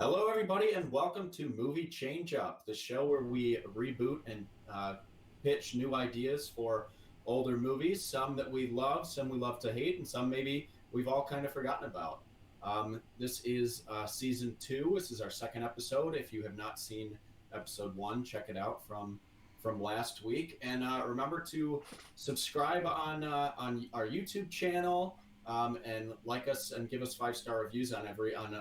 Hello, everybody, and welcome to Movie Changeup, the show where we reboot and pitch new ideas for older movies, some that we love, some we love to hate, and some maybe we've all kind of forgotten about. This is season 2. This is our second episode. If you have not seen episode 1, check it out from last week. And remember to subscribe on our YouTube channel. And like us and give us 5-star reviews on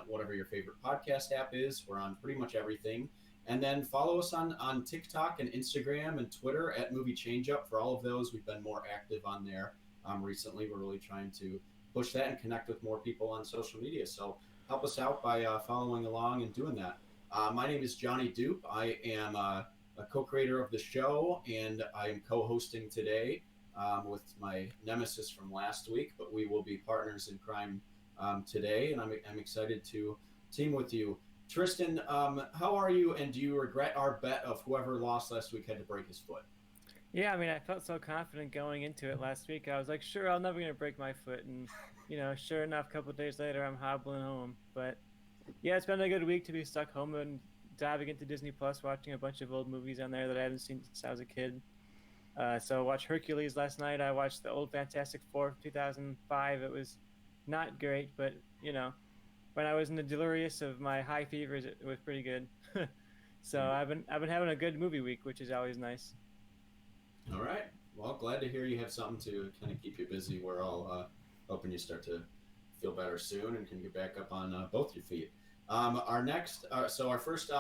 whatever your favorite podcast app is. We're on pretty much everything. And then follow us on TikTok and Instagram and Twitter at Movie Changeup. For all of those, we've been more active on there recently. We're really trying to push that and connect with more people on social media. So help us out by following along and doing that. My name is Johnny Doop. I am a co-creator of the show, and I am co-hosting today with my nemesis from last week, but we will be partners in crime today, and I'm excited to team with you. Tristan, how are you, and do you regret our bet of whoever lost last week had to break his foot? Yeah, I mean, I felt so confident going into it last week. I was like, sure, I'm never gonna break my foot, and sure enough, a couple of days later, I'm hobbling home. But yeah, it's been a good week to be stuck home and diving into Disney Plus, watching a bunch of old movies on there that I haven't seen since I was a kid. So I watched Hercules last night. I watched the old Fantastic Four of 2005. It was not great, but when I was in the delirious of my high fevers, it was pretty good. So I've been having a good movie week, which is always nice. All right. Well, glad to hear you have something to kind of keep you busy. We're all hoping you start to feel better soon and can get back up on both your feet. Our first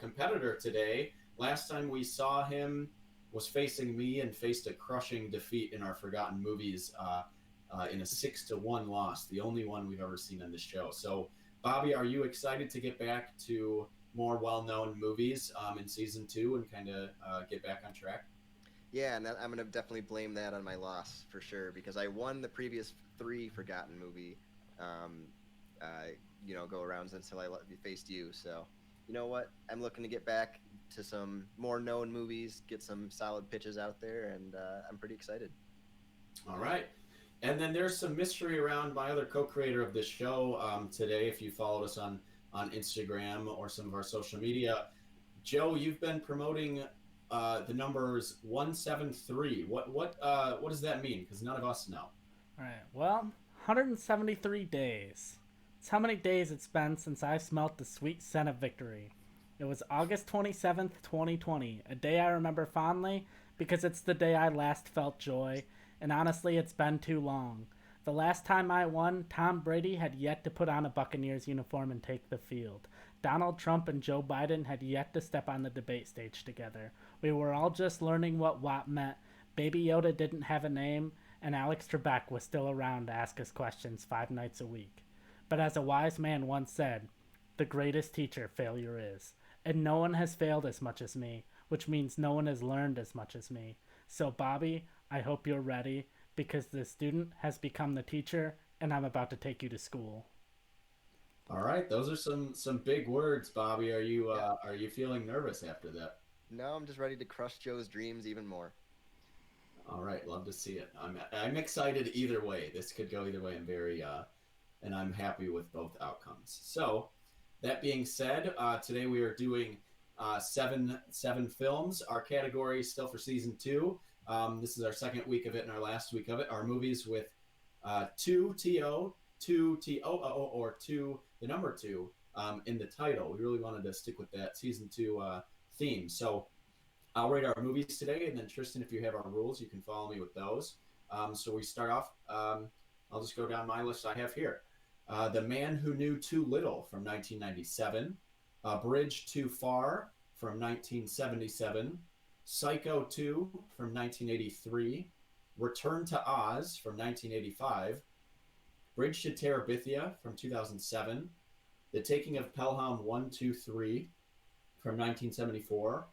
competitor today, last time we saw him was facing me and faced a crushing defeat in our Forgotten Movies in a 6-1 loss, the only one we've ever seen on this show. So, Bobby, are you excited to get back to more well-known movies in season 2 and kind of get back on track? Yeah, and I'm going to definitely blame that on my loss for sure because I won the previous 3 Forgotten movie go arounds until I faced you. So, you know what? I'm looking to get back to some more known movies, get some solid pitches out there, and I'm pretty excited. All right. And then there's some mystery around my other co-creator of this show today. If you followed us on Instagram or some of our social media, Joe, you've been promoting the numbers 173. What does that mean? Because none of us know. All right. Well, 173 days. It's how many days it's been since I smelt the sweet scent of victory. It was August 27th, 2020, a day I remember fondly because it's the day I last felt joy, and honestly, it's been too long. The last time I won, Tom Brady had yet to put on a Buccaneers uniform and take the field. Donald Trump and Joe Biden had yet to step on the debate stage together. We were all just learning what WAP meant. Baby Yoda didn't have a name, and Alex Trebek was still around to ask us questions 5 nights a week. But as a wise man once said, the greatest teacher failure is. And no one has failed as much as me, which means no one has learned as much as me. So, Bobby, I hope you're ready, because the student has become the teacher, and I'm about to take you to school. All right, those are some big words, Bobby. Are you feeling nervous after that? No, I'm just ready to crush Joe's dreams even more. All right, love to see it. I'm excited either way. This could go either way. And I'm happy with both outcomes. So, that being said, today we are doing seven films. Our category is still for season 2. This is our second week of it and our last week of it. Our movies with 2 T-O, 2 T-O-O, or 2, the number 2, in the title. We really wanted to stick with that season 2 theme. So I'll rate our movies today, and then Tristan, if you have our rules, you can follow me with those. So we start off. I'll just go down my list I have here. The Man Who Knew Too Little from 1997, A Bridge Too Far from 1977, Psycho 2 from 1983, Return to Oz from 1985, Bridge to Terabithia from 2007, The Taking of Pelham 1, 2, 3 from 1974,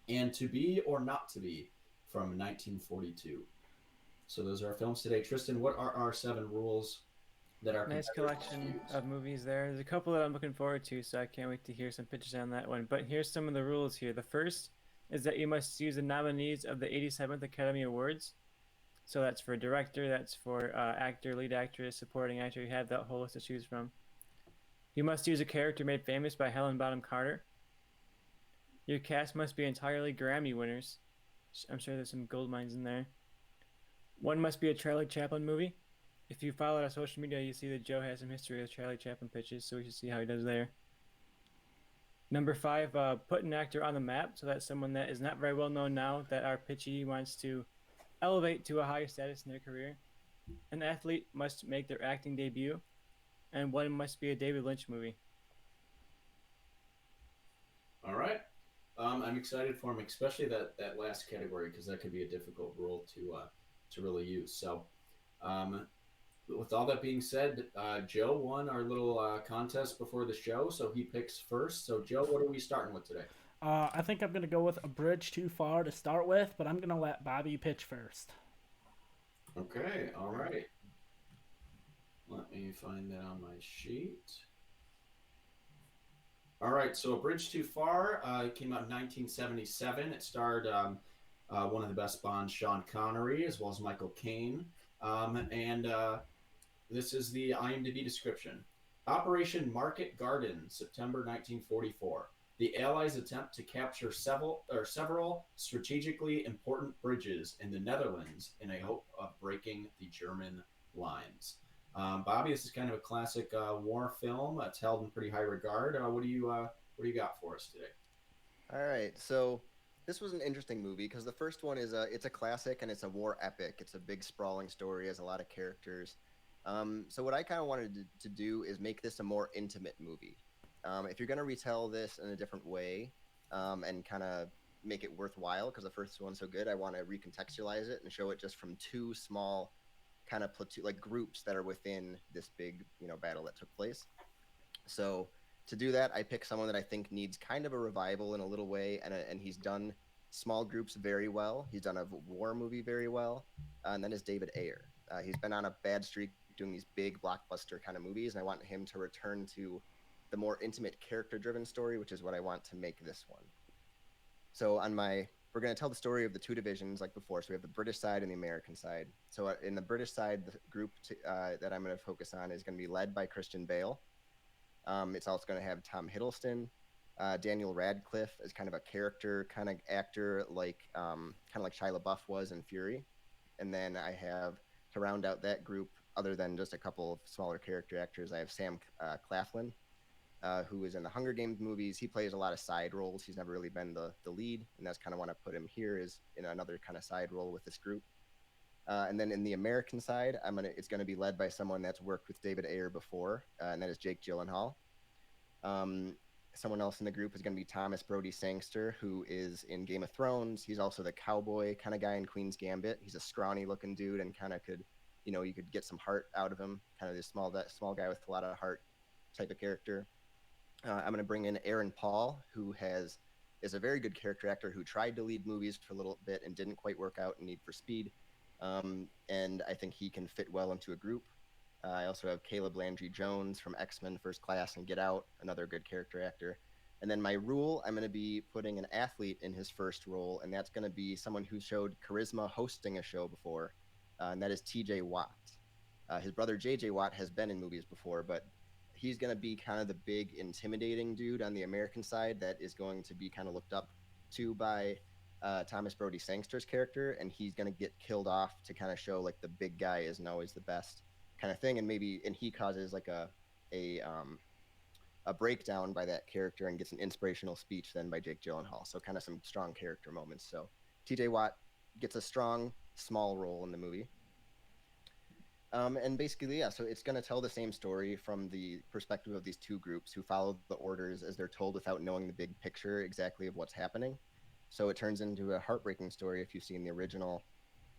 and To Be or Not to Be from 1942. So those are our films today. Tristan, what are our 7 rules that are Nice collection of movies there. There's a couple that I'm looking forward to, so I can't wait to hear some pitches on that one. But here's some of the rules here. The first is that you must use the nominees of the 87th Academy Awards. So that's for director, that's for actor, lead actress, supporting actor. You have that whole list to choose from. You must use a character made famous by Helena Bonham Carter. Your cast must be entirely Grammy winners. I'm sure there's some gold mines in there. One must be a Charlie Chaplin movie. If you follow our social media, you see that Joe has some history with Charlie Chaplin pitches, so we should see how he does there. Number 5, put an actor on the map. So that's someone that is not very well known now that our pitchee wants to elevate to a higher status in their career. An athlete must make their acting debut, and one must be a David Lynch movie. All right. I'm excited for him, especially that last category, because that could be a difficult role to really use. So, with all that being said, Joe won our little contest before the show, so he picks first. So, Joe, what are we starting with today? I think I'm going to go with A Bridge Too Far to start with, but I'm going to let Bobby pitch first. Okay, all right. Let me find that on my sheet. All right, so A Bridge Too Far came out in 1977. It starred one of the best Bonds, Sean Connery, as well as Michael Caine. This is the IMDb description. Operation Market Garden, September 1944. The Allies attempt to capture several strategically important bridges in the Netherlands in a hope of breaking the German lines. Bobby, this is kind of a classic war film. It's held in pretty high regard. What do you got for us today? All right, so this was an interesting movie because the first one is it's a classic and it's a war epic. It's a big sprawling story, has a lot of characters. So what I kind of wanted to do is make this a more intimate movie. If you're going to retell this in a different way and kind of make it worthwhile, because the first one's so good, I want to recontextualize it and show it just from two small kind of platoon, like groups that are within this big, battle that took place. So to do that, I pick someone that I think needs kind of a revival in a little way, and he's done small groups very well. He's done a war movie very well, and then is David Ayer. He's been on a bad streak doing these big blockbuster kind of movies, and I want him to return to the more intimate character-driven story, which is what I want to make this one. So we're going to tell the story of the two divisions like before. So we have the British side and the American side. So in the British side, the group that I'm going to focus on is going to be led by Christian Bale. It's also going to have Tom Hiddleston, Daniel Radcliffe as kind of a character kind of actor, kind of like Shia LaBeouf was in Fury. And then I have, to round out that group, other than just a couple of smaller character actors, I have Sam Claflin, who is in the Hunger Games movies. He plays a lot of side roles. He's never really been the lead, and that's kind of when I put him here, is in another kind of side role with this group. And then in the American side, it's going to be led by someone that's worked with David Ayer before, and that is Jake Gyllenhaal. Someone else in the group is going to be Thomas Brodie Sangster, who is in Game of Thrones. He's also the cowboy kind of guy in Queen's Gambit. He's a scrawny looking dude and kind of could, you could get some heart out of him, kind of this small guy with a lot of heart type of character. I'm going to bring in Aaron Paul, who is a very good character actor who tried to lead movies for a little bit and didn't quite work out in Need for Speed. And I think he can fit well into a group. I also have Caleb Landry Jones from X-Men First Class and Get Out, another good character actor. And then my rule, I'm going to be putting an athlete in his first role, and that's going to be someone who showed charisma hosting a show before, and that is TJ Watt. His brother JJ Watt has been in movies before, but he's going to be kind of the big intimidating dude on the American side that is going to be kind of looked up to by Thomas Brodie Sangster's character, and he's going to get killed off to kind of show like the big guy isn't always the best kind of thing, and he causes like a breakdown by that character and gets an inspirational speech then by Jake Gyllenhaal. So kind of some strong character moments. So TJ Watt gets a strong small role in the movie. And basically, yeah, so it's going to tell the same story from the perspective of these two groups who follow the orders as they're told without knowing the big picture exactly of what's happening. So it turns into a heartbreaking story if you've seen the original,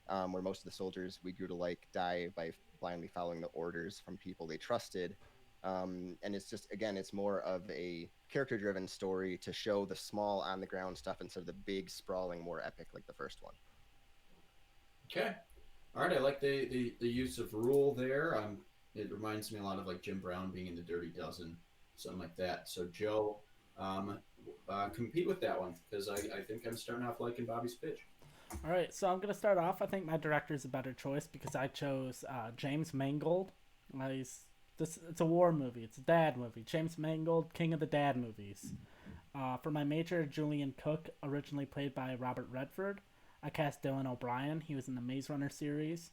where most of the soldiers we grew to like die by blindly following the orders from people they trusted. And it's just, again, it's more of a character-driven story to show the small on-the-ground stuff instead of the big, sprawling, more epic like the first one. Okay. All right, I like the use of rule there. It reminds me a lot of like Jim Brown being in The Dirty Dozen, something like that. So Joe, compete with that one, because I think I'm starting off liking Bobby's pitch. All right, so I'm going to start off. I think my director is a better choice because I chose James Mangold. He's It's a war movie. It's a dad movie. James Mangold, king of the dad movies. For my major, Julian Cook, originally played by Robert Redford. I cast Dylan O'Brien. He was in the Maze Runner series.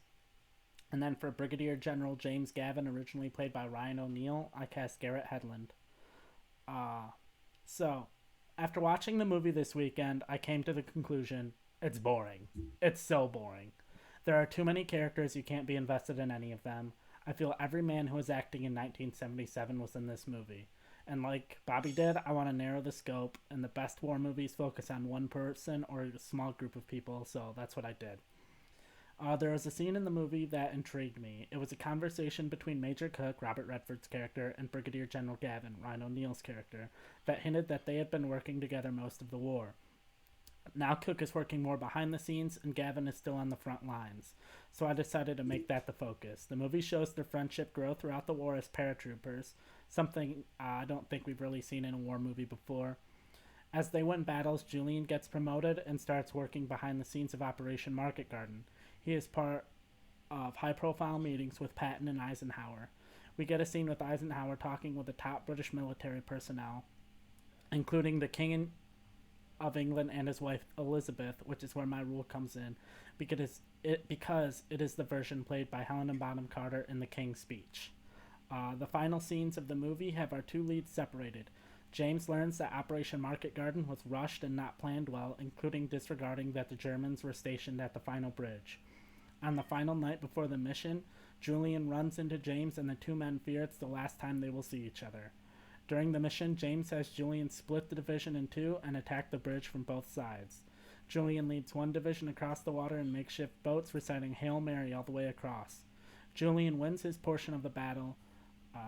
And then for Brigadier General James Gavin, originally played by Ryan O'Neal, I cast Garrett Hedlund. So, after watching the movie this weekend, I came to the conclusion it's boring. It's so boring. There are too many characters, you can't be invested in any of them. I feel every man who was acting in 1977 was in this movie. And like Bobby did, I want to narrow the scope, and the best war movies focus on one person or a small group of people, so that's what I did. There was a scene in the movie that intrigued me. It was a conversation between Major Cook, Robert Redford's character, and Brigadier General Gavin, Ryan O'Neal's character, that hinted that they had been working together most of the war. Now Cook is working more behind the scenes, and Gavin is still on the front lines. So I decided to make that the focus. The movie shows their friendship grow throughout the war as paratroopers, something I don't think we've really seen in a war movie before. As they win battles, Julian gets promoted and starts working behind the scenes of Operation Market Garden. He is part of high-profile meetings with Patton and Eisenhower. We get a scene with Eisenhower talking with the top British military personnel, including the King of England and his wife Elizabeth, which is where my rule comes in, because it is the version played by Helena Bonham Carter in the King's Speech. The final scenes of the movie have our two leads separated. James learns that Operation Market Garden was rushed and not planned well, including disregarding that the Germans were stationed at the final bridge. On the final night before the mission, Julian runs into James and the two men fear it's the last time they will see each other. During the mission, James has Julian split the division in two and attack the bridge from both sides. Julian leads one division across the water in makeshift boats, reciting Hail Mary all the way across. Julian wins his portion of the battle.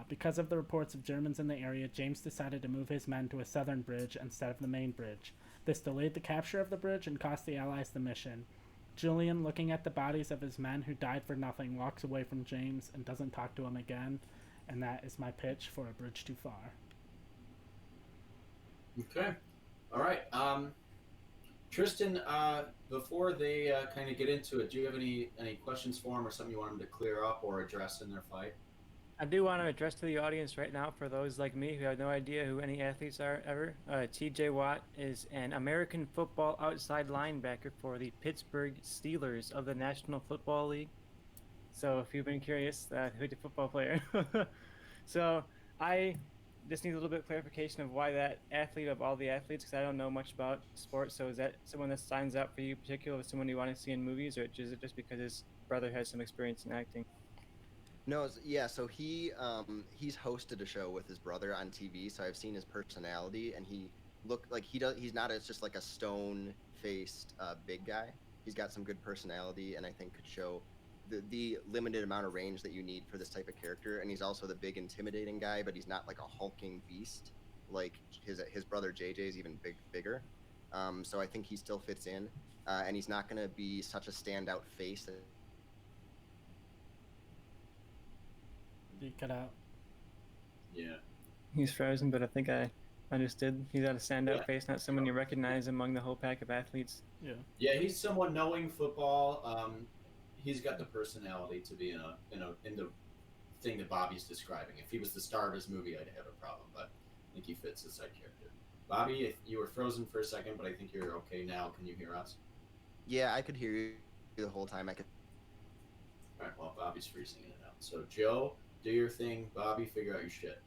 Because of the reports of Germans in the area, James decided to move his men to a southern bridge instead of the main bridge. This delayed the capture of the bridge and cost the Allies the mission. Julian, looking at the bodies of his men who died for nothing, walks away from James and doesn't talk to him again. And that is my pitch for A Bridge Too Far. Okay. All right. Tristan, before they kind of get into it, do you have any questions for him or something you want him to clear up or address in their fight? I do want to address to the audience right now, for those like me who have no idea who any athletes are ever. TJ Watt is an American football outside linebacker for the Pittsburgh Steelers of the National Football League. So if you've been curious, who's a football player? So I just need a little bit of clarification of why that athlete of all the athletes, because I don't know much about sports. So is that someone that signs up for you, particularly someone you want to see in movies, or is it just because his brother has some experience in acting? No, yeah. So he's hosted a show with his brother on TV. So I've seen his personality, and he looked like he's not as just like a stone-faced big guy. He's got some good personality, and I think could show the limited amount of range that you need for this type of character. And he's also the big, intimidating guy, but he's not like a hulking beast like his brother JJ is even bigger. So I think he still fits in, and he's not going to be such a standout face. You cut out. Yeah. He's frozen, but I think I understood. He's got a standout face, not someone you recognize among the whole pack of athletes. Yeah. Yeah, he's someone knowing football. He's got the personality to be in the thing that Bobby's describing. If he was the star of his movie, I'd have a problem, but I think he fits the side character. Bobby, if you were frozen for a second, but I think you're okay now. Can you hear us? Yeah, I could hear you the whole time. I could. All right. Well, Bobby's freezing in and out. So Joe, do your thing. Bobby, figure out your shit.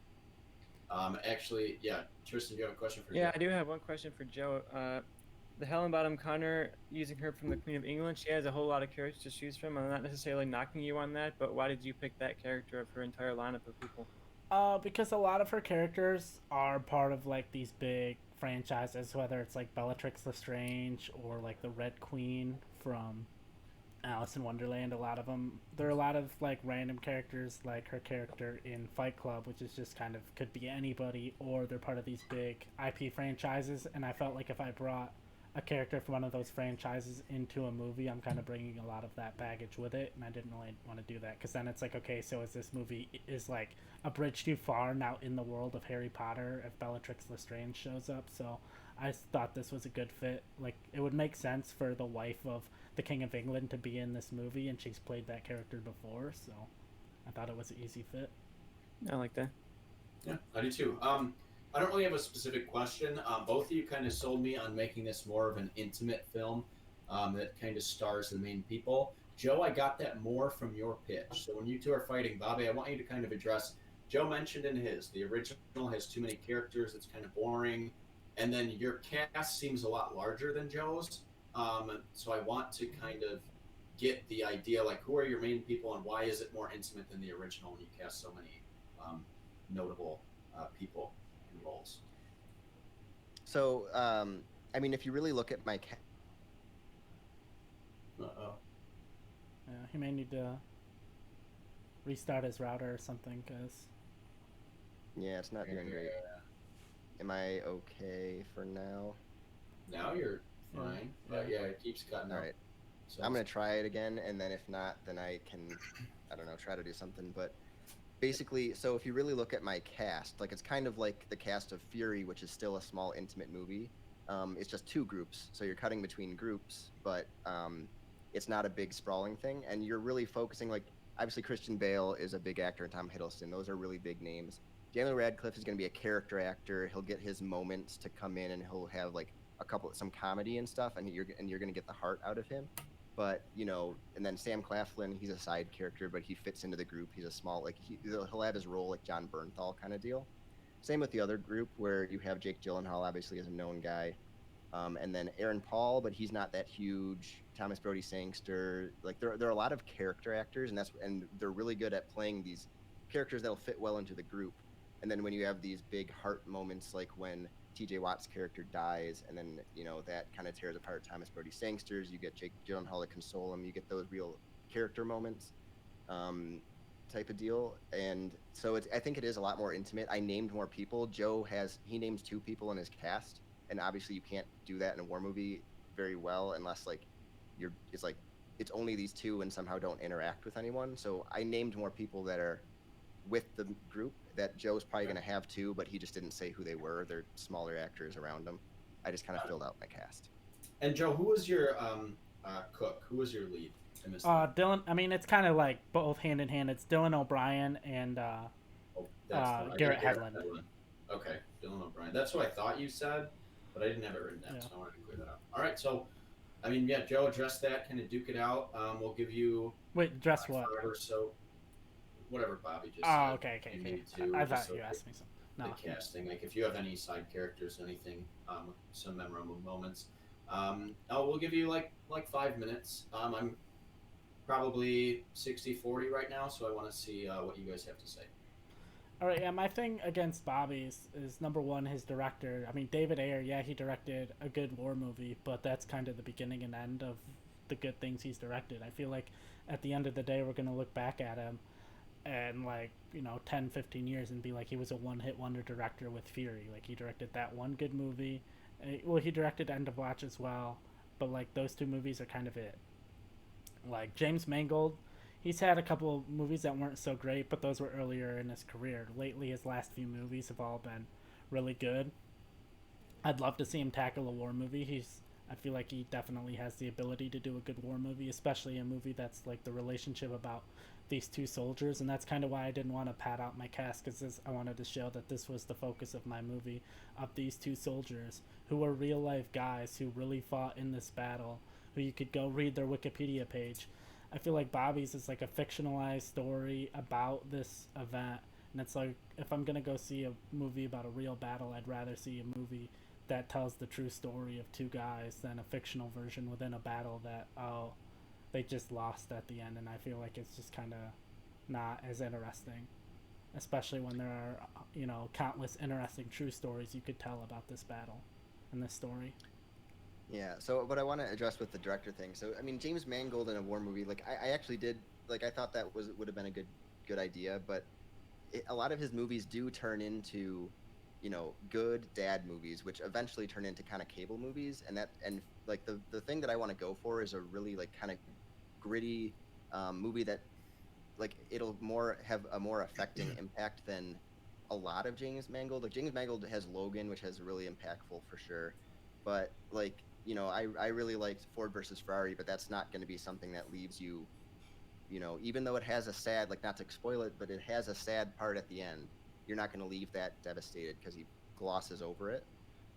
Actually, yeah. Tristan, do you have a question for Joe? Yeah, I do have one question for Joe. The Helena Bonham Carter, using her from the Queen of England, she has a whole lot of characters to choose from. I'm not necessarily knocking you on that, but why did you pick that character of her entire lineup of people? Because a lot of her characters are part of like these big franchises, whether it's like Bellatrix Lestrange or like the Red Queen from Alice in Wonderland. A lot of them, there are a lot of like random characters, like her character in Fight Club, which is just kind of could be anybody, or they're part of these big IP franchises. And I felt like if I brought a character from one of those franchises into a movie, I'm kind of bringing a lot of that baggage with it, and I didn't really want to do that, because then it's like, okay, so is this movie is like A Bridge Too Far now in the world of Harry Potter if Bellatrix Lestrange shows up? So I thought this was a good fit. Like, it would make sense for the wife of the King of England to be in this movie, and she's played that character before, so I thought it was an easy fit. I like that. Yeah, I do too. I don't really have a specific question. Both of you kind of sold me on making this more of an intimate film that kind of stars the main people. Joe, I got that more from your pitch. So when you two are fighting, Bobby, I want you to kind of address. Joe mentioned in his the original has too many characters. It's kind of boring, and then your cast seems a lot larger than Joe's. So I want to kind of get the idea like who are your main people and why is it more intimate than the original when you cast so many notable people in roles. So, I mean, if you really look at my Uh-oh. Yeah, he may need to restart his router or something, because yeah, it's not doing great. Am I okay for now? Now you're fine, but yeah, it keeps cutting All out. right. So I'm gonna try it again, and then if not, then I can, I don't know, try to do something. But basically, so if you really look at my cast, like it's kind of like the cast of Fury, which is still a small, intimate movie. It's just two groups, so you're cutting between groups, but it's not a big sprawling thing, and you're really focusing. Like obviously, Christian Bale is a big actor, and Tom Hiddleston; those are really big names. Daniel Radcliffe is going to be a character actor. He'll get his moments to come in, and he'll have like some comedy and stuff, and you're going to get the heart out of him. But and then Sam Claflin, he's a side character, but he fits into the group. He's a small, like he'll have his role like John Bernthal kind of deal. Same with the other group where you have Jake Gyllenhaal, obviously as a known guy, and then Aaron Paul, but he's not that huge. Thomas Brodie Sangster, like there are a lot of character actors, and they're really good at playing these characters that'll fit well into the group. And then when you have these big heart moments, like when TJ Watt's character dies, and then that kind of tears apart Thomas Brodie Sangsters. You get Jake Gyllenhaal to console him. You get those real character moments, type of deal. And so I think it is a lot more intimate. I named more people. He names 2 people in his cast, and obviously you can't do that in a war movie very well unless like it's only these 2 and somehow don't interact with anyone. So I named more people that are with the group that Joe's probably going to have too, but he just didn't say who they were. They're smaller actors around him. I just kind of filled out my cast. And Joe, who was your cook? Who was your lead? I missed that. Dylan. I mean, it's kind of like both hand in hand. It's Dylan O'Brien and Garrett Hedlund. Okay, Dylan O'Brien. That's what I thought you said, but I didn't have it written down, so I wanted to clear that up. All right, so I mean, yeah, Joe, address that, kind of duke it out. We'll give you address what? 5 or so. Whatever Bobby just said. Okay. I thought you asked me something. No. The casting, like if you have any side characters, anything, some memorable moments. We'll give you like 5 minutes. I'm probably 60-40 right now, so I want to see what you guys have to say. All right, yeah, my thing against Bobby is number one, his director. I mean, David Ayer, yeah, he directed a good war movie, but that's kind of the beginning and end of the good things he's directed. I feel like at the end of the day, we're going to look back at him and 10, 15 years and be like, he was a one-hit wonder director with Fury. Like, he directed that one good movie. Well, he directed End of Watch as well, but like those 2 movies are kind of it. Like James Mangold, he's had a couple of movies that weren't so great, but those were earlier in his career. Lately, his last few movies have all been really good. I'd love to see him tackle a war movie. I feel like he definitely has the ability to do a good war movie, especially a movie that's like the relationship about these 2 soldiers, and that's kind of why I didn't want to pad out my cast, because I wanted to show that this was the focus of my movie, of these 2 soldiers who were real life guys who really fought in this battle, who you could go read their Wikipedia page. I feel like Bobby's is like a fictionalized story about this event, and it's like, if I'm gonna go see a movie about a real battle, I'd rather see a movie that tells the true story of 2 guys than a fictional version within a battle that they just lost at the end. And I feel like it's just kind of not as interesting, especially when there are countless interesting true stories you could tell about this battle and this story. Yeah, so what I want to address with the director thing. So I mean, James Mangold in a war movie, like I actually did, like I thought that would have been a good idea, but a lot of his movies do turn into good dad movies, which eventually turn into kind of cable movies. And like the thing that I want to go for is a really like kind of gritty movie that like it'll have a more affecting impact than a lot of James Mangold. Like James Mangold has Logan, which has really impactful for sure, but like I really liked Ford versus Ferrari, but that's not going to be something that leaves you even though it has a sad, like, not to spoil it, but it has a sad part at the end, you're not going to leave that devastated because he glosses over it.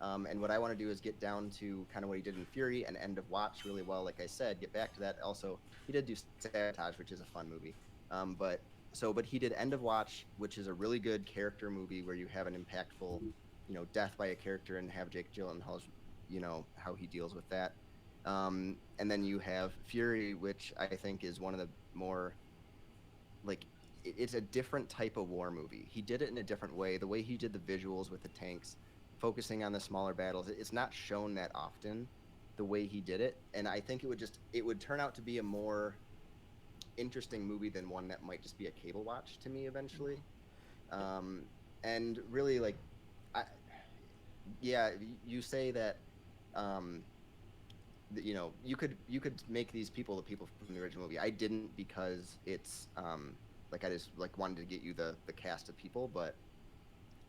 And what I want to do is get down to kind of what he did in Fury and End of Watch really well. Like I said, get back to that. Also, he did do Sabotage, which is a fun movie. But he did End of Watch, which is a really good character movie where you have an impactful, death by a character, and have Jake Gyllenhaal's, how he deals with that. And then you have Fury, which I think is one of the more, like, it's a different type of war movie. He did it in a different way. The way he did the visuals with the tanks, focusing on the smaller battles, it's not shown that often, the way he did it. And I think it would turn out to be a more interesting movie than one that might just be a cable watch to me eventually. And really, like, you say that, you could make these people the people from the original movie. I didn't, because it's like, I just, like, wanted to get you the cast of people, but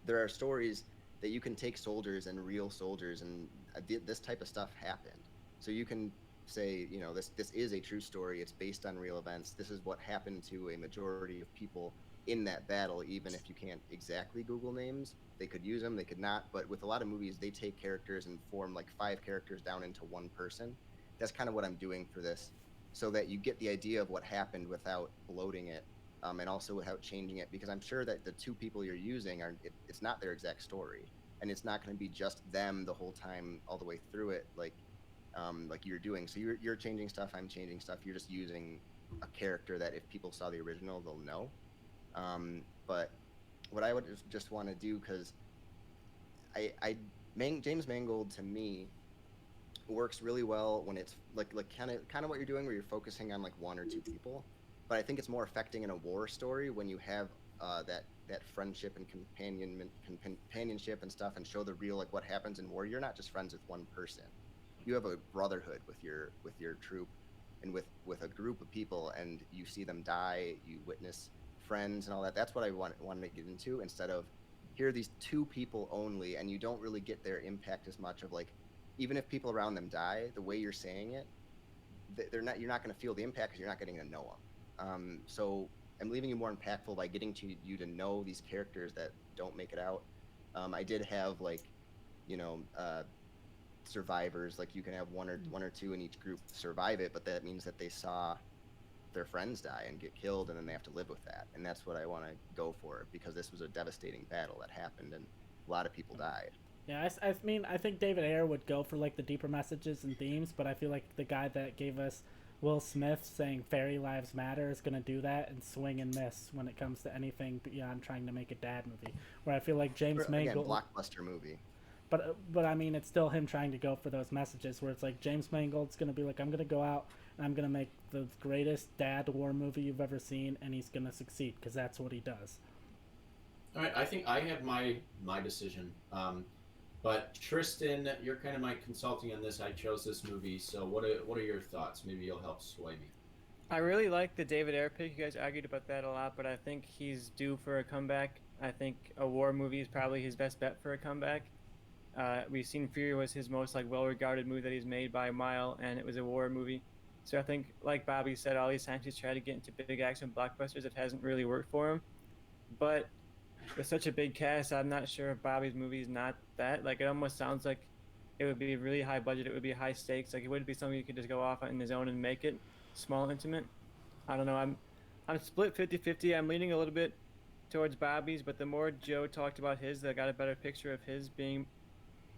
there are stories that you can take soldiers and real soldiers, and this type of stuff happened. So you can say, this is a true story. It's based on real events. This is what happened to a majority of people in that battle. Even if you can't exactly Google names, they could use them, they could not. But with a lot of movies, they take characters and form like 5 characters down into one person. That's kind of what I'm doing for this, so that you get the idea of what happened without bloating it, and also without changing it, because I'm sure that the 2 people you're using it's not their exact story, and it's not going to be just them the whole time all the way through it, like you're doing. So you're changing stuff, I'm changing stuff. You're just using a character that if people saw the original, they'll know. But what I would just want to do, because James Mangold to me works really well when it's like kind of what you're doing, where you're focusing on like 1 or 2 people. But I think it's more affecting in a war story when you have that friendship and companionship and stuff, and show the real, like, what happens in war. You're not just friends with one person. You have a brotherhood with your troop and with a group of people, and you see them die, you witness friends and all that. That's what I wanted to get into, instead of here are these 2 people only, and you don't really get their impact as much of, like, even if people around them die, the way you're saying it, you're not going to feel the impact because you're not getting to know them. So I'm leaving you more impactful by getting you to know these characters that don't make it out. I did have, like, survivors, like you can have one or 2 in each group survive it, but that means that they saw their friends die and get killed, and then they have to live with that. And that's what I want to go for, because this was a devastating battle that happened, and a lot of people died. Yeah, I mean, I think David Ayer would go for, like, the deeper messages and themes, but I feel like the guy that gave us Will Smith saying Fairy Lives Matter is going to do that and swing and miss when it comes to anything beyond trying to make a dad movie. Where I feel like James Mangold... Again, blockbuster movie. But I mean, it's still him trying to go for those messages, where it's like James Mangold's going to be like, I'm going to go out and I'm going to make the greatest dad war movie you've ever seen, and he's going to succeed, because that's what he does. All right, I think I have my decision. But Tristan, you're kind of my consulting on this. I chose this movie, so what are your thoughts? Maybe you'll help sway me. I really like the David Ayer pick. You guys argued about that a lot, but I think he's due for a comeback. I think a war movie is probably his best bet for a comeback. We've seen Fury was his most, like, well-regarded movie that he's made by a mile, and it was a war movie. So I think, like Bobby said, all these times he's tried to get into big action blockbusters, it hasn't really worked for him. But with such a big cast, I'm not sure if Bobby's movie is not that. Like, it almost sounds like it would be really high budget, it would be high stakes. Like, it wouldn't be something you could just go off on his own and make it small, intimate. I don't know. I'm split 50-50. I'm leaning a little bit towards Bobby's, but the more Joe talked about his, I got a better picture of his being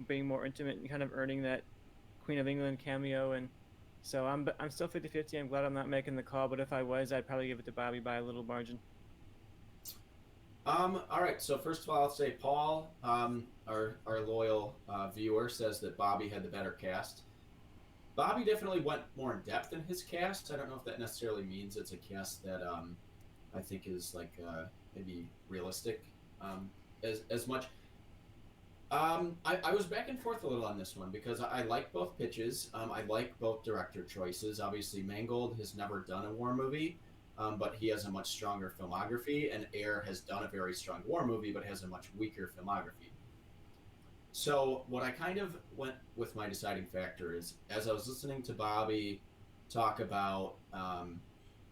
more intimate and kind of earning that Queen of England cameo. And so I'm still 50-50. I'm glad I'm not making the call, but if I was, I'd probably give it to Bobby by a little margin. All right. So first of all, I'll say Paul, our loyal viewer, says that Bobby had the better cast. Bobby definitely went more in depth in his cast. I don't know if that necessarily means it's a cast that I think is like maybe realistic as much. I was back and forth a little on this one because I like both pitches. I like both director choices. Obviously, Mangold has never done a war movie, but he has a much stronger filmography, and Ayer has done a very strong war movie, but has a much weaker filmography. So what I kind of went with my deciding factor is, as I was listening to Bobby talk about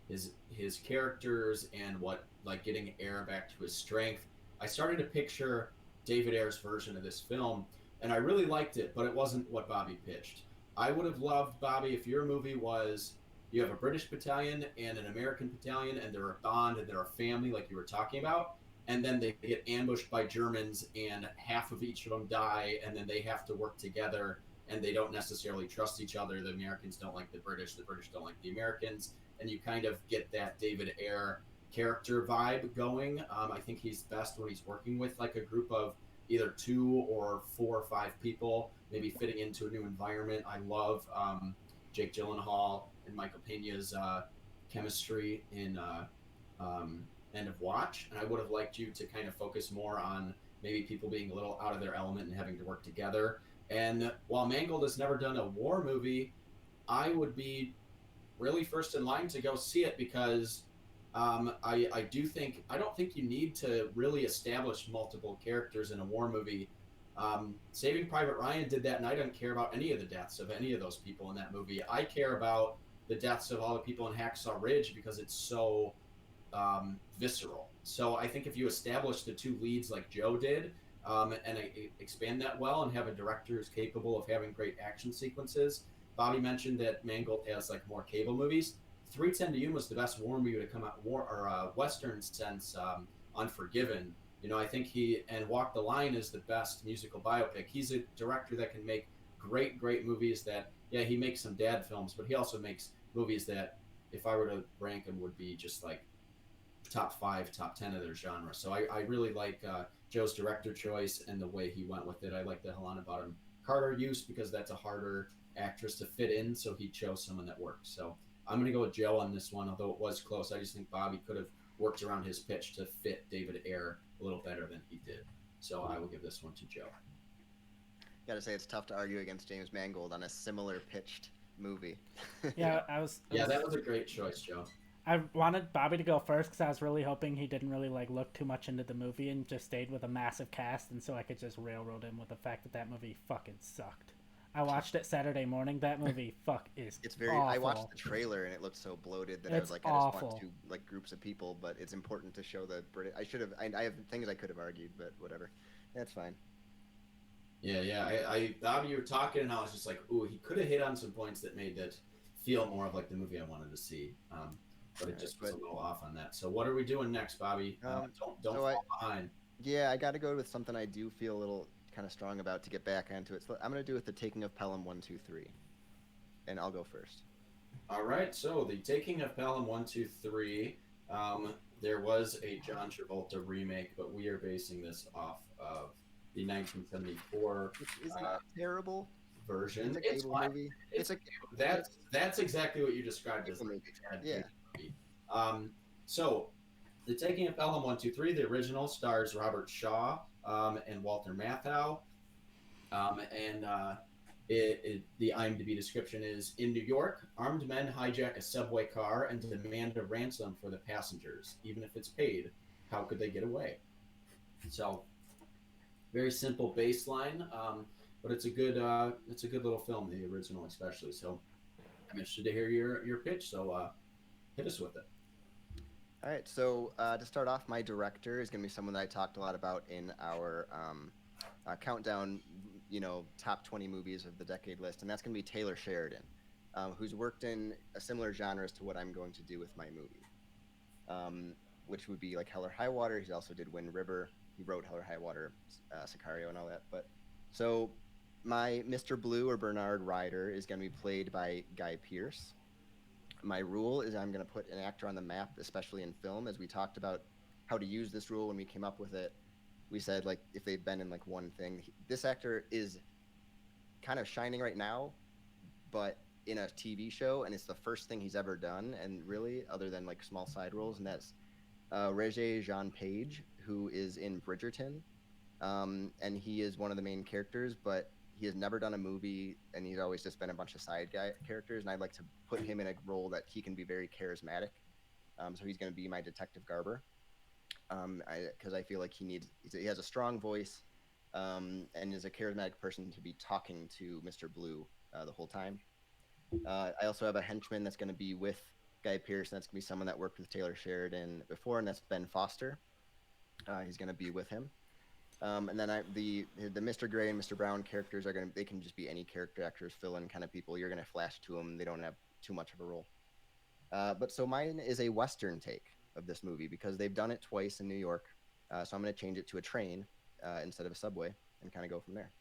his characters and what like getting Air back to his strength. I started to picture David Ayer's version of this film, and I really liked it, but it wasn't what Bobby pitched. I would have loved, Bobby, if your movie was you have a British battalion and an American battalion, and they're a bond and they're a family, like you were talking about, and then they get ambushed by Germans, and half of each of them die, and then they have to work together, and they don't necessarily trust each other. The Americans don't like the British don't like the Americans, and you kind of get that David Ayer character vibe going. I think he's best when he's working with like a group of either 2 or 4 or 5 people, maybe fitting into a new environment. I love Jake Gyllenhaal and Michael Pena's chemistry in End of Watch, and I would have liked you to kind of focus more on maybe people being a little out of their element and having to work together. And while Mangold has never done a war movie, I would be really first in line to go see it because I don't think you need to really establish multiple characters in a war movie. Saving Private Ryan did that, and I don't care about any of the deaths of any of those people in that movie. I care about the deaths of all the people in Hacksaw Ridge because it's so visceral. So I think if you establish the 2 leads like Joe did, and expand that well, and have a director who's capable of having great action sequences. Bobby mentioned that Mangold has like more cable movies. 3:10 to Yuma was the best war movie to come out, Western since Unforgiven. You know, I think and Walk the Line is the best musical biopic. He's a director that can make great movies that, yeah, he makes some dad films, but he also makes movies that, if I were to rank them, would be just like top 5, top 10 of their genre. So I really like Joe's director choice and the way he went with it. I like the Helena Bonham Carter use because that's a harder actress to fit in, so he chose someone that works. So I'm going to go with Joe on this one, although it was close. I just think Bobby could have worked around his pitch to fit David Ayer a little better than he did. So I will give this one to Joe. Gotta say, it's tough to argue against James Mangold on a similar pitched movie. Yeah, that was a great choice, Joe. I wanted Bobby to go first because I was really hoping he didn't really like look too much into the movie and just stayed with a massive cast, and so I could just railroad him with the fact that movie fucking sucked. I watched it Saturday morning. That movie It's very awful. I watched the trailer and it looked so bloated that I was like, I just want 2 like groups of people, but it's important to show the British. I have things I could have argued, but whatever. That's fine. Yeah. I Bobby, you were talking, and I was just like, ooh, he could have hit on some points that made it feel more of like the movie I wanted to see. But it just was a little off on that. So what are we doing next, Bobby? Don't fall behind. Yeah, I got to go with something I do feel a little kind of strong about to get back into it. So I'm going to do with the Taking of Pelham 1, 2, 3. And I'll go first. All right, so the Taking of Pelham 1, 2, 3. There was a John Travolta remake, but we are basing this off of the 1974 Isn't it terrible version. It's a cable movie. That's exactly what you described as a movie. Yeah. So the Taking of Pelham 1, 2, 3, the original stars Robert Shaw and Walter Matthau. The IMDb description is: in New York, armed men hijack a subway car and demand a ransom for the passengers. Even if it's paid, how could they get away? So, very simple baseline, but it's a good little film, the original especially. So, I'm interested to hear your pitch. So, hit us with it. All right. So to start off, my director is going to be someone that I talked a lot about in our countdown, top 20 movies of the decade list, and that's going to be Taylor Sheridan, who's worked in a similar genres to what I'm going to do with my movie, which would be like Hell or High Water. He also did Wind River. He wrote Hell or High Water, Sicario, and all that. But so my Mr. Blue, or Bernard Ryder, is going to be played by Guy Pearce. My rule is I'm going to put an actor on the map, especially in film. As we talked about how to use this rule when we came up with it, we said like if they've been in like one thing. This actor is kind of shining right now, but in a TV show, and it's the first thing he's ever done, and really other than like small side roles, and that's Regé Jean Page, who is in Bridgerton, and he is one of the main characters, but he has never done a movie, and he's always just been a bunch of side guy characters, and I'd like to put him in a role that he can be very charismatic. So he's going to be my Detective Garber, because I feel like he has a strong voice, and is a charismatic person to be talking to Mr. Blue the whole time. I also have a henchman that's going to be with guy appears, and that's going to be someone that worked with Taylor Sheridan before, and that's Ben Foster. He's going to be with him. And then the Mr. Gray and Mr. Brown characters they can just be any character actors, fill-in kind of people. You're going to flash to them. They don't have too much of a role. But so mine is a Western take of this movie because they've done it twice in New York. So I'm going to change it to a train instead of a subway and kind of go from there.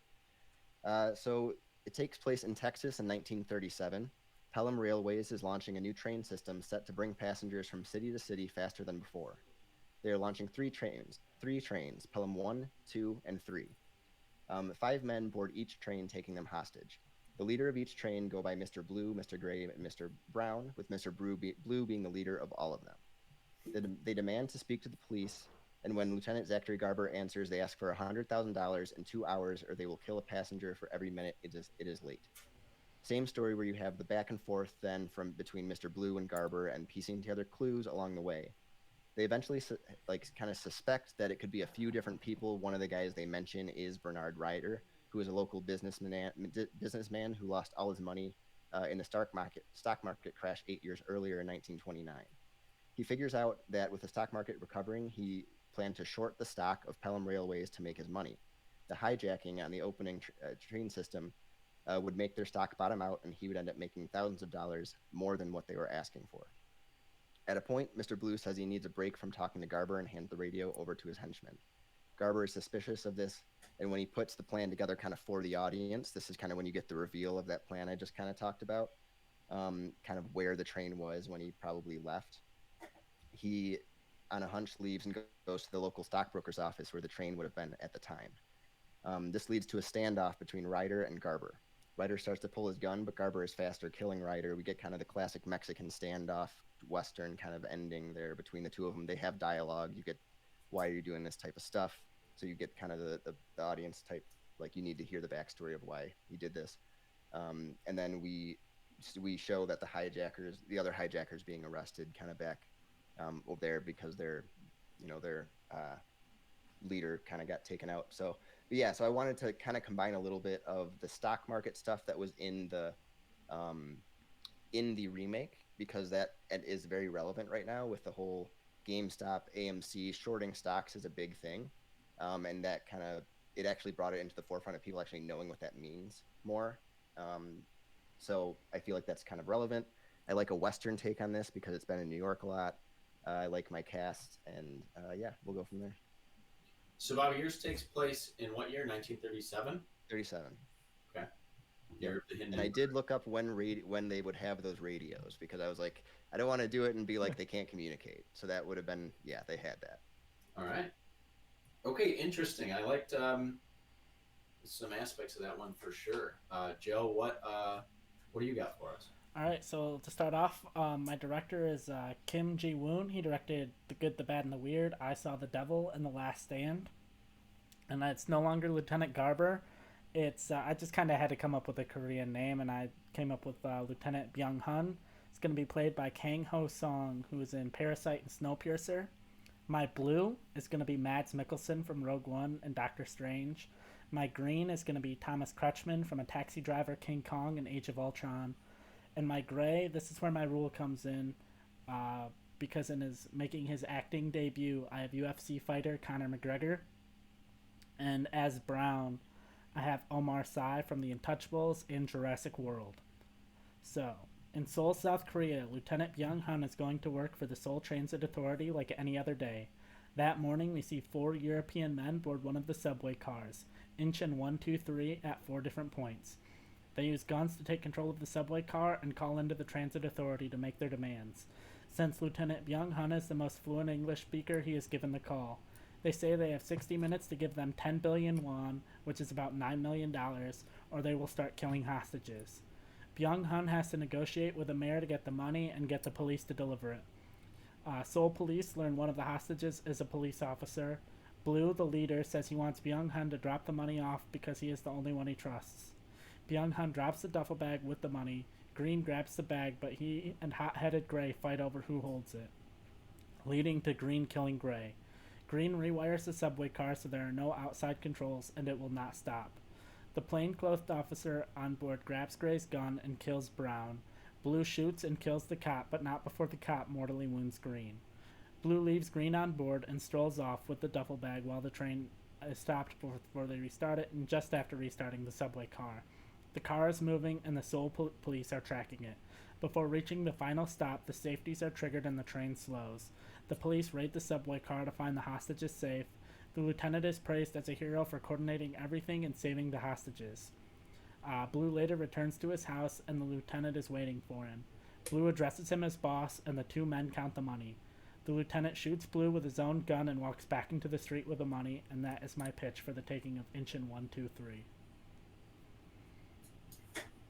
So it takes place in Texas in 1937. Pelham Railways is launching a new train system set to bring passengers from city to city faster than before. They are launching three trains, Pelham 1, 2, and 3. 5 men board each train, taking them hostage. The leader of each train go by Mr. Blue, Mr. Gray, and Mr. Brown, with Mr. Blue being the leader of all of them. They demand to speak to the police, and when Lieutenant Zachary Garber answers, they ask for $100,000 in 2 hours, or they will kill a passenger for every minute it is late. Same story where you have the back and forth then from between Mr. Blue and Garber and piecing together clues along the way. They eventually kind of suspect that it could be a few different people. One of the guys they mention is Bernard Ryder, who is a local businessman who lost all his money in the stock market crash 8 years earlier in 1929. He figures out that with the stock market recovering, he planned to short the stock of Pelham Railways to make his money. The hijacking on the opening train system would make their stock bottom out, and he would end up making thousands of dollars more than what they were asking for. At a point, Mr. Blue says he needs a break from talking to Garber and hands the radio over to his henchman. Garber is suspicious of this, and when he puts the plan together kind of for the audience, this is kind of when you get the reveal of that plan I just kind of talked about, kind of where the train was when he probably left. He, on a hunch, leaves and goes to the local stockbroker's office where the train would have been at the time. This leads to a standoff between Ryder and Garber. Ryder starts to pull his gun, but Garber is faster, killing Ryder. We get kind of the classic Mexican standoff, Western kind of ending there between the two of them. They have dialogue. You get, why are you doing this type of stuff? So you get kind of the audience type, like you need to hear the backstory of why he did this. And then we show that the other hijackers being arrested kind of back over there because their leader kind of got taken out. So I wanted to kind of combine a little bit of the stock market stuff that was in the remake, because that is very relevant right now with the whole GameStop, AMC, shorting stocks is a big thing. And that kind of, it actually brought it into the forefront of people actually knowing what that means more. So I feel like that's kind of relevant. I like a Western take on this because it's been in New York a lot. I like my cast, and we'll go from there. So, Bobby, yours takes place in what year? 1937? 37. Okay. Yeah. And I did look up when they would have those radios, because I was like, I don't want to do it and be like they can't communicate. So that would have been, they had that. All right. Okay, interesting. I liked some aspects of that one for sure. Joe, what do you got for us? All right, so to start off, my director is Kim Ji-woon. He directed The Good, the Bad, and the Weird, I Saw the Devil, and The Last Stand. And it's no longer Lieutenant Garber. It's I just kind of had to come up with a Korean name, and I came up with Lieutenant Byung-hun. It's going to be played by Kang Ho-sung, who is in Parasite and Snowpiercer. My blue is going to be Mads Mikkelsen from Rogue One and Doctor Strange. My green is going to be Thomas Kretschmann from A Taxi Driver, King Kong, and Age of Ultron. And my gray, this is where my rule comes in, because in making his acting debut, I have UFC fighter Conor McGregor. And as brown, I have Omar Sy from The Untouchables and Jurassic World. So, in Seoul, South Korea, Lieutenant Byung-hun is going to work for the Seoul Transit Authority like any other day. That morning, we see 4 European men board one of the subway cars, Incheon 123, at 4 different points. They use guns to take control of the subway car and call into the transit authority to make their demands. Since Lieutenant Byung-hun is the most fluent English speaker, he is given the call. They say they have 60 minutes to give them 10 billion won, which is about $9 million, or they will start killing hostages. Byung-hun has to negotiate with the mayor to get the money and get the police to deliver it. Seoul police learn one of the hostages is a police officer. Blue, the leader, says he wants Byung-hun to drop the money off because he is the only one he trusts. Byung-hun drops the duffel bag with the money. Green grabs the bag, but he and hot-headed Gray fight over who holds it, leading to Green killing Gray. Green rewires the subway car so there are no outside controls, and it will not stop. The plainclothed officer on board grabs Gray's gun and kills Brown. Blue shoots and kills the cop, but not before the cop mortally wounds Green. Blue leaves Green on board and strolls off with the duffel bag while the train is stopped before they restart it, and just after restarting the subway car. The car is moving, and the Seoul police are tracking it. Before reaching the final stop, the safeties are triggered and the train slows. The police raid the subway car to find the hostages safe. The lieutenant is praised as a hero for coordinating everything and saving the hostages. Blue later returns to his house, and the lieutenant is waiting for him. Blue addresses him as boss, and the two men count the money. The lieutenant shoots Blue with his own gun and walks back into the street with the money, and that is my pitch for the taking of Inchin 123.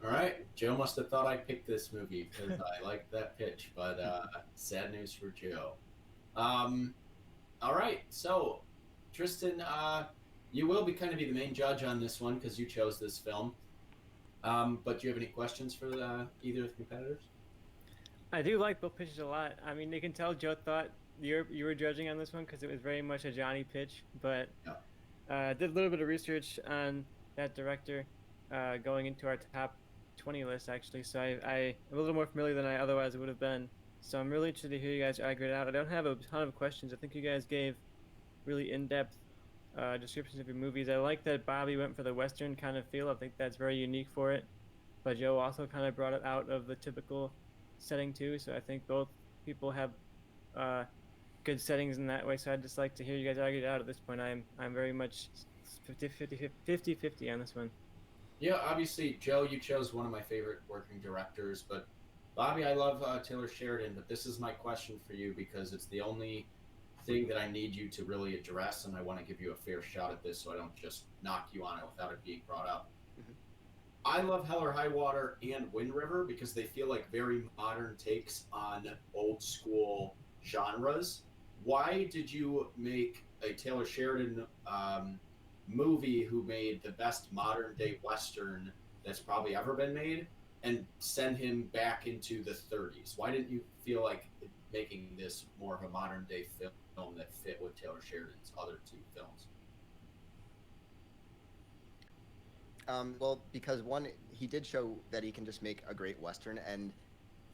All right, Joe must have thought I picked this movie because I liked that pitch, but sad news for Joe. All right, so Tristan, you will be kind of be the main judge on this one because you chose this film. But do you have any questions for either of the competitors? I do like both pitches a lot. I mean, you can tell Joe thought you were judging on this one because it was very much a Johnny pitch, but did a little bit of research on that director going into our top 20 list, actually, so I'm a little more familiar than I otherwise would have been. So I'm really interested to hear you guys argue it out. I don't have a ton of questions. I think you guys gave really in-depth descriptions of your movies. I like that Bobby went for the Western kind of feel. I think that's very unique for it. But Joe also kind of brought it out of the typical setting too. So I think both people have good settings in that way. So I'd just like to hear you guys argue it out at this point. I'm very much 50-50 on this one. Yeah, obviously, Joe, you chose one of my favorite working directors, but Bobby, I love Taylor Sheridan, but this is my question for you because it's the only thing that I need you to really address, and I want to give you a fair shot at this so I don't just knock you on it without it being brought up. Mm-hmm. I love Hell or High Water and Wind River because they feel like very modern takes on old school genres. Why did you make a Taylor Sheridan movie who made the best modern day Western that's probably ever been made and send him back into the 30s? Why didn't you feel like making this more of a modern day film that fit with Taylor Sheridan's other two films? Well, because one, he did show that he can just make a great Western, and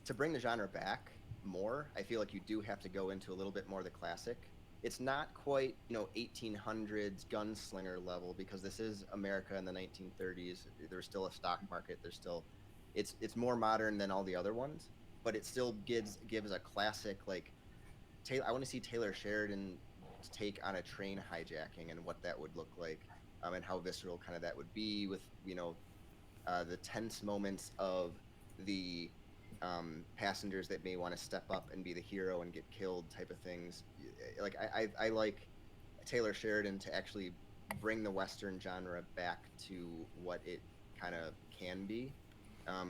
to bring the genre back more, I feel like you do have to go into a little bit more of the classic. It's not quite, 1800s gunslinger level because this is America in the 1930s. There's still a stock market. There's still, it's more modern than all the other ones, but it still gives a classic, like, I want to see Taylor Sheridan's take on a train hijacking and what that would look like, and how visceral kind of that would be with, the tense moments of the passengers that may want to step up and be the hero and get killed type of things. Like I like Taylor Sheridan to actually bring the Western genre back to what it kind of can be,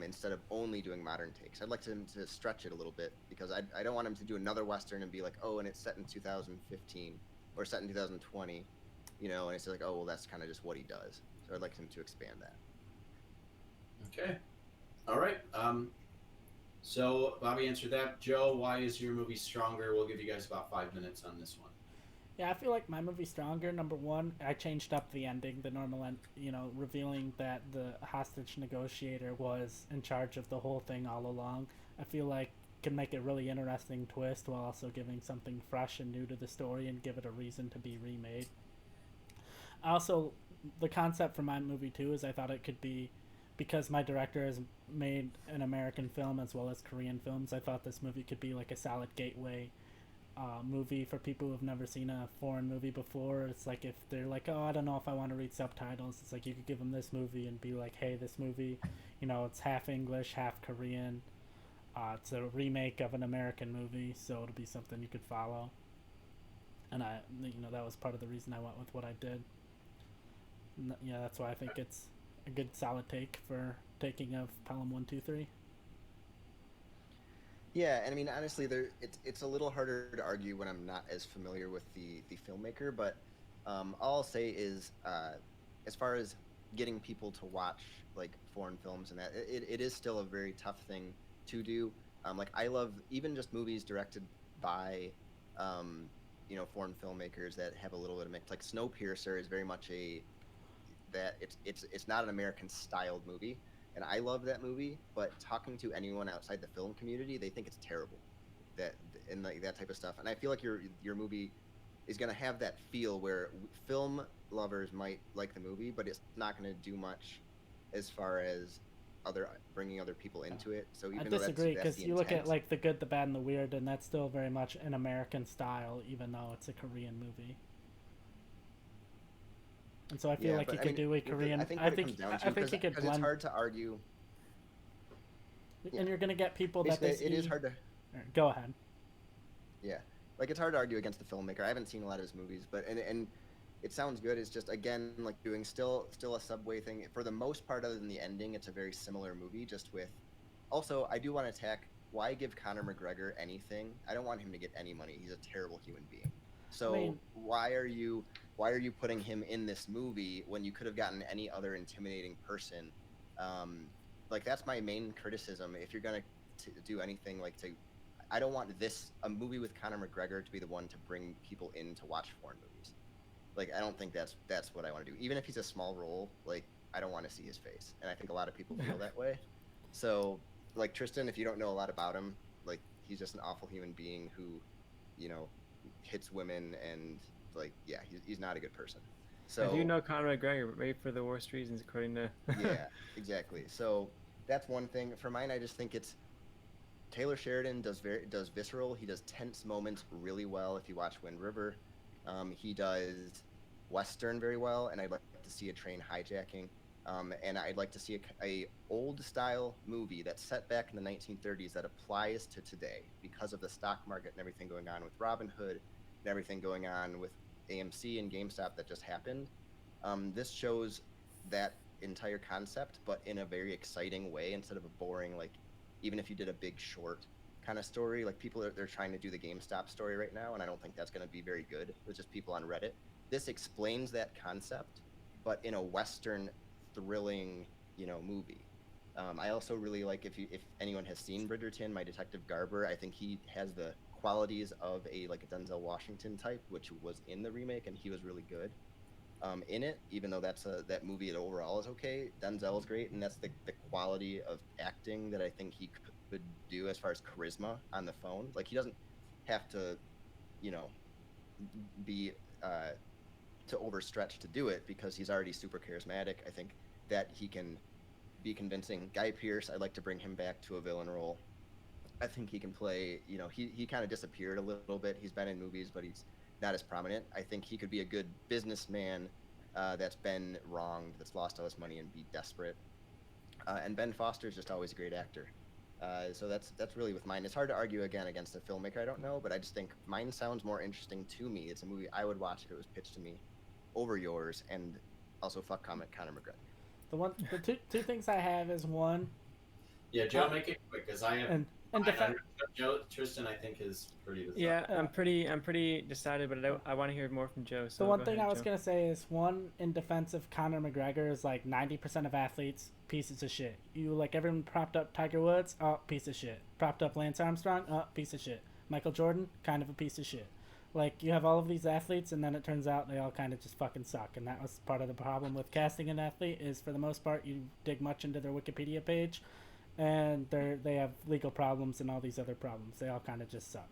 instead of only doing modern takes. I'd like him to stretch it a little bit because I don't want him to do another Western and be like, oh, and it's set in 2015 or set in 2020, and it's like, oh, well, that's kind of just what he does. So I'd like him to expand that. Okay. All right. So Bobby answered that. Joe, why is your movie stronger? We'll give you guys about 5 minutes on this one. Yeah, I feel like my movie's stronger. Number one, I changed up the ending, the normal end, revealing that the hostage negotiator was in charge of the whole thing all along. I feel like can make a really interesting twist while also giving something fresh and new to the story and give it a reason to be remade. Also, the concept for my movie too is I thought it could be, because my director has made an American film as well as Korean films, I thought this movie could be like a solid gateway movie for people who've never seen a foreign movie before. It's like if they're like, oh, I don't know if I want to read subtitles, it's like you could give them this movie and be like, hey, this movie, it's half English, half Korean. It's a remake of an American movie, so it'll be something you could follow. And that was part of the reason I went with what I did. Yeah, that's why I think it's a good solid take for Taking of Pelham 123. Yeah, and I mean, honestly, it's a little harder to argue when I'm not as familiar with the filmmaker, but all I'll say is, as far as getting people to watch like foreign films and that, it is still a very tough thing to do. Like I love even just movies directed by, foreign filmmakers that have a little bit of mix. Like Snowpiercer is very much it's not an American styled movie, and I love that movie. But talking to anyone outside the film community, they think it's terrible, and like that type of stuff. And I feel like your movie is going to have that feel where film lovers might like the movie, but it's not going to do much as far as bringing other people into it. So even I disagree, because you look at intent, like The Good, the Bad, and the Weird, and that's still very much an American style, even though it's a Korean movie. And so I feel like he could do a Korean. I think he could blend. It's hard to argue. And you're gonna get people that it is hard to. Go ahead. Yeah, like it's hard to argue against the filmmaker. I haven't seen a lot of his movies, but and it sounds good. It's just, again, like doing still a subway thing for the most part. Other than the ending, it's a very similar movie. Just with, also, I do want to attack. Why give Conor McGregor anything? I don't want him to get any money. He's a terrible human being. So why are you putting him in this movie when you could have gotten any other intimidating person? Like, that's my main criticism. If you're gonna do anything, like, I don't want a movie with Conor McGregor to be the one to bring people in to watch foreign movies. Like, I don't think that's what I want to do. Even if he's a small role, like, I don't want to see his face. And I think a lot of people feel that way. So, like, Tristan, if you don't know a lot about him, like, he's just an awful human being who, you know, hits women, and, like, yeah, he's not a good person. So I do know Conor McGregor, maybe for the worst reasons, according to... Yeah, exactly. So that's one thing. For mine, I just think it's Taylor Sheridan does visceral. He does tense moments really well. If you watch Wind River, he does Western very well, and I'd like to see a train hijacking. And I'd like to see a old style movie that's set back in the 1930s that applies to today because of the stock market and everything going on with Robin Hood and everything going on with AMC and GameStop that just happened. This shows that entire concept, but in a very exciting way, instead of a boring, like, even if you did a Big Short kind of story, like, they're trying to do the GameStop story right now, and I don't think that's going to be very good. It's just people on Reddit. This explains that concept, but in a Western thrilling, movie. I also really like, if anyone has seen Bridgerton, My Detective Garber, I think he has the qualities of a Denzel Washington type, which was in the remake, and he was really good in it. Even though that movie overall is okay, Denzel is great, and that's the quality of acting that I think he could do as far as charisma on the phone. Like, he doesn't have to, be to overstretch to do it, because he's already super charismatic. I think that he can be convincing. Guy Pearce, I'd like to bring him back to a villain role. I think he can play, he kind of disappeared a little bit. He's been in movies, but he's not as prominent. I think he could be a good businessman that's been wronged, that's lost all his money, and be desperate. And Ben Foster's just always a great actor. So that's really with mine. It's hard to argue again against a filmmaker I don't know, but I just think mine sounds more interesting to me. It's a movie I would watch if it was pitched to me over yours, and also fuck Conor McGregor. The two things I have is, one. Yeah, Joe, make it quick, because I have. Joe, Tristan, I think, is pretty. Yeah, I'm pretty decided, but I want to hear more from Joe. So the one thing I was gonna say is, one, in defense of Conor McGregor, is like 90% of athletes pieces of shit. You everyone propped up Tiger Woods, oh, piece of shit. Propped up Lance Armstrong, oh, piece of shit. Michael Jordan, kind of a piece of shit. Like, you have all of these athletes, and then it turns out they all kind of just fucking suck. And that was part of the problem with casting an athlete, is for the most part you dig much into their Wikipedia page, and they have legal problems and all these other problems. They all kind of just suck.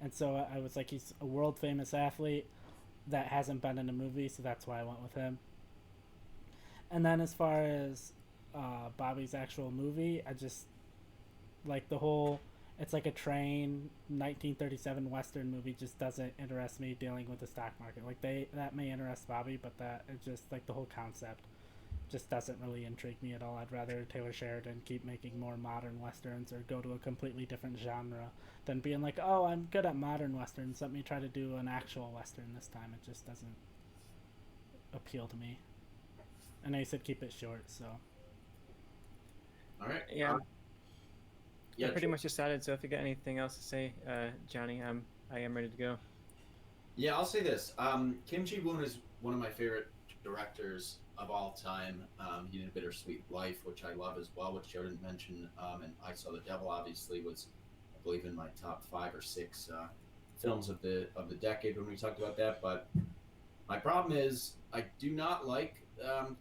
And so I was like, he's a world famous athlete that hasn't been in a movie, so that's why I went with him. And then as far as Bobby's actual movie, I just like the whole, it's like a train 1937 Western movie just doesn't interest me, dealing with the stock market. Like, that may interest Bobby, but that it just, like, the whole concept just doesn't really intrigue me at all. I'd rather Taylor Sheridan keep making more modern Westerns, or go to a completely different genre than being like, oh, I'm good at modern Westerns, let me try to do an actual Western this time. It just doesn't appeal to me. I know you said keep it short, so. All right. Yeah. Yeah, I'm pretty much decided, so if you got anything else to say, Johnny, I am ready to go. Yeah, I'll say this. Kim Ji-woon is one of my favorite directors of all time. He did Bittersweet Life, which I love as well, which Joe didn't mention. And I Saw the Devil, obviously, was, I believe, in my top 5 or 6 films of the decade when we talked about that. But my problem is, I do not like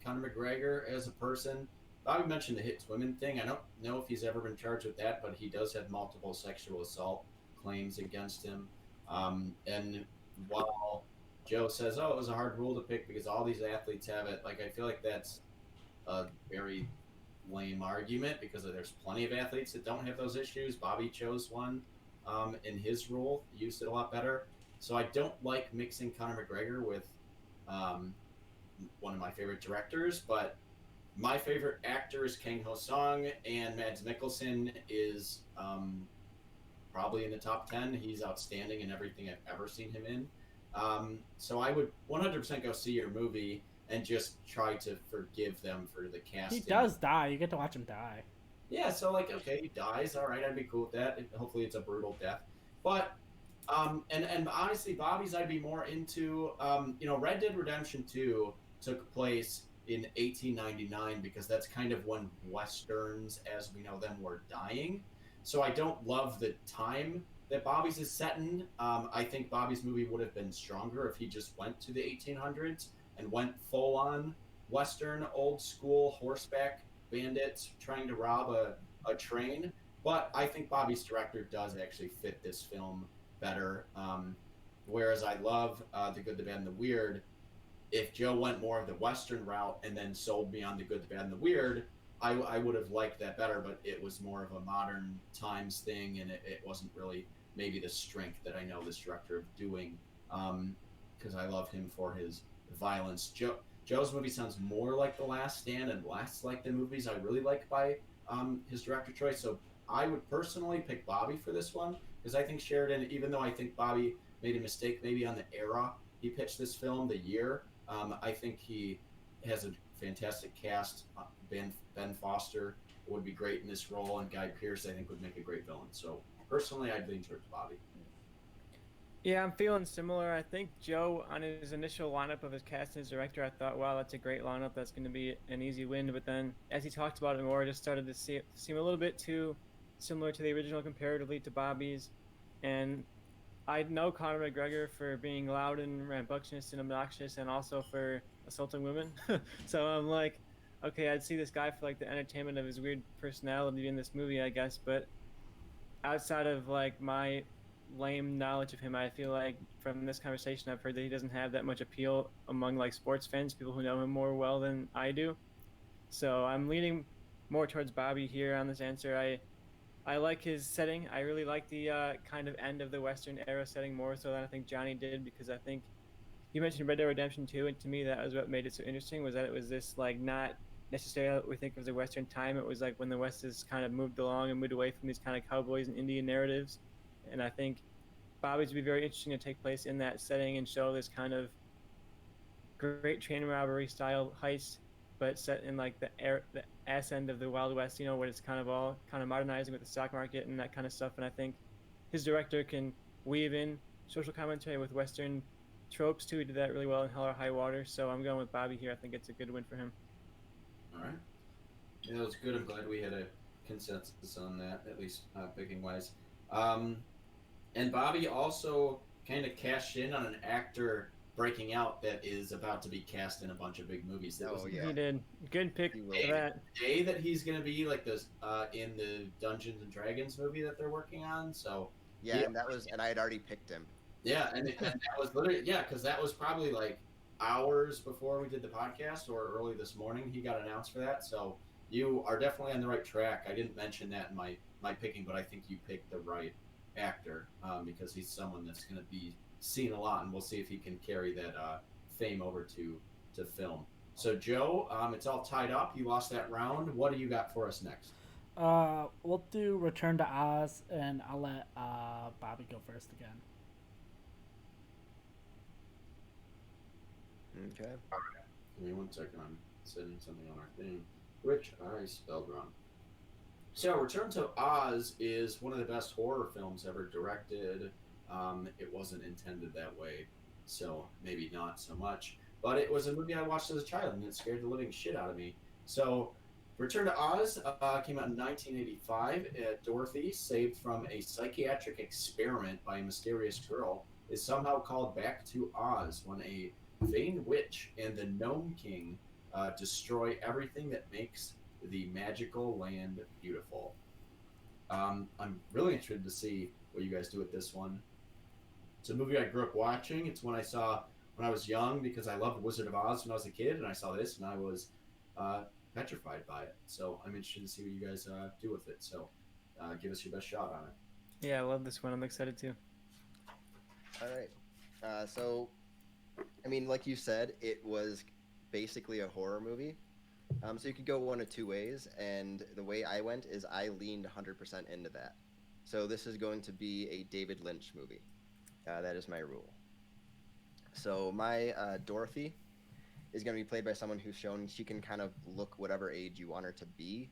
Conor McGregor as a person. Bobby mentioned the hits women thing. I don't know if he's ever been charged with that, but he does have multiple sexual assault claims against him. And while Joe says, "Oh, it was a hard rule to pick because all these athletes have it," like I feel like that's a very lame argument because there's plenty of athletes that don't have those issues. Bobby chose one in his rule, used it a lot better. So I don't like mixing Conor McGregor with um, one of my favorite directors, but my favorite actor is Kang Ho Song, and Mads Mikkelsen is probably in the top 10. He's outstanding in everything I've ever seen him in. So I would 100% go see your movie and just try to forgive them for the casting. He does die. You get to watch him die. Yeah, so like, okay, he dies. All right, I'd be cool with that. Hopefully, it's a brutal death. But and honestly, Bobby's I'd be more into. Red Dead Redemption 2 took place in 1899 because that's kind of when westerns, as we know them, were dying. So I don't love the time that Bobby's is set in. I think Bobby's movie would have been stronger if he just went to the 1800s and went full on western, old school horseback bandits trying to rob a train. But I think Bobby's director does actually fit this film better. Whereas I love The Good, the Bad, and the Weird. If Joe went more of the western route and then sold me on The Good, the Bad, and the Weird, I would have liked that better. But it was more of a modern times thing, and it wasn't really maybe the strength that I know this director of doing. Because I love him for his violence. Joe's movie sounds more like The Last Stand and less like the movies I really like by his director choice. So I would personally pick Bobby for this one because I think Sheridan, even though I think Bobby made a mistake maybe on the era he pitched this film, the year, I think he has a fantastic cast. Ben Foster would be great in this role, and Guy Pearce I think would make a great villain. So personally, I'd lean towards Bobby. Yeah, I'm feeling similar. I think Joe, on his initial lineup of his cast and his director, I thought, wow, that's a great lineup. That's going to be an easy win. But then, as he talked about it more, I just started to seem a little bit too similar to the original comparatively to Bobby's. And I know Conor McGregor for being loud and rambunctious and obnoxious, and also for assaulting women. So I'm like, okay, I'd see this guy for like the entertainment of his weird personality in this movie, I guess. But outside of like my lame knowledge of him, I feel like from this conversation I've heard that he doesn't have that much appeal among like sports fans, people who know him more well than I do. So I'm leaning more towards Bobby here on this answer. I like his setting. I really like the kind of end of the Western era setting more so than I think Johnny did, because I think you mentioned Red Dead Redemption 2, and to me that was what made it so interesting, was that it was this like not necessarily what we think of as a Western time. It was like when the West has kind of moved along and moved away from these kind of cowboys and Indian narratives. And I think Bobby's would be very interesting to take place in that setting and show this kind of great train robbery style heist, but set in like the ass end of the Wild West, where it's kind of all kind of modernizing with the stock market and that kind of stuff. And I think his director can weave in social commentary with Western tropes too. He did that really well in Hell or High Water. So I'm going with Bobby here. I think it's a good win for him. All right. Yeah, that was good. I'm glad we had a consensus on that, at least picking wise. And Bobby also kind of cashed in on an actor breaking out that is about to be cast in a bunch of big movies. Yeah. He did. Good pick for that. That he's going to be like this in the Dungeons and Dragons movie that they're working on. So yeah, and I had already picked him. Yeah, and that was literally because that was probably like hours before we did the podcast or early this morning. He got announced for that. So you are definitely on the right track. I didn't mention that in my picking, but I think you picked the right actor because he's someone that's going to be seen a lot, and we'll see if he can carry that fame over to film. So Joe, it's all tied up. You lost that round. What do you got for us next? We'll do Return to Oz, and I'll let Bobby go first again. Okay. All right. Give me 1 second. I'm sending something on our thing, which I spelled wrong. So, Return to Oz is one of the best horror films ever directed. It wasn't intended that way, so maybe not so much. But it was a movie I watched as a child, and it scared the living shit out of me. So, Return to Oz came out in 1985. Dorothy, saved from a psychiatric experiment by a mysterious girl, is somehow called back to Oz when a vain witch and the Gnome King destroy everything that makes The Magical Land Beautiful. I'm really interested to see what you guys do with this one. It's a movie I grew up watching. It's one I saw when I was young because I loved Wizard of Oz when I was a kid, and I saw this and I was petrified by it. So I'm interested to see what you guys do with it. So give us your best shot on it. Yeah, I love this one. I'm excited too. All right. So, I mean, like you said, it was basically a horror movie. So you could go one of two ways, and the way I went is I leaned 100% into that. So this is going to be a David Lynch movie. That is my rule. So my Dorothy is going to be played by someone who's shown she can kind of look whatever age you want her to be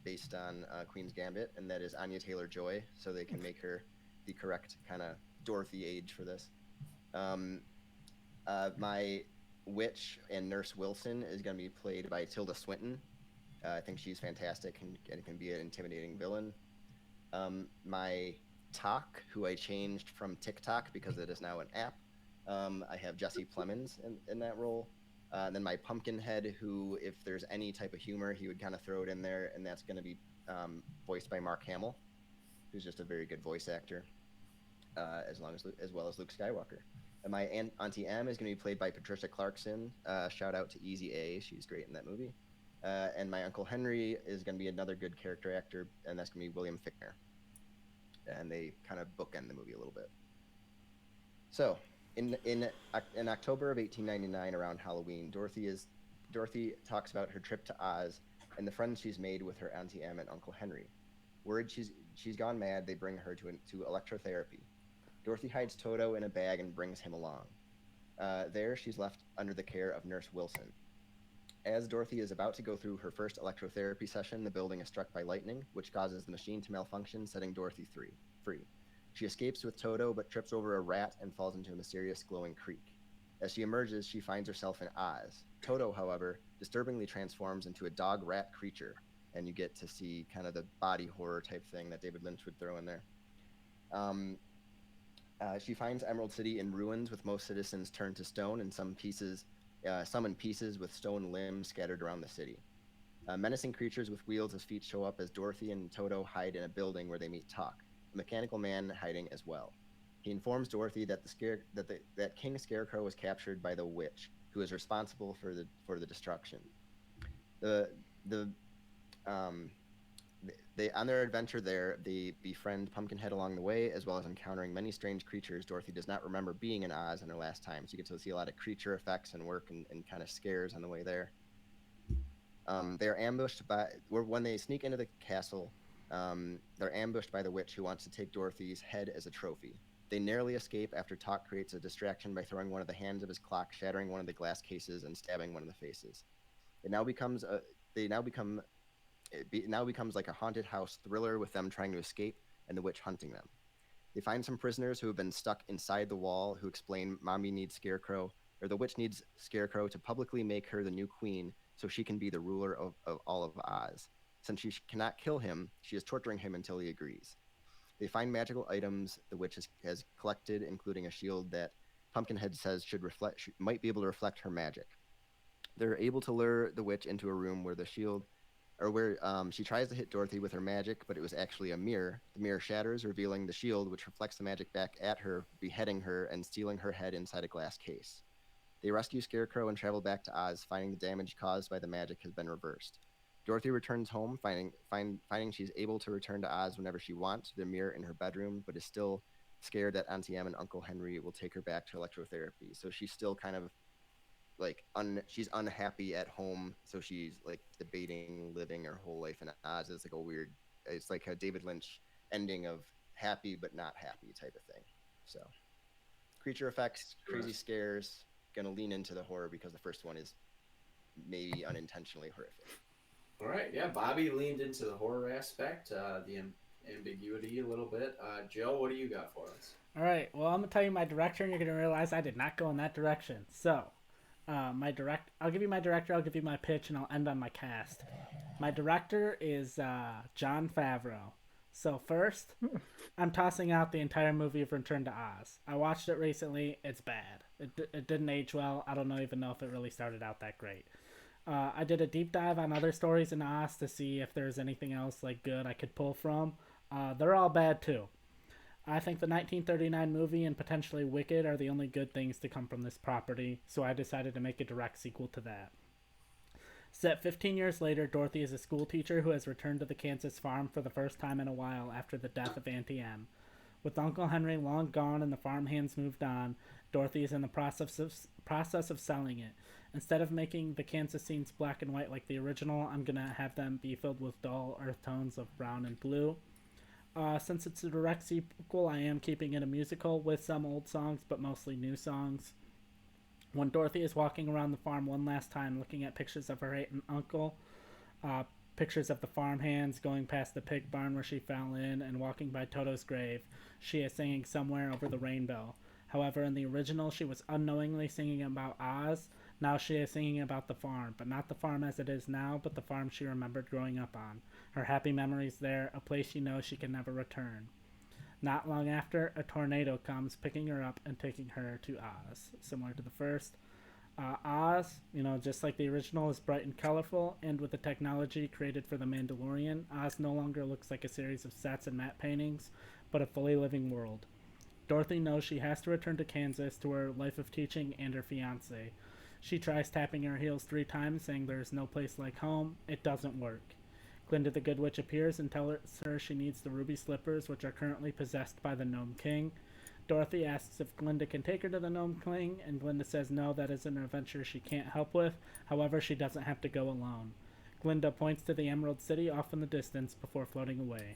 based on Queen's Gambit, and that is Anya Taylor-Joy, so they can make her the correct kind of Dorothy age for this. My witch and Nurse Wilson is going to be played by Tilda Swinton. I think she's fantastic and can be an intimidating villain. My Talk, who I changed from TikTok because it is now an app. I have Jesse Plemons in that role. And then my Pumpkinhead, who, if there's any type of humor, he would kind of throw it in there, and that's going to be voiced by Mark Hamill, who's just a very good voice actor, as well as Luke Skywalker. And my Auntie M is going to be played by Patricia Clarkson. Shout out to Easy A, she's great in that movie. And my Uncle Henry is going to be another good character actor, and that's going to be William Fichtner. And they kind of bookend the movie a little bit. So, in October of 1899, around Halloween, Dorothy talks about her trip to Oz and the friends she's made with her Auntie Em and Uncle Henry. Worried she's gone mad, they bring her to electrotherapy. Dorothy hides Toto in a bag and brings him along. There, she's left under the care of Nurse Wilson. As Dorothy is about to go through her first electrotherapy session, the building is struck by lightning, which causes the machine to malfunction, setting Dorothy free. She escapes with Toto, but trips over a rat and falls into a mysterious glowing creek. As she emerges, she finds herself in Oz. Toto, however, disturbingly transforms into a dog-rat creature, and you get to see kind of the body horror type thing that David Lynch would throw in there. She finds Emerald City in ruins, with most citizens turned to stone and some in pieces with stone limbs scattered around the city. Menacing creatures with wheels as feet show up as Dorothy and Toto hide in a building where they meet Talk, a mechanical man hiding as well. He informs Dorothy that that King Scarecrow was captured by the witch, who is responsible for the destruction. They on their adventure there, they befriend Pumpkinhead along the way, as well as encountering many strange creatures Dorothy does not remember being in Oz in her last time. So you get to see a lot of creature effects and work and kind of scares on the way there. They're ambushed when they sneak into the castle. They're ambushed by the witch, who wants to take Dorothy's head as a trophy. They narrowly escape after Talk creates a distraction by throwing one of the hands of his clock, shattering one of the glass cases, and stabbing one of the faces. It now becomes like a haunted house thriller, with them trying to escape and the witch hunting them. They find some prisoners who have been stuck inside the wall, who explain the witch needs Scarecrow to publicly make her the new queen so she can be the ruler of all of Oz. Since she cannot kill him, she is torturing him until he agrees. They find magical items the witch has collected, including a shield that Pumpkinhead says might be able to reflect her magic. They're able to lure the witch into a room where she tries to hit Dorothy with her magic, but it was actually a mirror. The mirror shatters, revealing the shield, which reflects the magic back at her, beheading her and stealing her head inside a glass case. They rescue Scarecrow and travel back to Oz, finding the damage caused by the magic has been reversed. Dorothy returns home, finding she's able to return to Oz whenever she wants, the mirror in her bedroom, but is still scared that Auntie Em and Uncle Henry will take her back to electrotherapy. So she's still kind of she's unhappy at home, so she's like debating living her whole life in Oz. It's like a David Lynch ending of happy but not happy type of thing. So creature effects, crazy scares, gonna lean into the horror because the first one is maybe unintentionally horrific. All right, yeah, Bobby leaned into the horror aspect, the ambiguity a little bit. Joe, what do you got for us? All right, well, I'm gonna tell you my director, and you're gonna realize I did not go in that direction. So, I'll give you my director, I'll give you my pitch, and I'll end on my cast. My director is Jon Favreau. So first, I'm tossing out the entire movie of Return to Oz. I watched it recently. It's bad. It didn't age well. I don't even know if it really started out that great. I did a deep dive on other stories in Oz to see if there's anything else like good I could pull from. They're all bad too. I think the 1939 movie and potentially Wicked are the only good things to come from this property, so I decided to make a direct sequel to that. Set 15 years later, Dorothy is a school teacher who has returned to the Kansas farm for the first time in a while after the death of Auntie M. With Uncle Henry long gone and the farm hands moved on, Dorothy is in the process of selling it. Instead of making the Kansas scenes black and white like the original, I'm going to have them be filled with dull earth tones of brown and blue. Since it's a direct sequel, I am keeping it a musical with some old songs, but mostly new songs. When Dorothy is walking around the farm one last time, looking at pictures of her aunt and uncle, pictures of the farm hands, going past the pig barn where she fell in, and walking by Toto's grave, she is singing Somewhere Over the Rainbow. However, in the original, she was unknowingly singing about Oz. Now she is singing about the farm, but not the farm as it is now, but the farm she remembered growing up on. Her happy memories there, a place she knows she can never return. Not long after, a tornado comes, picking her up and taking her to Oz. Similar to the first, Oz, just like the original, is bright and colorful, and with the technology created for the Mandalorian, Oz no longer looks like a series of sets and matte paintings, but a fully living world. Dorothy knows she has to return to Kansas to her life of teaching and her fiancé. She tries tapping her heels 3 times, saying there is no place like home. It doesn't work. Glinda the Good Witch appears and tells her she needs the ruby slippers, which are currently possessed by the Gnome King. Dorothy asks if Glinda can take her to the Gnome King, and Glinda says no, that is an adventure she can't help with. However, she doesn't have to go alone. Glinda points to the Emerald City off in the distance before floating away.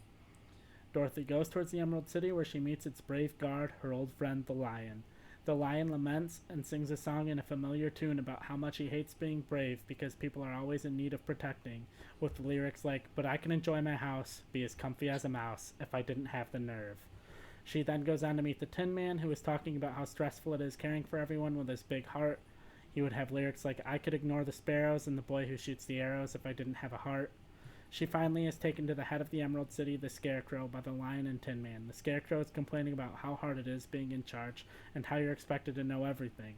Dorothy goes towards the Emerald City, where she meets its brave guard, her old friend the Lion. The Lion laments and sings a song in a familiar tune about how much he hates being brave because people are always in need of protecting, with the lyrics like, "But I can enjoy my house, be as comfy as a mouse, if I didn't have the nerve." She then goes on to meet the Tin Man, who is talking about how stressful it is caring for everyone with his big heart. He would have lyrics like, "I could ignore the sparrows and the boy who shoots the arrows if I didn't have a heart." She finally is taken to the head of the Emerald City, the Scarecrow, by the Lion and Tin Man. The Scarecrow is complaining about how hard it is being in charge and how you're expected to know everything.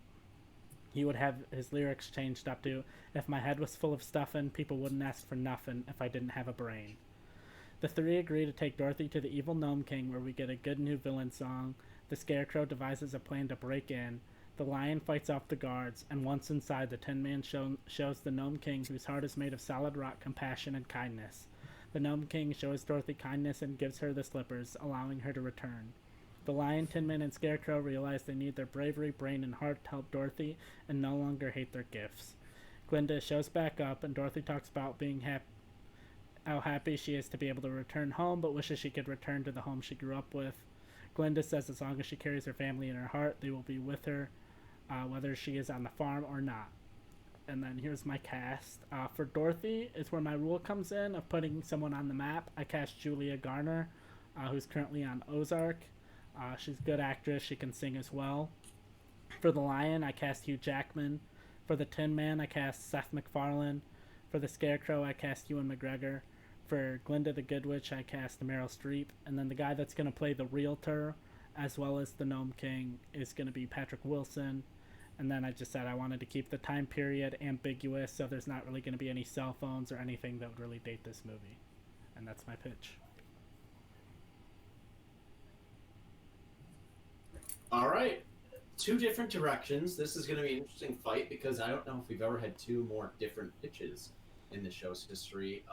He would have his lyrics changed up to, "If my head was full of stuffin', people wouldn't ask for nuffin' if I didn't have a brain." The 3 agree to take Dorothy to the evil Gnome King, where we get a good new villain song. The Scarecrow devises a plan to break in. The Lion fights off the guards, and once inside, the Tin Man shows the Gnome King, whose heart is made of solid rock, compassion and kindness. The Gnome King shows Dorothy kindness and gives her the slippers, allowing her to return. The Lion, Tin Man, and Scarecrow realize they need their bravery, brain, and heart to help Dorothy, and no longer hate their gifts. Glinda shows back up, and Dorothy talks about how happy she is to be able to return home, but wishes she could return to the home she grew up with. Glinda says as long as she carries her family in her heart, they will be with her, whether she is on the farm or not. And then here's my cast. For Dorothy is where my rule comes in of putting someone on the map. I cast Julia Garner, who's currently on Ozark. She's a good actress. She can sing as well. For the Lion, I cast Hugh Jackman. For the Tin Man, I cast Seth MacFarlane. For the Scarecrow, I cast Ewan McGregor. For Glinda the Good Witch, I cast Meryl Streep. And then the guy that's going to play the Realtor, as well as the Gnome King, is going to be Patrick Wilson. And then I just said I wanted to keep the time period ambiguous, so there's not really going to be any cell phones or anything that would really date this movie. And that's my pitch. All right. 2 different directions. This is going to be an interesting fight because I don't know if we've ever had 2 more different pitches in the show's history.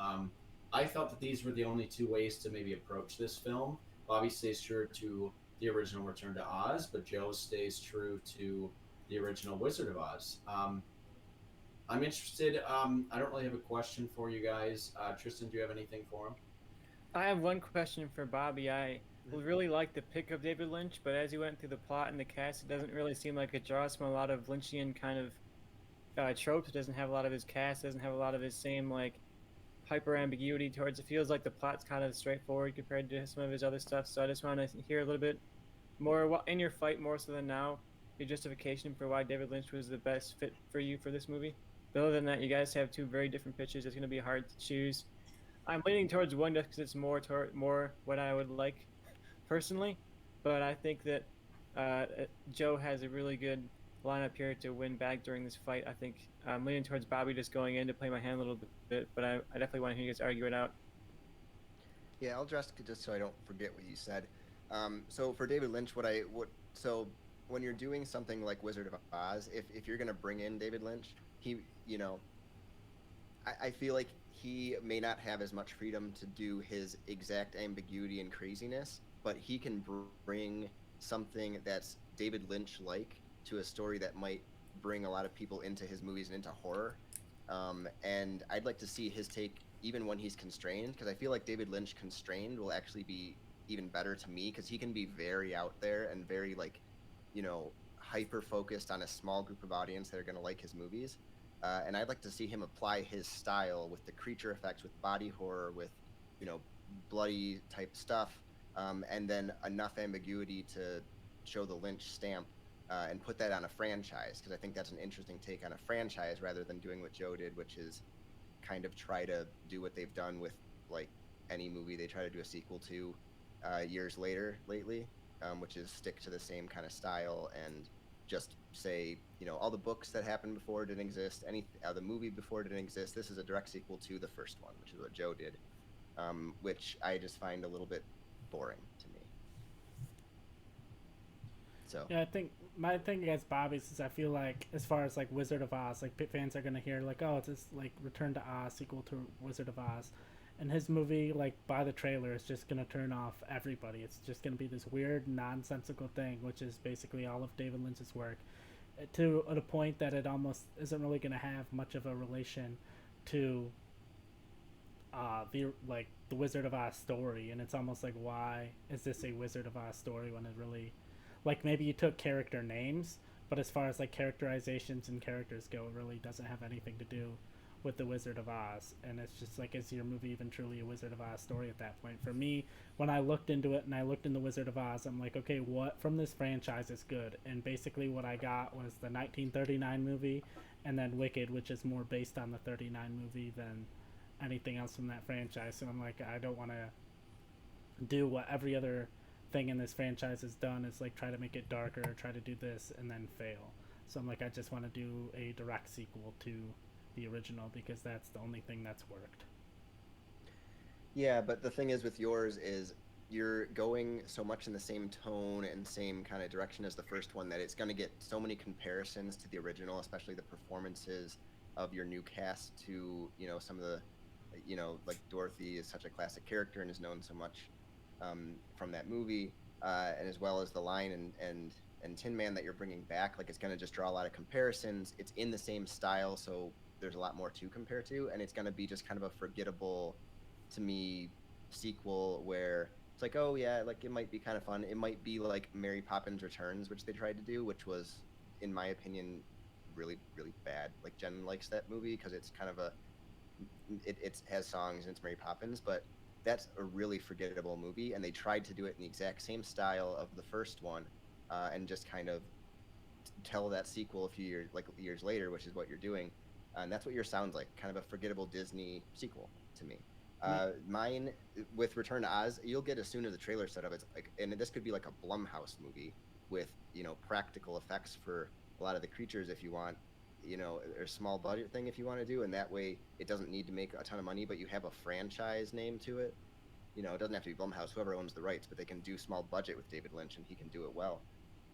I thought that these were the only 2 ways to maybe approach this film. Bobby stays true to the original Return to Oz, but Joe stays true to the original Wizard of Oz. I'm interested. I don't really have a question for you guys. Tristan, do you have anything for him? I have one question for Bobby. I really like the pick of David Lynch, but as you went through the plot and the cast, it doesn't really seem like it draws from a lot of Lynchian kind of tropes. It doesn't have a lot of his cast, doesn't have a lot of his same like hyper ambiguity towards it. Feels like the plot's kind of straightforward compared to some of his other stuff. So I just want to hear a little bit more in your fight, more so than now, your justification for why David Lynch was the best fit for you for this movie. But other than that, you guys have 2 very different pitches. It's going to be hard to choose. I'm leaning towards one just because it's more what I would like personally. But I think that Joe has a really good lineup here to win back during this fight. I think I'm leaning towards Bobby just going in to play my hand a little bit, but I definitely want to hear you guys argue it out. Yeah, I'll just so I don't forget what you said. So for David Lynch, so when you're doing something like Wizard of Oz, if you're gonna bring in David Lynch, he, you know, I feel like he may not have as much freedom to do his exact ambiguity and craziness, but he can bring something that's David Lynch like to a story that might bring a lot of people into his movies and into horror. And I'd like to see his take even when he's constrained, because I feel like David Lynch constrained will actually be even better to me, because he can be very out there and very like, you know, hyper focused on a small group of audience that are going to like his movies. And I'd like to see him apply his style with the creature effects, with body horror, with, you know, bloody type stuff, and then enough ambiguity to show the Lynch stamp, and put that on a franchise, because I think that's an interesting take on a franchise rather than doing what Joe did, which is kind of try to do what they've done with like any movie they try to do a sequel to years later lately, which is stick to the same kind of style and just say, you know, all the books that happened before didn't exist, the movie before didn't exist. This is a direct sequel to the first one, which is what Joe did, which I just find a little bit boring to me. So Yeah, I think my thing against Bobby's is I feel like as far as like Wizard of Oz, like fans are gonna hear like, oh, it's this like Return to Oz sequel to Wizard of Oz, and his movie, like by the trailer, is just gonna turn off everybody. It's just gonna be this weird nonsensical thing, which is basically all of David Lynch's work, to a point that it almost isn't really gonna have much of a relation to the Wizard of Oz story, and it's almost like, why is this a Wizard of Oz story when it really, like, maybe you took character names, but as far as like characterizations and characters go, it really doesn't have anything to do with the Wizard of Oz. And it's just like, is your movie even truly a Wizard of Oz story at that point? For me, when I looked into it and I looked into Wizard of Oz, I'm like, okay, what from this franchise is good? And basically what I got was the 1939 movie, and then Wicked, which is more based on the 39 movie than anything else from that franchise. So I'm like, I don't want to do what every other thing in this franchise has done, is like try to make it darker, try to do this and then fail. So I'm like, I just want to do a direct sequel to the original, because that's the only thing that's worked. yeah, but the thing is with yours is you're going so much in the same tone and same kind of direction as the first one that it's going to get so many comparisons to the original, especially the performances of your new cast to, you know, some of the, you know, like Dorothy is such a classic character and is known so much from that movie, and as well as the Lion and Tin Man that you're bringing back. Like, it's going to just draw a lot of comparisons. It's in the same style, so there's a lot more to compare to, and it's going to be just kind of a forgettable, to me, sequel where it's like, oh yeah, like it might be kind of fun. It might be like Mary Poppins Returns, which they tried to do, which was, in my opinion, really, really bad. Like, Jen likes that movie because it's kind of it has songs and it's Mary Poppins, but that's a really forgettable movie, and they tried to do it in the exact same style of the first one, and just kind of tell that sequel a few years later, which is what you're doing, and that's what yours sounds like, kind of a forgettable Disney sequel to me. Mine, with Return to Oz, you'll get as soon as the trailer set up. It's like, and this could be like a Blumhouse movie with, you know, practical effects for a lot of the creatures if you want, you know, or small budget thing if you want to do, and that way it doesn't need to make a ton of money, but you have a franchise name to it. You know, it doesn't have to be Blumhouse, whoever owns the rights, but they can do small budget with David Lynch, and he can do it well.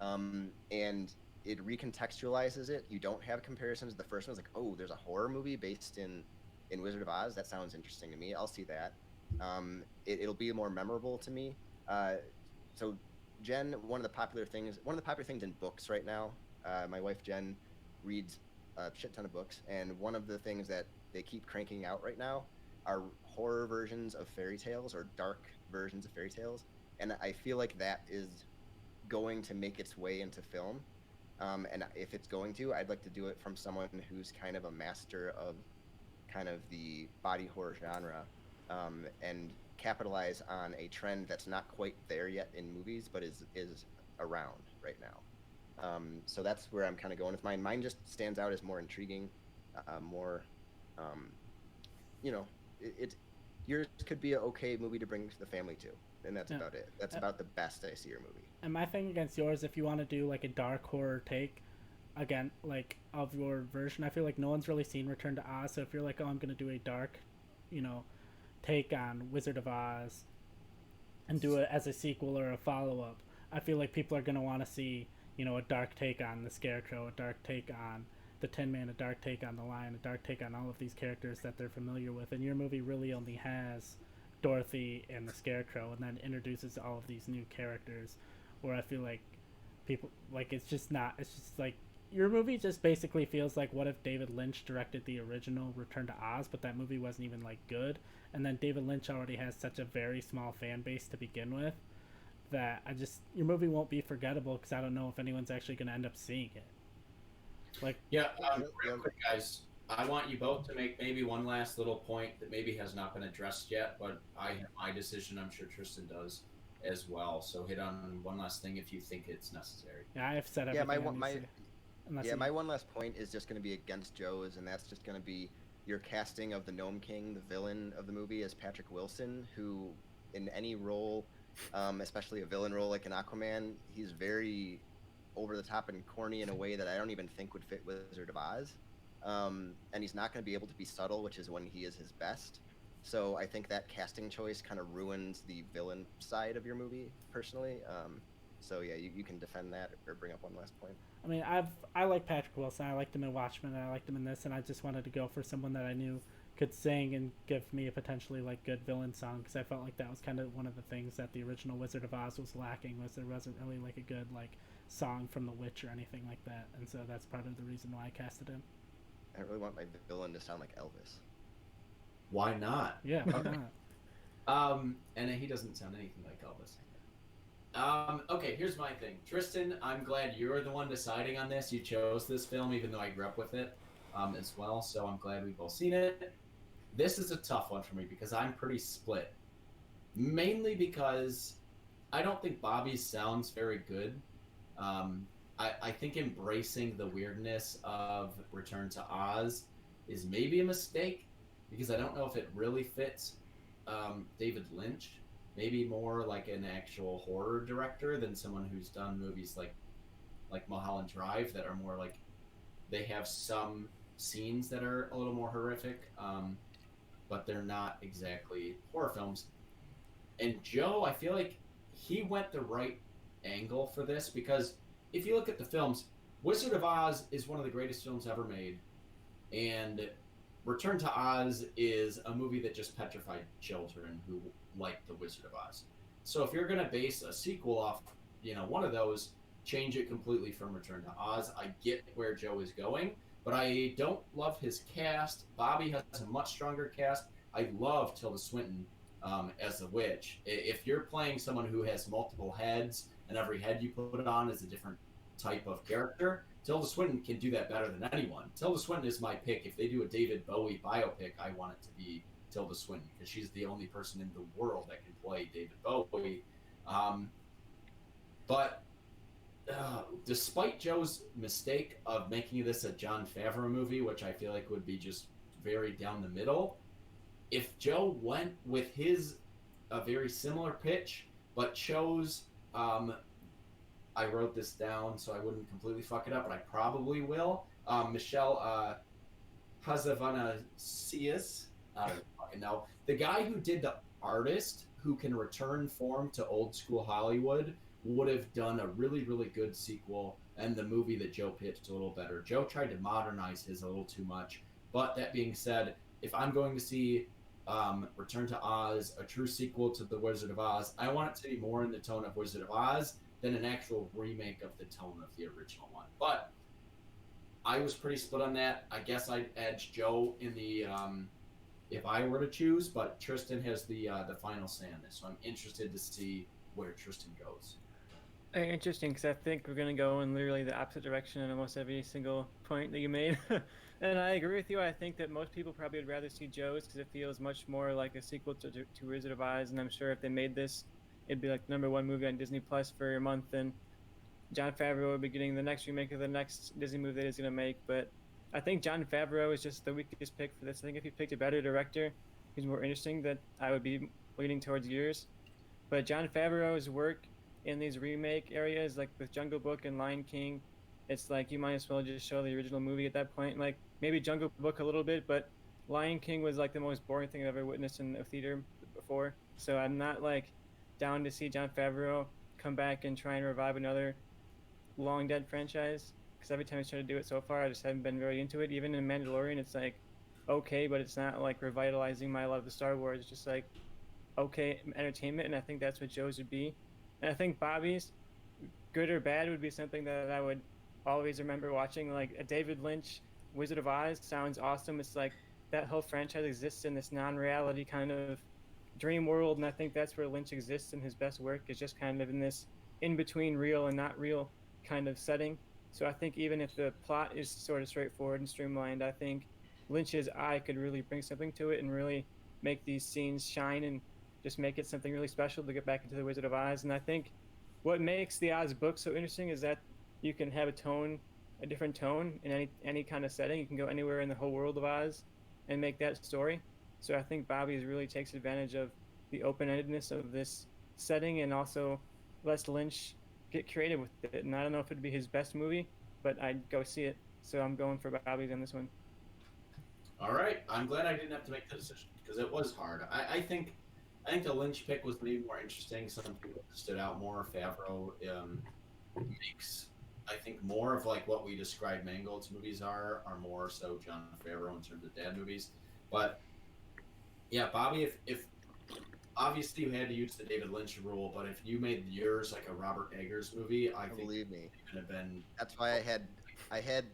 And it recontextualizes it. You don't have comparisons. The first one's like, oh, there's a horror movie based in Wizard of Oz. That sounds interesting to me. I'll see that. It'll be more memorable to me. So Jen, one of the popular things in books right now, my wife Jen reads a shit ton of books, and one of the things that they keep cranking out right now are horror versions of fairy tales, or dark versions of fairy tales, and I feel like that is going to make its way into film. And if it's going to, I'd like to do it from someone who's kind of a master of kind of the body horror genre, and capitalize on a trend that's not quite there yet in movies, but is around right now. So that's where I'm kind of going with mine. Mine just stands out as more intriguing, more, you know, yours could be an okay movie to bring the family to, and that's about it. That's about the best I see your movie. And my thing against yours, if you want to do like a dark horror take, again, like, of your version. I feel like no one's really seen Return to Oz, so if you're like, oh, I'm gonna do a dark, you know, take on Wizard of Oz and do it as a sequel or a follow up, I feel like people are gonna want to see, you know, a dark take on the Scarecrow, a dark take on the Tin Man, a dark take on the Lion, a dark take on all of these characters that they're familiar with. And your movie really only has Dorothy and the Scarecrow, and then introduces all of these new characters. Where I feel like people like it's just not. It's just like your movie just basically feels like, what if David Lynch directed the original Return to Oz, but that movie wasn't even like good, and then David Lynch already has such a very small fan base to begin with that your movie won't be forgettable because I don't know if anyone's actually going to end up seeing it. Like, Yeah, real quick, guys. I want you both to make maybe one last little point that maybe has not been addressed yet, but I have my decision. I'm sure Tristan does as well. So hit on one last thing if you think it's necessary. yeah, I've said everything. My one last point is just going to be against Joe's, and that's just going to be your casting of the Gnome King, the villain of the movie, as Patrick Wilson, who in any role, especially a villain role like an Aquaman, he's very over the top and corny in a way that I don't even think would fit Wizard of Oz. And he's not going to be able to be subtle, which is when he is his best. So I think that casting choice kind of ruins the villain side of your movie, personally. So yeah, you can defend that or bring up one last point. I mean, I like Patrick Wilson. I liked him in Watchmen, and I liked him in this, and I just wanted to go for someone that I knew could sing and give me a potentially like good villain song, because I felt like that was kind of one of the things that the original Wizard of Oz was lacking, was there wasn't really like a good like song from The Witch or anything like that, and so that's part of the reason why I casted him. I really want my villain to sound like Elvis. Why not? Yeah, why not? And he doesn't sound anything like Elvis. Okay, here's my thing. Tristan, I'm glad you're the one deciding on this. You chose this film, even though I grew up with it as well, so I'm glad we've both seen it. This is a tough one for me because I'm pretty split. Mainly because I don't think Bobby sounds very good. I think embracing the weirdness of Return to Oz is maybe a mistake, because I don't know if it really fits David Lynch. Maybe more like an actual horror director than someone who's done movies like Mulholland Drive that are more like, they have some scenes that are a little more horrific, but they're not exactly horror films. And Joe, I feel like he went the right angle for this, because if you look at the films, Wizard of Oz is one of the greatest films ever made, and Return to Oz is a movie that just petrified children who like the Wizard of Oz. So if you're going to base a sequel off, one of those, change it completely from Return to Oz. I get where Joe is going, but I don't love his cast. Bobby has a much stronger cast. I love Tilda Swinton as the witch. If you're playing someone who has multiple heads, and every head you put it on is a different type of character, Tilda Swinton can do that better than anyone. Tilda Swinton is my pick. If they do a David Bowie biopic, I want it to be Tilda Swinton, because she's the only person in the world that can play David Bowie. But despite Joe's mistake of making this a Jon Favreau movie, which I feel like would be just very down the middle, if Joe went with a very similar pitch, but chose, I wrote this down so I wouldn't completely fuck it up, but I probably will. Michelle Hazanavicius, I don't fucking know. The guy who did The Artist, who can return form to old school Hollywood, would have done a really, really good sequel, and the movie that Joe pitched a little better. Joe tried to modernize his a little too much. But that being said, if I'm going to see Return to Oz, a true sequel to The Wizard of Oz, I want it to be more in the tone of Wizard of Oz than an actual remake of the tone of the original one. But I was pretty split on that. I guess I'd edge Joe in the if I were to choose, but Tristan has the final say on this, so I'm interested to see where Tristan goes. Interesting, because I think we're going to go in literally the opposite direction in almost every single point that you made. And I agree with you. I think that most people probably would rather see Joe's, because it feels much more like a sequel to Wizard of Oz, and I'm sure if they made this, it'd be like #1 movie on Disney Plus for a month, and Jon Favreau would be getting the next remake of the next Disney movie that he's going to make. But I think Jon Favreau is just the weakest pick for this. I think if he picked a better director who's more interesting, that I would be leaning towards yours. But Jon Favreau's work in these remake areas, like with Jungle Book and Lion King, it's like you might as well just show the original movie at that point. Like maybe Jungle Book a little bit, but Lion King was like the most boring thing I've ever witnessed in a theater before. So I'm not like down to see Jon Favreau come back and try and revive another long dead franchise. Because every time he's tried to do it so far, I just haven't been very into it. Even in Mandalorian, it's like okay, but it's not like revitalizing my love of Star Wars. It's just like okay entertainment, and I think that's what Joe's would be. And I think Bobby's, good or bad, would be something that I would always remember watching. Like a David Lynch Wizard of Oz sounds awesome. It's like that whole franchise exists in this non-reality kind of dream world, and I think that's where Lynch exists in his best work, is just kind of in this in-between real and not real kind of setting. So I think even if the plot is sort of straightforward and streamlined, I think Lynch's eye could really bring something to it and really make these scenes shine and just make it something really special to get back into the Wizard of Oz. And I think what makes the Oz book so interesting is that you can have a different tone in any kind of setting. You can go anywhere in the whole world of Oz and make that story. So I think Bobby's really takes advantage of the open-endedness of this setting and also lets Lynch get creative with it. And I don't know if it'd be his best movie, but I'd go see it. So I'm going for Bobby's on this one. All right, I'm glad I didn't have to make the decision because it was hard. I think the Lynch pick was maybe more interesting. Some people stood out more. Favreau makes, I think, more of like what we described Mangold's movies are more so Jon Favreau in terms of dad movies. But yeah, Bobby, if obviously you had to use the David Lynch rule, but if you made yours like a Robert Eggers movie, I think Believe me, it could have been. that's why I had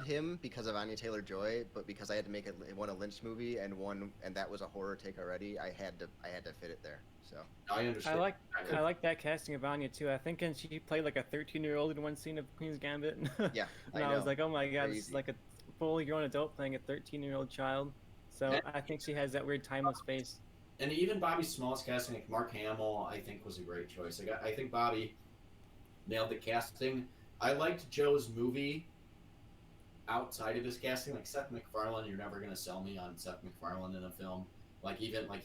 him because of Anya Taylor-Joy, but because I had to make a Lynch movie and that was a horror take already, I had to fit it there. So I understand. I like that casting of Anya too. I think and she played like a 13-year-old in one scene of Queen's Gambit. yeah, And I was like, oh my god, Crazy. this is like a fully grown adult playing a 13-year-old child. So I think she has that weird timeless face. And even Bobby's smallest casting, like Mark Hamill, I think was a great choice. I think Bobby nailed the casting. I liked Joe's movie outside of his casting, like Seth MacFarlane. You're never gonna sell me on Seth MacFarlane in a film. Like even like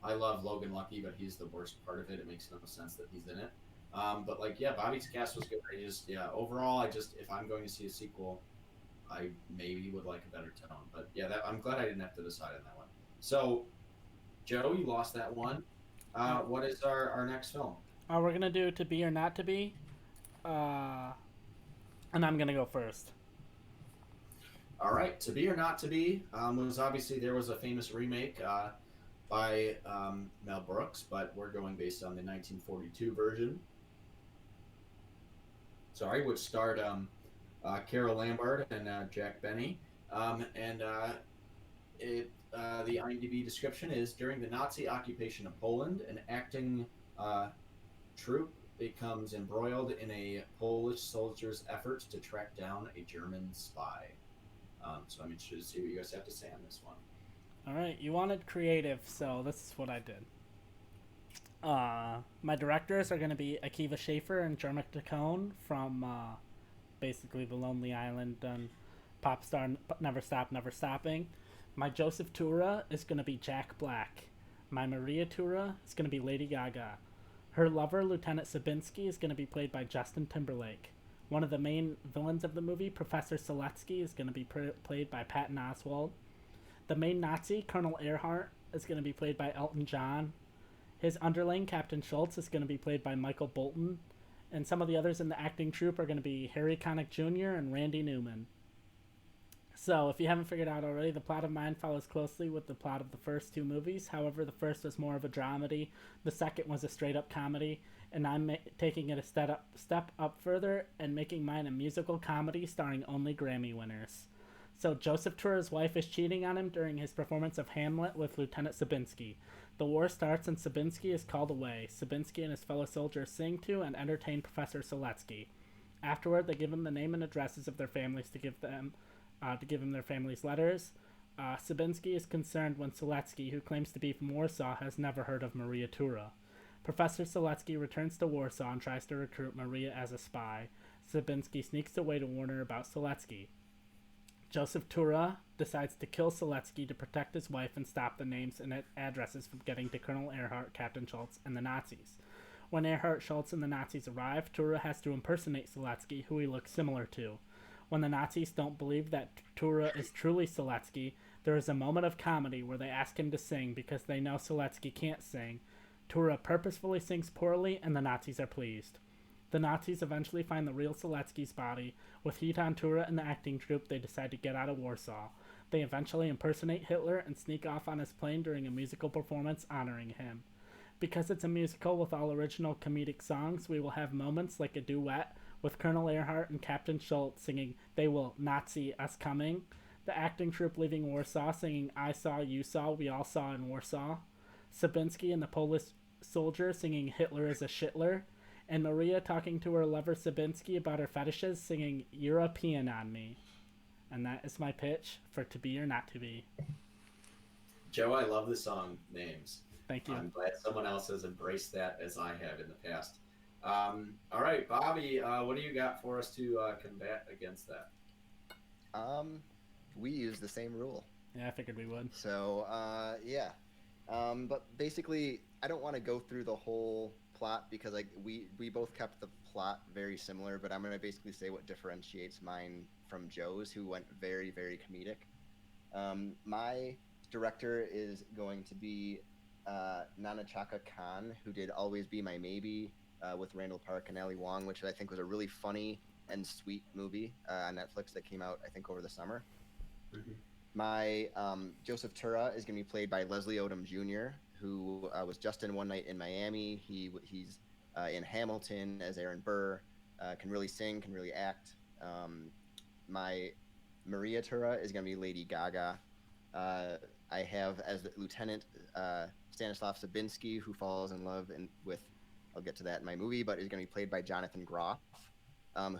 I love Logan Lucky, but he's the worst part of it. It makes no sense that he's in it. But like yeah, Bobby's cast was good. Overall, if I'm going to see a sequel, I maybe would like a better tone. But yeah, I'm glad I didn't have to decide on that one. So Joe, you lost that one. What is our next film? We're gonna do To Be or Not to Be, and I'm gonna go first. All right, To Be or Not to Be was obviously there was a famous remake by Mel Brooks, but we're going based on the 1942 version. Sorry, which starred Carol Lambert and Jack Benny, the IMDb description is: during the Nazi occupation of Poland, an acting troupe becomes embroiled in a Polish soldier's effort to track down a German spy. So I'm interested to see what you guys have to say on this one. All right, you wanted creative, so this is what I did. My directors are going to be Akiva Schaffer and Jermac Dacone from basically The Lonely Island and Pop Star Never Stop, Never Stopping. My Joseph Tura is going to be Jack Black. My Maria Tura is going to be Lady Gaga. Her lover, Lieutenant Sabinski, is going to be played by Justin Timberlake. One of the main villains of the movie, Professor Seletsky, is going to be played by Patton Oswalt. The main Nazi, Colonel Earhart, is going to be played by Elton John. His underling, Captain Schultz, is going to be played by Michael Bolton. And some of the others in the acting troupe are going to be Harry Connick Jr. and Randy Newman. So, if you haven't figured out already, the plot of mine follows closely with the plot of the first two movies. However, the first was more of a dramedy, the second was a straight-up comedy, and I'm taking it a step up further and making mine a musical comedy starring only Grammy winners. So, Joseph Tura's wife is cheating on him during his performance of Hamlet with Lieutenant Sabinski. The war starts and Sabinski is called away. Sabinski and his fellow soldiers sing to and entertain Professor Seletsky. Afterward, they give him the name and addresses of their families to give him their families' letters. Sabinski is concerned when Seletsky, who claims to be from Warsaw, has never heard of Maria Tura. Professor Seletsky returns to Warsaw and tries to recruit Maria as a spy. Sabinski sneaks away to warn her about Seletsky. Joseph Tura decides to kill Seletsky to protect his wife and stop the names and addresses from getting to Colonel Earhart, Captain Schultz, and the Nazis. When Earhart, Schultz, and the Nazis arrive, Tura has to impersonate Seletsky, who he looks similar to. When the Nazis don't believe that Tura is truly Seletsky, there is a moment of comedy where they ask him to sing because they know Seletsky can't sing. Tura purposefully sings poorly, and the Nazis are pleased. The Nazis eventually find the real Seletsky's body. With heat on Tura and the acting troupe, they decide to get out of Warsaw. They eventually impersonate Hitler and sneak off on his plane during a musical performance honoring him. Because it's a musical with all original comedic songs, we will have moments like a duet with Colonel Earhart and Captain Schultz singing They Will Nazi Us Coming, the acting troupe leaving Warsaw singing I Saw, You Saw, We All Saw in Warsaw, Sabinski and the Polish soldier singing Hitler is a Shitler, and Maria talking to her lover Sabinski about her fetishes singing European on Me. And that is my pitch for To Be or Not To Be. Joe, I love the song names. Thank you. I'm glad someone else has embraced that as I have in the past. All right, Bobby, what do you got for us to combat against that? We use the same rule. Yeah, I figured we would. So, yeah. But basically, I don't want to go through the whole plot because like we both kept the plot very similar, but I'm going to basically say what differentiates mine from Joe's, who went very, very comedic. My director is going to be Nana Chaka Khan, who did Always Be My Maybe with Randall Park and Ali Wong, which I think was a really funny and sweet movie on Netflix that came out, I think, over the summer. Mm-hmm. My Joseph Tura is going to be played by Leslie Odom Jr., who was just in One Night in Miami. He's in Hamilton as Aaron Burr, can really sing, can really act. My Maria Tura is going to be Lady Gaga. I have as the Lieutenant Stanislav Sabinski, who falls in love with, I'll get to that in my movie, but is going to be played by Jonathan Groff,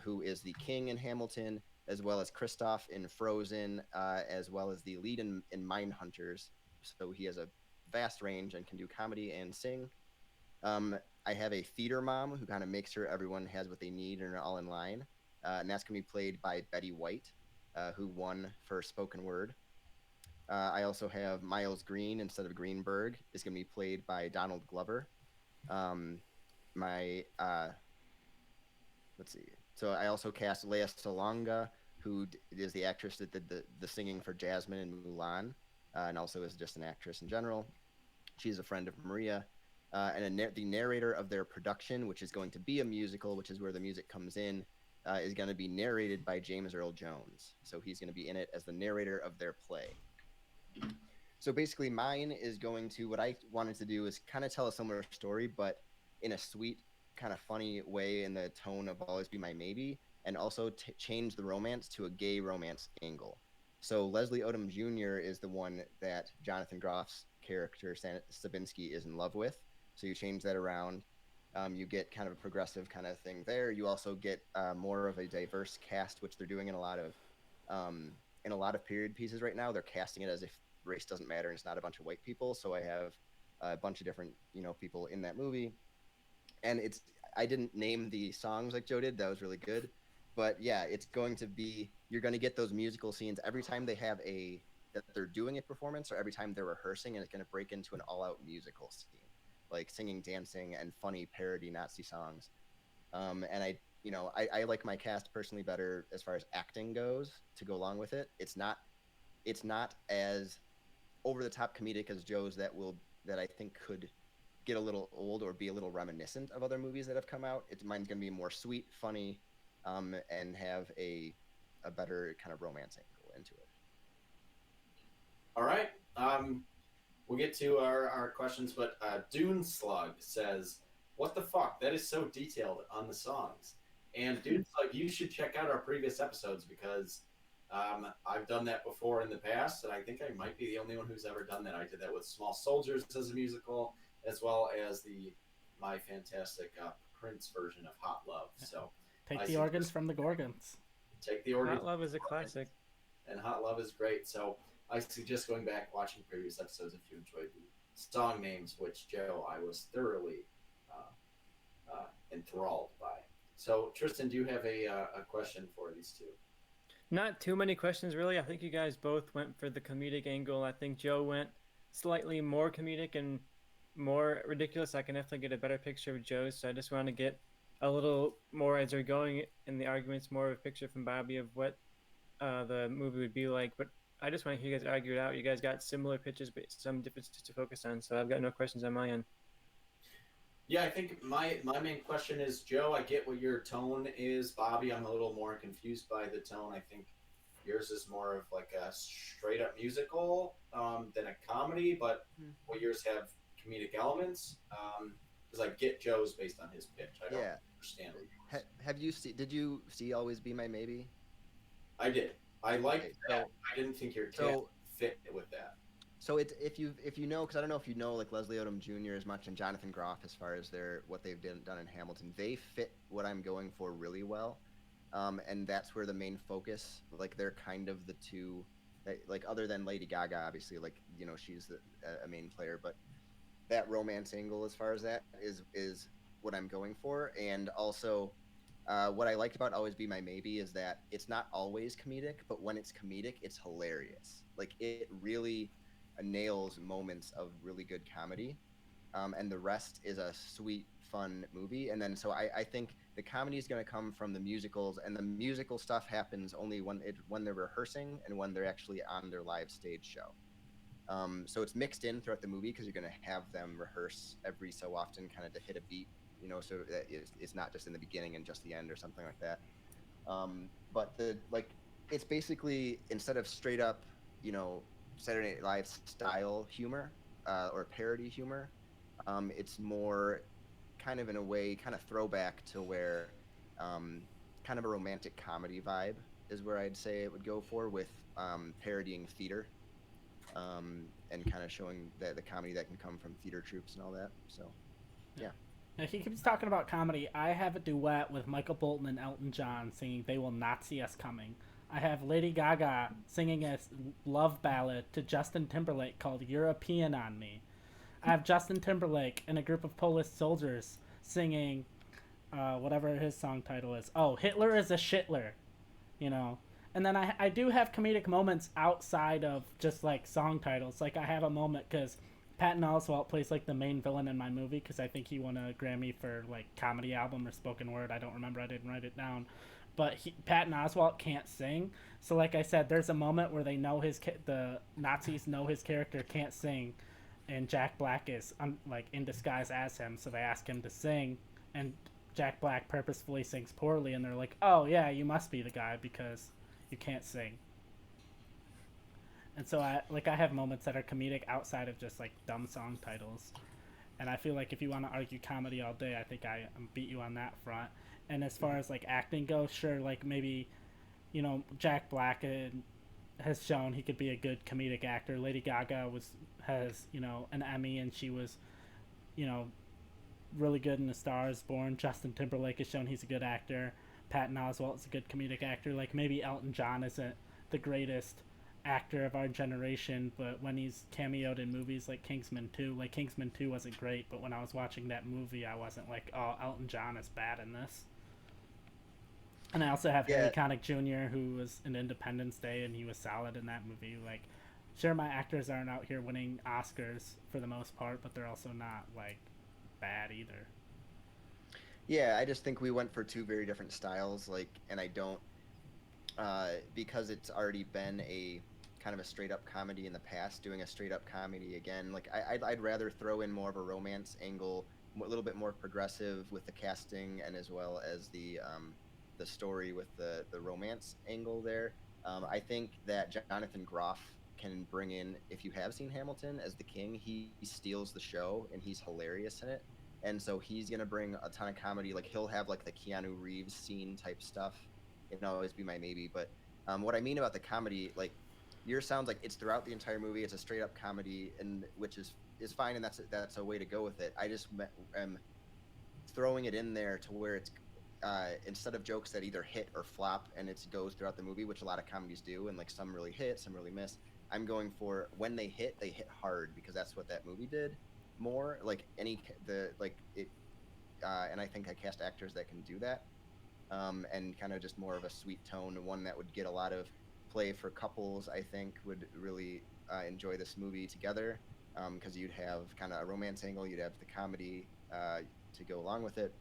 who is the king in Hamilton, as well as Kristoff in Frozen, as well as the lead in Mindhunters. So he has a vast range and can do comedy and sing. I have a theater mom who kind of makes sure everyone has what they need and are all in line. And that's going to be played by Betty White, who won for spoken word. I also have Miles Green instead of Greenberg is going to be played by Donald Glover. Let's see. So I also cast Lea Salonga, who is the actress that did the singing for Jasmine in Mulan, and also is just an actress in general. She's a friend of Maria. And the narrator of their production, which is going to be a musical, which is where the music comes in, is going to be narrated by James Earl Jones. So he's going to be in it as the narrator of their play. So basically mine is going to, what I wanted to do is kind of tell a similar story, but in a sweet, kind of funny way in the tone of Always Be My Maybe, and also change the romance to a gay romance angle. So Leslie Odom Jr. is the one that Jonathan Groff's character, Sabinski, is in love with. So you change that around. You get kind of a progressive kind of thing there. You also get more of a diverse cast, which they're doing in a lot of period pieces right now. They're casting it as if race doesn't matter and it's not a bunch of white people. So I have a bunch of different, people in that movie. And I didn't name the songs like Joe did. That was really good. But yeah, it's going to be, you're going to get those musical scenes every time they have that they're doing a performance, or every time they're rehearsing, and it's going to break into an all-out musical scene, like singing, dancing, and funny parody Nazi songs. And I like my cast personally better as far as acting goes to go along with it. It's not as over-the-top comedic as Joe's that I think could get a little old or be a little reminiscent of other movies that have come out. Mine's going to be more sweet, funny, and have a better kind of romance angle into it. All right. We'll get to our questions, but Dune Slug says, what the fuck? That is so detailed on the songs. And Dune Slug, you should check out our previous episodes because I've done that before in the past, and I think I might be the only one who's ever done that. I did that with Small Soldiers as a musical, as well as my fantastic Prince version of Hot Love. So take the organs from the Gorgons. Take the organs. Hot Love is a classic. And Hot Love is great. So I suggest going back, watching previous episodes if you enjoyed the song names, which, Joe, I was thoroughly enthralled by. So, Tristan, do you have a question for these two? Not too many questions, really. I think you guys both went for the comedic angle. I think Joe went slightly more comedic and more ridiculous, I can definitely get a better picture of Joe's. So I just want to get a little more as they're going in the arguments, more of a picture from Bobby of what the movie would be like. But I just want to hear you guys argue it out. You guys got similar pitches, but some differences to focus on. So I've got no questions on my end. Yeah, I think my main question is, Joe, I get what your tone is. Bobby, I'm a little more confused by the tone. I think yours is more of like a straight up musical than a comedy, but what yours have comedic elements. Because I get Joe's based on his pitch. I don't understand what yours. Did you see Always Be My Maybe? I did. I liked Okay, that. I didn't think your cast fit with that. So if you know, because I don't know if you know like Leslie Odom Jr. as much and Jonathan Groff as far as what they've done in Hamilton, they fit what I'm going for really well, and that's where the main focus, like they're kind of the two, like other than Lady Gaga, obviously, like you know she's a main player, but that romance angle as far as that is what I'm going for, and also. What I liked about Always Be My Maybe is that it's not always comedic, but when it's comedic, it's hilarious. Like it really nails moments of really good comedy, and the rest is a sweet, fun movie. And then so I think the comedy is going to come from the musicals, and the musical stuff happens only when they're rehearsing and when they're actually on their live stage show. So it's mixed in throughout the movie because you're going to have them rehearse every so often, kind of to hit a beat. You know, so that it's not just in the beginning and just the end or something like that. But it's basically instead of straight up, you know, Saturday Night Live style humor or parody humor, it's more kind of in a way, kind of throwback to where kind of a romantic comedy vibe is where I'd say it would go for with parodying theater and kind of showing the comedy that can come from theater troupes and all that. So, yeah. Now, he keeps talking about comedy. I have a duet with Michael Bolton and Elton John singing They Will Not See Us Coming. I have Lady Gaga singing a love ballad to Justin Timberlake called European on Me. I have Justin Timberlake and a group of Polish soldiers singing whatever his song title is. Oh, Hitler is a Shitler, you know. And then I do have comedic moments outside of just like song titles. Like I have a moment because Patton Oswalt plays like the main villain in my movie because I think he won a Grammy for like comedy album or spoken word. I don't remember. I didn't write it down. But Patton Oswalt can't sing. So like I said, there's a moment where they know the Nazis know his character can't sing, and Jack Black is like in disguise as him. So they ask him to sing, and Jack Black purposefully sings poorly, and they're like, "Oh yeah, you must be the guy because you can't sing." And so I have moments that are comedic outside of just like dumb song titles. And I feel like if you want to argue comedy all day, I think I beat you on that front. And as far as like acting goes, sure, like maybe, you know, Jack Black has shown he could be a good comedic actor. Lady Gaga has, you know, an Emmy, and she was, you know, really good in A Star Is Born. Justin Timberlake has shown he's a good actor. Patton Oswalt is a good comedic actor. Like maybe Elton John isn't the greatest actor of our generation, but when he's cameoed in movies like Kingsman 2, like Kingsman 2 wasn't great, but when I was watching that movie, I wasn't like, oh, Elton John is bad in this. And I also have Harry Connick Jr., who was in Independence Day, and he was solid in that movie. Like, sure, my actors aren't out here winning Oscars for the most part, but they're also not like bad either. Yeah, I just think we went for two very different styles, like, and I don't because it's already been a kind of a straight up comedy in the past, doing a straight up comedy again. Like I'd rather throw in more of a romance angle, a little bit more progressive with the casting, and as well as the story with the romance angle there. I think that Jonathan Groff can bring in, if you have seen Hamilton, as the king. He steals the show and he's hilarious in it. And so he's gonna bring a ton of comedy. Like he'll have like the Keanu Reeves scene type stuff. It'll always be my maybe. But what I mean about the comedy, like yours sounds like it's throughout the entire movie. It's a straight up comedy, and which is fine, and that's a way to go with it. I just am throwing it in there to where it's instead of jokes that either hit or flop, and it goes throughout the movie, which a lot of comedies do, and like some really hit, some really miss. I'm going for when they hit hard, because that's what that movie did more. Like and I think I cast actors that can do that, and kind of just more of a sweet tone, one that would get a lot of play for couples. I think would really enjoy this movie together. because you'd have kind of a romance angle, you'd have the comedy to go along with it.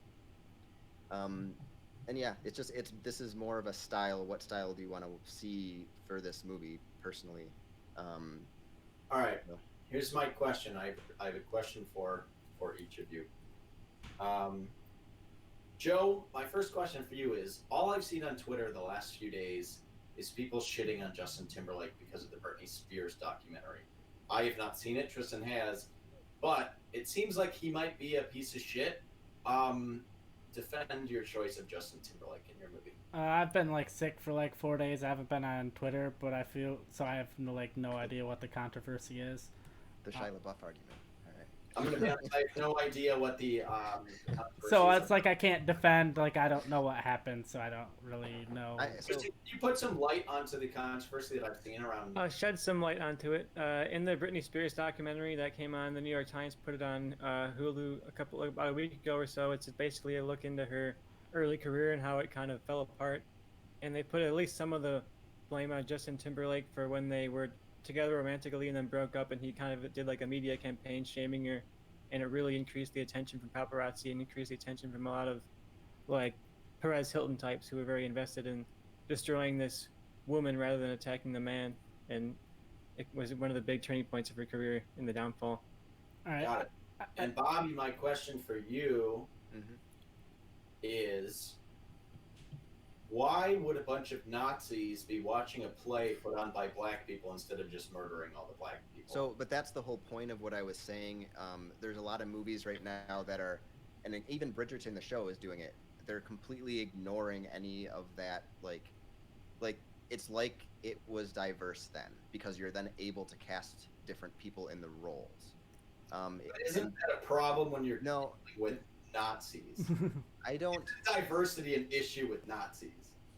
And yeah, this is more of a style. What style do you want to see for this movie, personally? All right, So- here's my question. I have a question for each of you. Joe, my first question for you is: all I've seen on Twitter the last few days is people shitting on Justin Timberlake because of the Britney Spears documentary. I have not seen it. Tristan has, but it seems like he might be a piece of shit. Defend your choice of Justin Timberlake in your movie. I've been like sick for like 4 days. I haven't been on Twitter, but I feel so. I have no idea what the controversy is. The Shia LaBeouf argument. All right. I'm gonna be honest, I have no idea what the So controversies it's like I can't defend. Like I don't know what happened, so I don't really know. So, Can you put some light onto the controversy that I've seen around? Shed some light onto it. In the Britney Spears documentary that came on, the New York Times put it on Hulu about a week ago or so. It's basically a look into her early career and how it kind of fell apart. And they put at least some of the blame on Justin Timberlake for when they were together romantically and then broke up, and he kind of did like a media campaign shaming her, and it really increased the attention from paparazzi and increased the attention from a lot of like Perez Hilton types who were very invested in destroying this woman rather than attacking the man, and it was one of the big turning points of her career in the downfall. All right. Got it. And Bobby, my question for you mhm. is: why would a bunch of Nazis be watching a play put on by black people instead of just murdering all the black people? So, but that's the whole point of what I was saying. There's a lot of movies right now that are, and even Bridgerton, the show, is doing it. They're completely ignoring any of that. Like it's like it was diverse then, because you're then able to cast different people in the roles. Isn't that a problem when you're No, dealing with Nazis? I don't. Is diversity an issue with Nazis?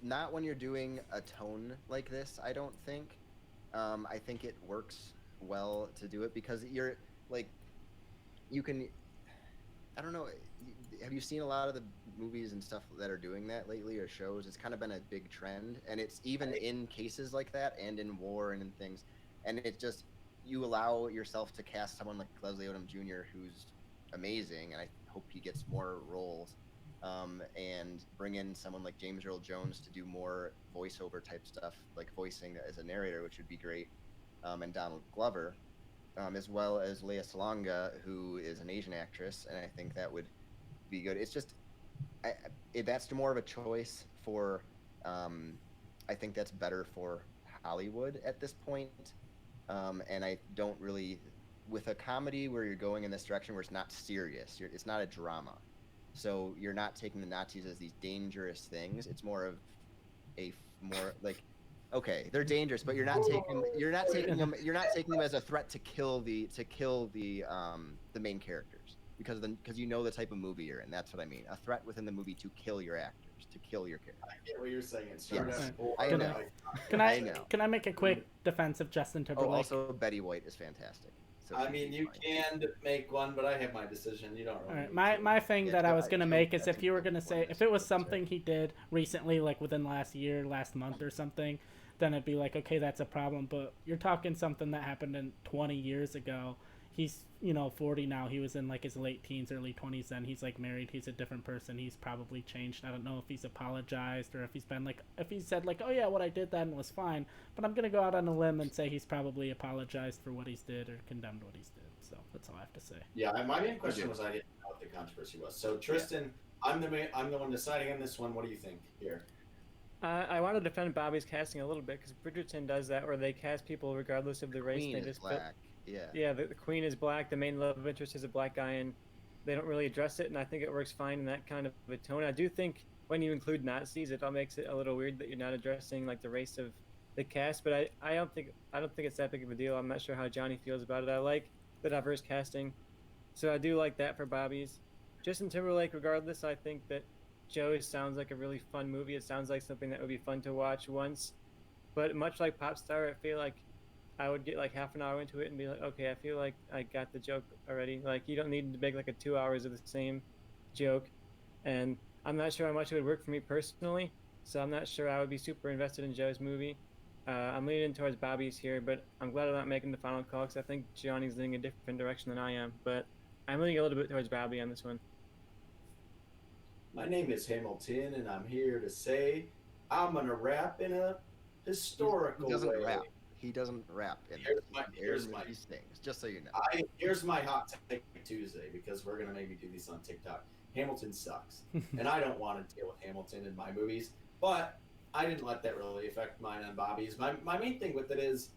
Not when you're doing a tone like this, I don't think. I think it works well to do it because you're like, you can. I don't know. Have you seen a lot of the movies and stuff that are doing that lately, or shows? It's kind of been a big trend, and it's even in cases like that, and in war and in things, and it just, you allow yourself to cast someone like Leslie Odom Jr., who's amazing, and I hope he gets more roles. And bring in someone like James Earl Jones to do more voiceover type stuff, like voicing as a narrator, which would be great, and Donald Glover, as well as Lea Salonga, who is an Asian actress, and I think that would be good. It's just, that's more of a choice for, I think that's better for Hollywood at this point, and I don't really, with a comedy where you're going in this direction where it's not serious, it's not a drama. So you're not taking the Nazis as these dangerous things. It's more of a more like, okay, they're dangerous, but you're not taking them as a threat to kill the main characters, because you know the type of movie you're in. That's what I mean. A threat within the movie to kill your actors, to kill your characters. I get what you're saying. It's started Yes. out cool. I Can know. I know. can I make a quick defense of Justin Oh, Timberlake? also Betty White is fantastic. So I she'd mean, be you fine. can make one, but I have my decision. You don't really. All right, need to. my thing Yeah, that I so was gonna I make think is that's if you were important gonna say for if it was this. something he did recently, like within last year, last month or something, then it'd be like, okay, that's a problem. But you're talking something that happened in 20 years ago. He's 40 now. He was in like his late teens, early 20s then. He's like married. He's a different person. He's probably changed. I don't know if he's apologized or if he's been like, if he said like, oh yeah, what I did then was fine. But I'm gonna go out on a limb and say he's probably apologized for what he's did or condemned what he's did. So that's all I have to say. Yeah, my main question was I didn't know what the controversy was. So Tristan, I'm the one deciding on this one. What do you think here? I want to defend Bobby's casting a little bit because Bridgerton does that, where they cast people regardless of the race. Queen They is just black. Yeah. Yeah, the queen is black. The main love interest is a black guy, and they don't really address it. And I think it works fine in that kind of a tone. I do think when you include Nazis, it all makes it a little weird that you're not addressing like the race of the cast. But I don't think it's that big of a deal. I'm not sure how Johnny feels about it. I like the diverse casting, so I do like that for Bobby's. Justin Timberlake, regardless, I think that Joe sounds like a really fun movie. It sounds like something that would be fun to watch once. But much like Popstar, I feel like I would get like half an hour into it and be like, okay, I feel like I got the joke already. Like, you don't need to make like 2 hours of the same joke. And I'm not sure how much it would work for me personally. So I'm not sure I would be super invested in Joe's movie. I'm leaning towards Bobby's here, but I'm glad I'm not making the final call because I think Gianni's leaning a different direction than I am. But I'm leaning a little bit towards Bobby on this one. My name is Hamilton, and I'm here to say I'm gonna rap in a historical He doesn't way. rap. He doesn't rap in Here's my he sings, just so you know. here's my hot take Tuesday, because we're gonna maybe do these on TikTok. Hamilton sucks, and I don't want to deal with Hamilton in my movies, but I didn't let that really affect mine and Bobby's. My main thing with it is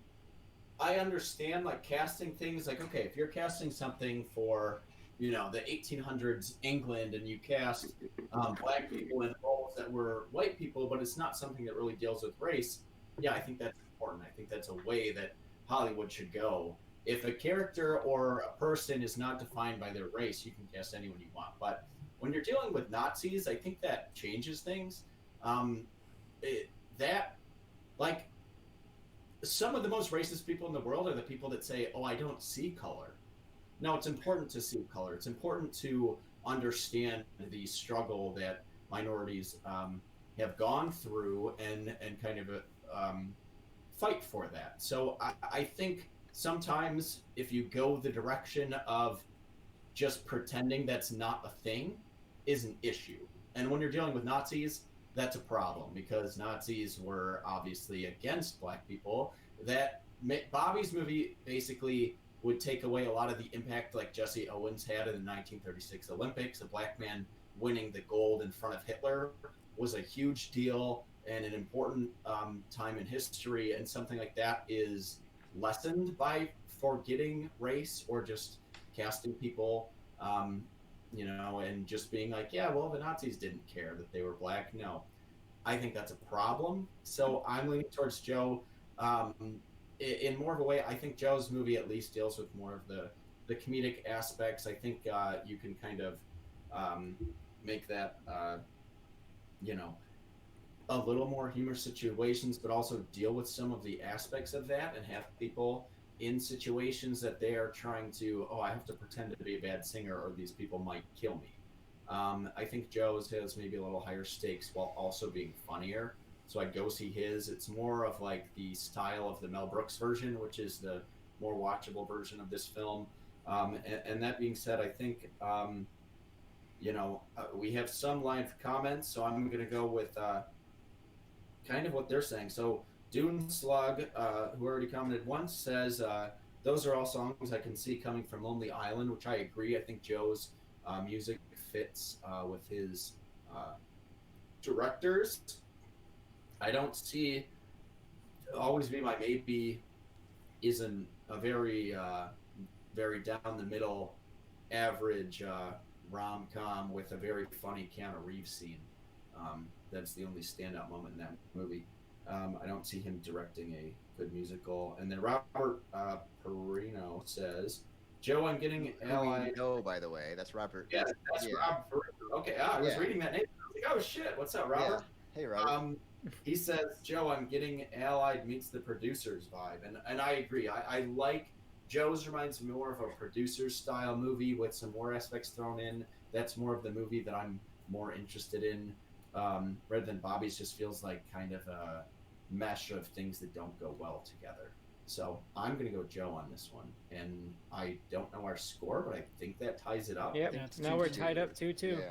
I understand like casting things like, okay, if you're casting something for the 1800s England and you cast black people in roles that were white people, but it's not something that really deals with race. Yeah, I think that's important. I think that's a way that Hollywood should go. If a character or a person is not defined by their race, you can cast anyone you want. But when you're dealing with Nazis, I think that changes things. That like some of the most racist people in the world are the people that say, "Oh, I don't see color." No, it's important to see color. It's important to understand the struggle that minorities have gone through and kind of fight for that. So I think sometimes if you go the direction of just pretending that's not a thing is an issue. And when you're dealing with Nazis, that's a problem because Nazis were obviously against black people. That Bobby's movie basically would take away a lot of the impact like Jesse Owens had in the 1936 Olympics. A black man winning the gold in front of Hitler was a huge deal and an important time in history, and something like that is lessened by forgetting race or just casting people and just being like, yeah, well, the Nazis didn't care that they were black. No, I think that's a problem. So I'm leaning towards Joe. In more of a way, I think Joe's movie at least deals with more of the comedic aspects. I think you can kind of make that, a little more humorous situations, but also deal with some of the aspects of that and have people in situations that they are trying to, I have to pretend to be a bad singer or these people might kill me. I think Joe's has maybe a little higher stakes while also being funnier. So I'd go see his. It's more of like the style of the Mel Brooks version, which is the more watchable version of this film. And that being said, I think, we have some live comments, so I'm going to go with kind of what they're saying. So Dune Slug, who already commented once, says, those are all songs I can see coming from Lonely Island, which I agree. I think Joe's music fits with his directors. I don't see Always Be My Maybe isn't a very very down the middle average rom-com with a very funny Keanu Reeves scene. That's the only standout moment in that movie. I don't see him directing a good musical. And then Robert Perino says, Joe, I'm getting Who know, by the way. That's Robert. Yeah, that's Robert Perino. Okay, I was reading that name. I was like, oh shit, what's up, Robert? Yeah. Hey, Robert. He says, Joe, I'm getting Allied meets the producers vibe. And I agree. I like Joe's reminds me more of a producer style movie with some more aspects thrown in. That's more of the movie that I'm more interested in. Rather than Bobby's just feels like kind of a mesh of things that don't go well together. So I'm going to go Joe on this one. And I don't know our score, but I think that ties it up. Yep, now we're tied up 2-2. Yeah.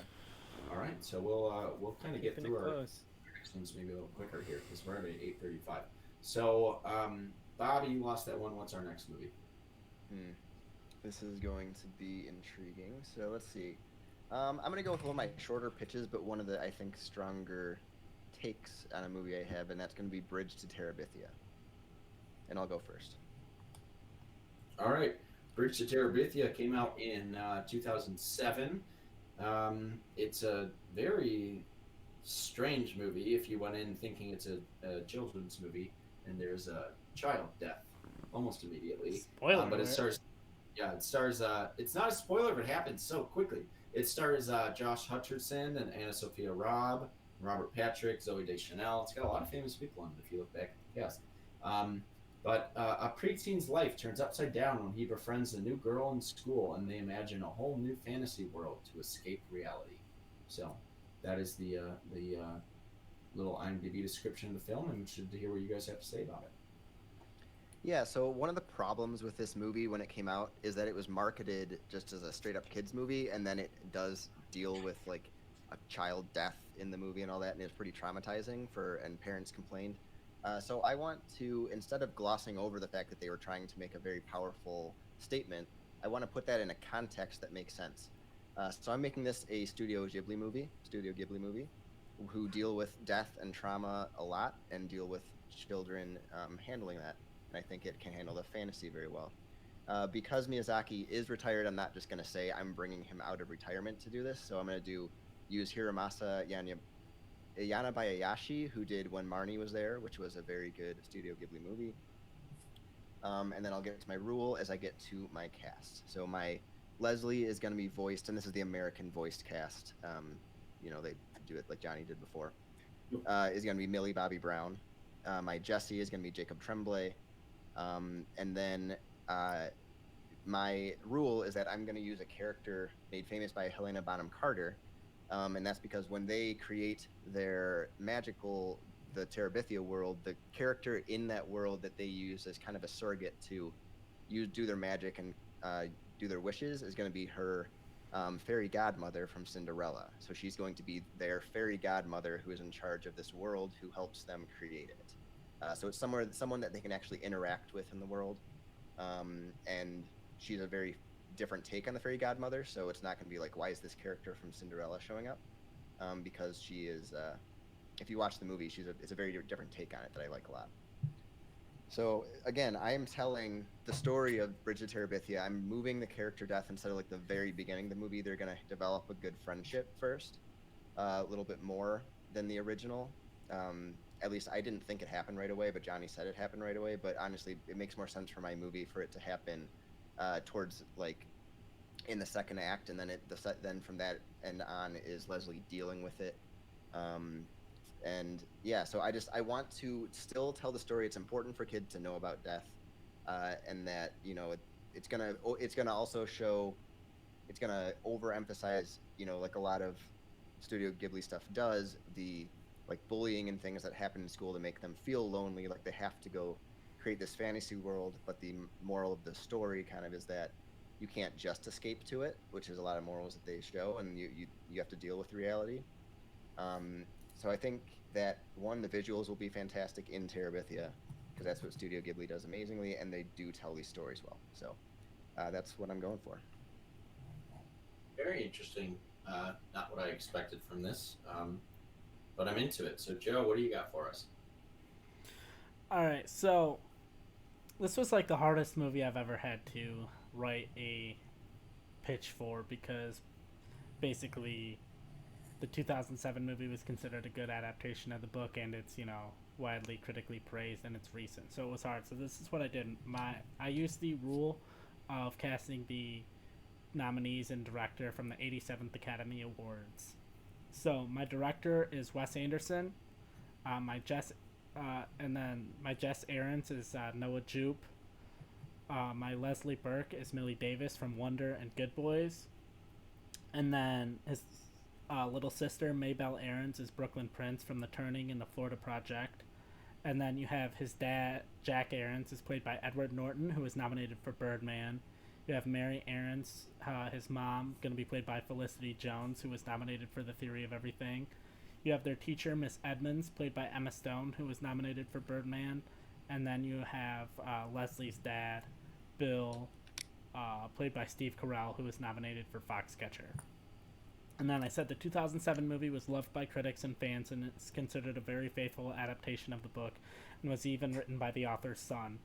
All right, so we'll kind of get through our next ones maybe a little quicker here because we're at 8:35. So, Bobby, you lost that one. What's our next movie? This is going to be intriguing. So let's see. I'm going to go with one of my shorter pitches, but one of the, I think, stronger takes on a movie I have, and that's going to be Bridge to Terabithia. And I'll go first. All right. Bridge to Terabithia came out in 2007. It's a very strange movie if you went in thinking it's a children's movie, and there's a child death almost immediately. Spoiler but it stars. Yeah, it stars. It's not a spoiler, but it happens so quickly. It stars Josh Hutcherson and Anna Sophia Robb, Robert Patrick, Zooey Deschanel. It's got a lot of famous people in it if you look back at the cast. But a preteen's life turns upside down when he befriends a new girl in school, and they imagine a whole new fantasy world to escape reality. So that is the little IMDb description of the film, and should hear what you guys have to say about it. Yeah, so one of the problems with this movie when it came out is that it was marketed just as a straight up kids movie, and then it does deal with like a child death in the movie and all that, and it's pretty traumatizing and parents complained. So I want to, instead of glossing over the fact that they were trying to make a very powerful statement, I want to put that in a context that makes sense. So I'm making this a Studio Ghibli movie, who deal with death and trauma a lot and deal with children handling that. And I think it can handle the fantasy very well. Because Miyazaki is retired, I'm not just going to say I'm bringing him out of retirement to do this. So I'm going to use Hiromasa Yanabayashi, who did When Marnie Was There, which was a very good Studio Ghibli movie. And then I'll get to my rule as I get to my cast. So my Leslie is going to be voiced, and this is the American voiced cast. They do it like Johnny did before. Is going to be Millie Bobby Brown. My Jesse is going to be Jacob Tremblay. And then my rule is that I'm going to use a character made famous by Helena Bonham Carter. And that's because when they create their the Terabithia world, the character in that world that they use as kind of a surrogate to do their magic and do their wishes is going to be her fairy godmother from Cinderella. So she's going to be their fairy godmother who is in charge of this world, who helps them create it. So it's someone that they can actually interact with in the world. And she's a very different take on the fairy godmother. So it's not going to be like, why is this character from Cinderella showing up? Because she is, if you watch the movie, it's a very different take on it that I like a lot. So again, I am telling the story of Bridge to Terabithia. I'm moving the character death instead of like the very beginning of the movie. They're going to develop a good friendship first, a little bit more than the original. At least I didn't think it happened right away, but Johnny said it happened right away. But honestly, it makes more sense for my movie for it to happen towards like in the second act, and then from that and on is Leslie dealing with it. And yeah, so I want to still tell the story. It's important for kids to know about death, and that it's gonna also show, it's gonna overemphasize like a lot of Studio Ghibli stuff does, the like bullying and things that happen in school to make them feel lonely, like they have to go create this fantasy world. But the moral of the story kind of is that you can't just escape to it, which is a lot of morals that they show, and you have to deal with reality. So I think that the visuals will be fantastic in Terabithia, because that's what Studio Ghibli does amazingly, and they do tell these stories well. So that's what I'm going for. Very interesting. Not what I expected from this, but I'm into it. So Joe, what do you got for us? All right, so this was like the hardest movie I've ever had to write a pitch for, because basically the 2007 movie was considered a good adaptation of the book, and it's widely critically praised, and it's recent, so it was hard. So this is what I did. I used the rule of casting the nominees and director from the 87th Academy Awards. So my director is Wes Anderson. My Jess Aarons is Noah Jupe. My Leslie Burke is Millie Davis from Wonder and Good Boys. And then his little sister, Maybelle Aarons, is Brooklyn Prince from The Turning and The Florida Project. And then you have his dad, Jack Aarons, is played by Edward Norton, who was nominated for Birdman. You have Mary Aarons, his mom, going to be played by Felicity Jones, who was nominated for The Theory of Everything. You have their teacher, Miss Edmonds, played by Emma Stone, who was nominated for Birdman. And then you have Leslie's dad, Bill, played by Steve Carell, who was nominated for Foxcatcher. And then I said the 2007 movie was loved by critics and fans, and it's considered a very faithful adaptation of the book, and was even written by the author's son.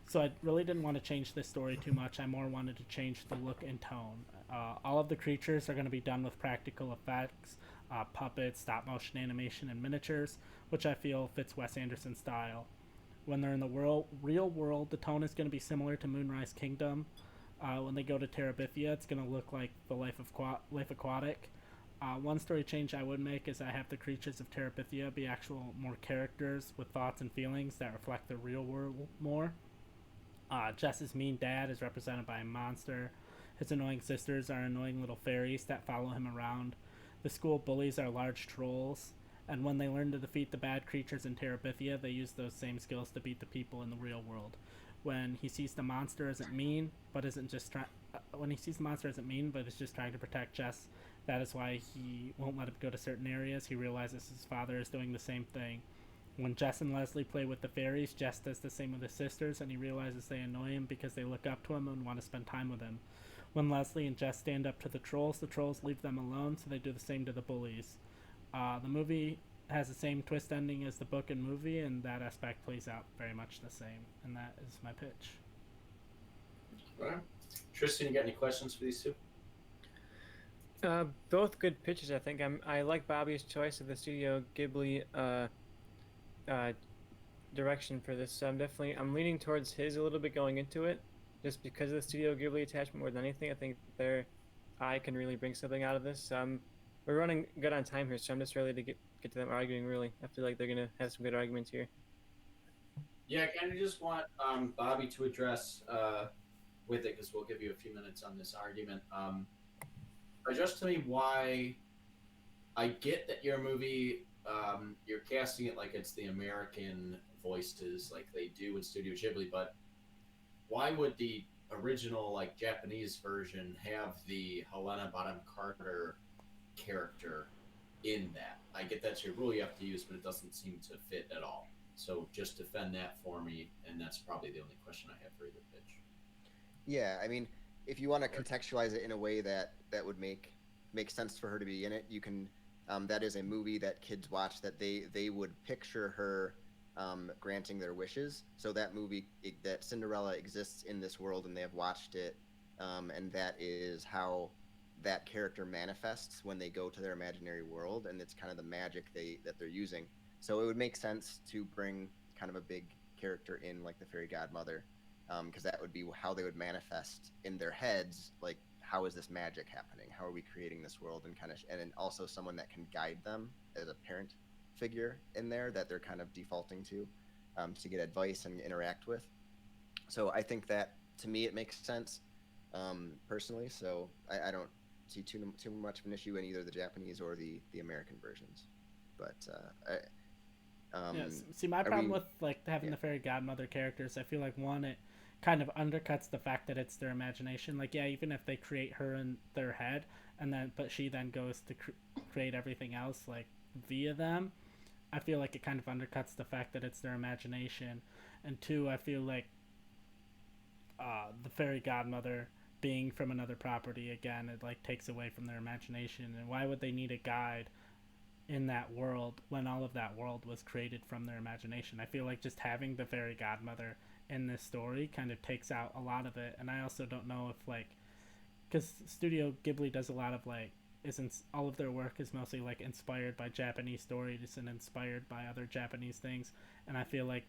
So I really didn't want to change this story too much. I more wanted to change the look and tone. All of the creatures are going to be done with practical effects, puppets, stop-motion animation, and miniatures, which I feel fits Wes Anderson's style. When they're in the real world, the tone is going to be similar to Moonrise Kingdom. When they go to Terabithia, it's going to look like the Life Aquatic. One story change I would make is I have the creatures of Terabithia be actual more characters with thoughts and feelings that reflect the real world more. Jess's mean dad is represented by a monster. His annoying sisters are annoying little fairies that follow him around. The school bullies are large trolls. And when they learn to defeat the bad creatures in Terabithia, they use those same skills to beat the people in the real world. When he sees the monster isn't mean, but isn't just trying. When he sees the monster isn't mean, but is just trying to protect Jess, that is why he won't let him go to certain areas. He realizes his father is doing the same thing. When Jess and Leslie play with the fairies, Jess does the same with his sisters, and he realizes they annoy him because they look up to him and want to spend time with him. When Leslie and Jess stand up to the trolls leave them alone, so they do the same to the bullies. The movie has the same twist ending as the book and movie, and that aspect plays out very much the same. And that is my pitch. All right. Tristan, you got any questions for these two? Both good pitches, I think. I like Bobby's choice of the Studio Ghibli direction for this. So I'm leaning towards his a little bit going into it, just because of the Studio Ghibli attachment more than anything. I think their eye can really bring something out of this. We're running good on time here, so I'm just ready to get to them arguing. Really, I feel like they're gonna have some good arguments here. Yeah, I kind of just want Bobby to address with it, because we'll give you a few minutes on this argument. Address to me why. I get that your movie, you're casting it like it's the American voices, like they do in Studio Ghibli, but why would the original, like, Japanese version have the Helena Bonham Carter character in that? I get that's your rule you have to use, but it doesn't seem to fit at all. So just defend that for me, and that's probably the only question I have for either pitch. Yeah, I mean, if you want to contextualize it in a way that would make sense for her to be in it, you can. That is a movie that kids watch that they would picture her granting their wishes. So that movie, that Cinderella exists in this world, and they have watched it, and that is how that character manifests when they go to their imaginary world, and it's kind of the magic that they're using. So it would make sense to bring kind of a big character in, like the fairy godmother, because that would be how they would manifest in their heads, like, how is this magic happening? How are we creating this world? And then also someone that can guide them as a parent figure in there that they're kind of defaulting to get advice and interact with. So I think that, to me, it makes sense personally. So I don't see too much of an issue in either the Japanese or the American versions. But see, my problem with like having the fairy godmother characters, I feel like, one, it kind of undercuts the fact that it's their imagination. Like, yeah, even if they create her in their head, but she then goes to create everything else like via them, I feel like it kind of undercuts the fact that it's their imagination. And two, I feel like the fairy godmother being from another property, again, it like takes away from their imagination. And why would they need a guide in that world when all of that world was created from their imagination? I feel like just having the fairy godmother in this story kind of takes out a lot of it. And I also don't know if, like, because Studio Ghibli does a lot of, like, all of their work is mostly like inspired by Japanese stories and inspired by other Japanese things, and I feel like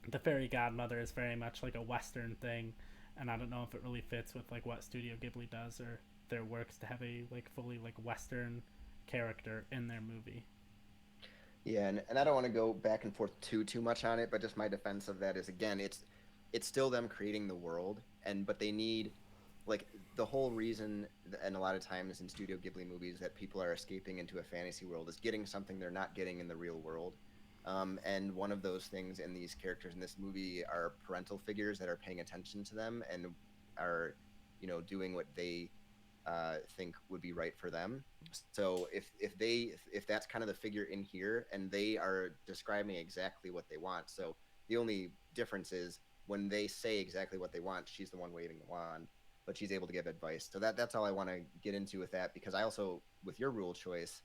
the fairy godmother is very much like a Western thing, and I don't know if it really fits with like what Studio Ghibli does or their works to have a like fully like Western character in their movie. Yeah, and I don't want to go back and forth too much on it, but just my defense of that is, again, it's still them creating the world, but they need, like, the whole reason, and a lot of times in Studio Ghibli movies, that people are escaping into a fantasy world is getting something they're not getting in the real world. And one of those things in these characters in this movie are parental figures that are paying attention to them and are, doing what they think would be right for them. So if that's kind of the figure in here, and they are describing exactly what they want. So the only difference is when they say exactly what they want, she's the one waving the wand, but she's able to give advice. So that's all I want to get into with that, because I also, with your rule choice,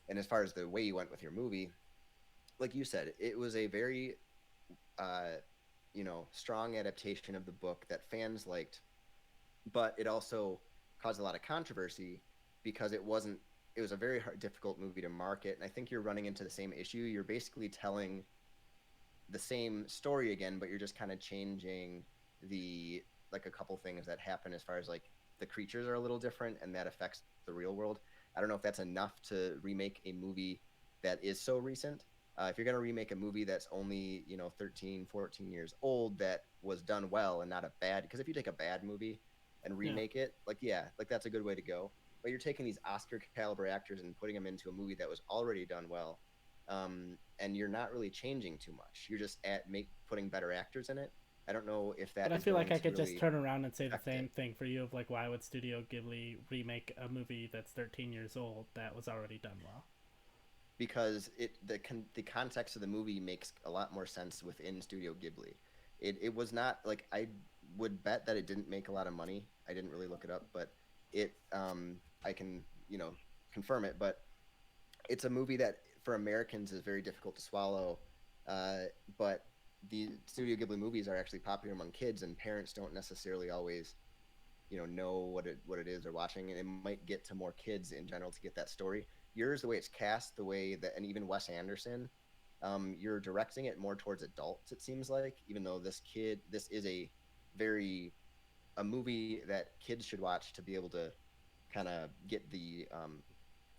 and as far as the way you went with your movie, like you said, it was a very, strong adaptation of the book that fans liked, but it also caused a lot of controversy because it was a very difficult movie to market. And I think you're running into the same issue. You're basically telling the same story again, but you're just kind of changing a couple things that happen as far as like the creatures are a little different, and that affects the real world. I don't know if that's enough to remake a movie that is so recent. If you're going to remake a movie that's only 13, 14 years old, that was done well and not a bad, because if you take a bad movie and remake it, like that's a good way to go. but you're taking these Oscar caliber actors and putting them into a movie that was already done well, and you're not really changing too much. You're just putting better actors in it. I don't know if that. But I is feel like going I to could just really turn around and say the affect same it. thing for you of like, why would Studio Ghibli remake a movie that's 13 years old that was already done well? Because the context of the movie makes a lot more sense within Studio Ghibli. It was not like, I would bet that it didn't make a lot of money. I didn't really look it up, but I can confirm it. But it's a movie that for Americans is very difficult to swallow. But the Studio Ghibli movies are actually popular among kids, and parents don't necessarily always know what it is they're watching, and it might get to more kids in general to get that story. Yours, the way it's cast, the way that, and even Wes Anderson, you're directing it more towards adults, it seems like, even though this is a movie that kids should watch to be able to kind of get the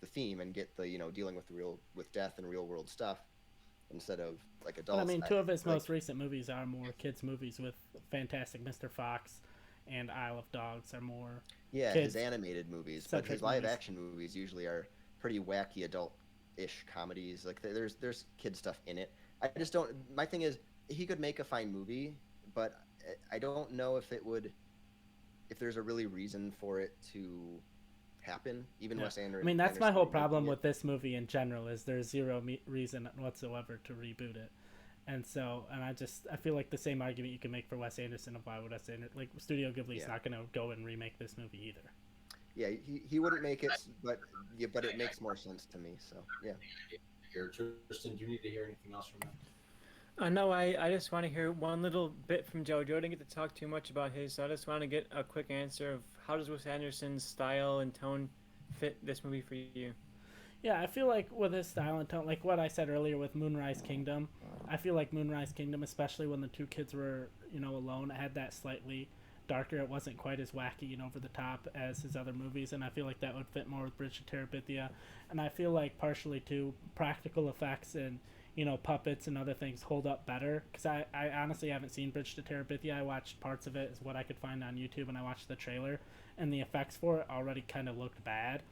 theme and get the dealing with death and real world stuff instead of like But I adults. mean, two of his Like, most recent movies are more kids' movies, with Fantastic Mr. Fox and Isle of Dogs are more yeah, kids his animated movies, but centric his live movies. action movies usually are pretty wacky adult-ish comedies. Like there's kid stuff in it. I just don't. My thing is, he could make a fine movie, but I don't know if there's a really reason for it to happen. Even Yeah. Wes I Anderson. mean, that's my whole making problem it. with this movie in general, is there's zero reason whatsoever to reboot it. And so, and I feel like the same argument you can make for Wes Anderson of why would Wes Anderson, like Studio Ghibli's Yeah. not going to go and remake this movie either. Yeah, he wouldn't make it, but it makes more sense to me. So yeah. Here, Tristan, do you need to hear anything else from them? No, I just want to hear one little bit from Joe. Joe didn't get to talk too much about his, so I just want to get a quick answer of how does Wes Anderson's style and tone fit this movie for you? Yeah, I feel like with his style and tone, like what I said earlier with Moonrise Kingdom, I feel like Moonrise Kingdom, especially when the two kids were, alone, had that slightly darker. It wasn't quite as wacky and over the top as his other movies, and I feel like that would fit more with Bridge to Terabithia. And I feel like partially too, practical effects and puppets and other things hold up better, because I honestly haven't seen Bridge to Terabithia. I watched parts of it, is what I could find on YouTube, and I watched the trailer, and the effects for it already kind of looked bad.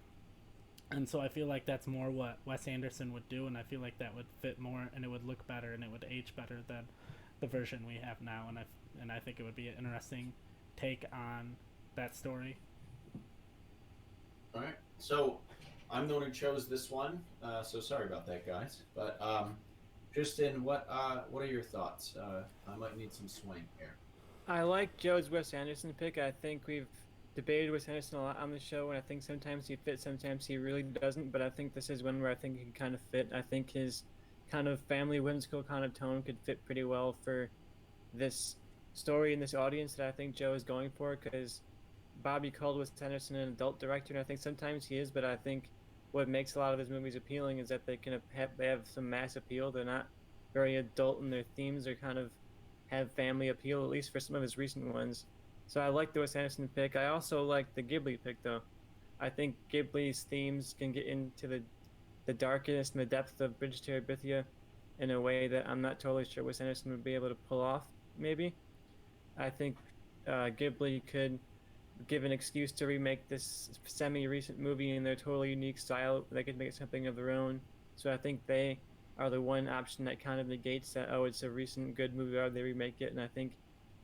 And so I feel like that's more what Wes Anderson would do, and I feel like that would fit more, and it would look better, and it would age better than the version we have now. And I think it would be an interesting take on that story. All right. So I'm the one who chose this one. So sorry about that, guys. But Tristan, what are your thoughts? I might need some swing here. I like Joe's Wes Anderson pick. I think we've debated Wes Anderson a lot on the show, and I think sometimes he fits, sometimes he really doesn't. But I think this is one where I think he can kind of fit. I think his kind of family whimsical kind of tone could fit pretty well for this story and this audience that I think Joe is going for, because Bobby called Wes Anderson an adult director, and I think sometimes he is, but I think what makes a lot of his movies appealing is that they have some mass appeal. They're not very adult in their themes. They're kind of have family appeal, at least for some of his recent ones. So I like the Wes Anderson pick. I also like the Ghibli pick, though. I think Ghibli's themes can get into the darkness and the depth of Bridge to Terabithia in a way that I'm not totally sure Wes Anderson would be able to pull off, maybe. I think Ghibli could give an excuse to remake this semi-recent movie in their totally unique style. They could make something of their own. So I think they are the one option that kind of negates that, oh, it's a recent good movie, or they remake it. And I think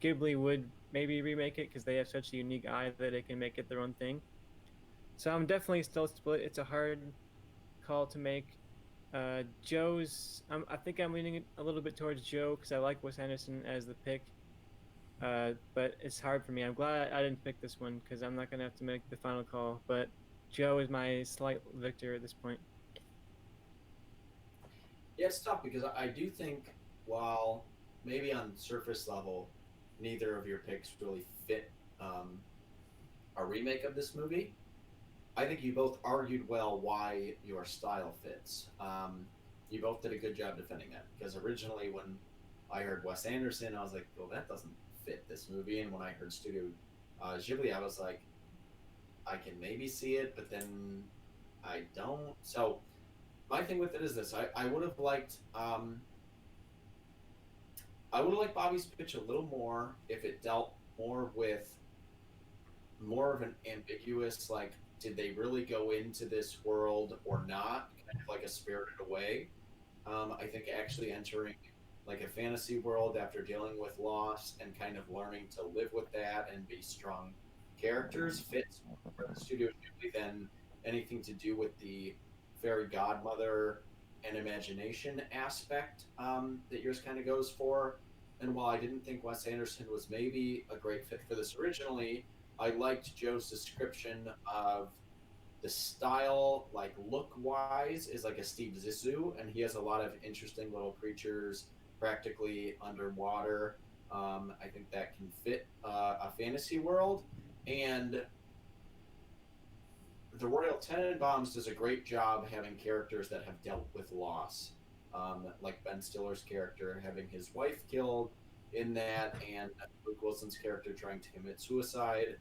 Ghibli would maybe remake it because they have such a unique eye that they can make it their own thing. So I'm definitely still split. It's a hard call to make. I think I'm leaning a little bit towards Joe because I like Wes Anderson as the pick. But it's hard for me. I'm glad I didn't pick this one because I'm not going to have to make the final call. But Joe is my slight victor at this point. Yeah, it's tough because I do think while maybe on surface level, neither of your picks really fit a remake of this movie, I think you both argued well why your style fits. You both did a good job defending that because originally when I heard Wes Anderson, I was like, well, that doesn't fit this movie. And when I heard Studio Ghibli, I was like, I can maybe see it, but then I don't. So my thing with it is this: I would have liked Bobby's pitch a little more if it dealt more with more of an ambiguous like did they really go into this world or not? Kind of like a Spirited Away. I think actually entering like a fantasy world after dealing with loss and kind of learning to live with that and be strong characters fits for the studio movie than anything to do with the fairy godmother and imagination aspect that yours kind of goes for. And while I didn't think Wes Anderson was maybe a great fit for this originally, I liked Joe's description of the style, like look wise, is like a Steve Zissou, and he has a lot of interesting little creatures practically underwater. I think that can fit a fantasy world. And the Royal Tenenbaums does a great job having characters that have dealt with loss, like Ben Stiller's character having his wife killed in that, and Luke Wilson's character trying to commit suicide.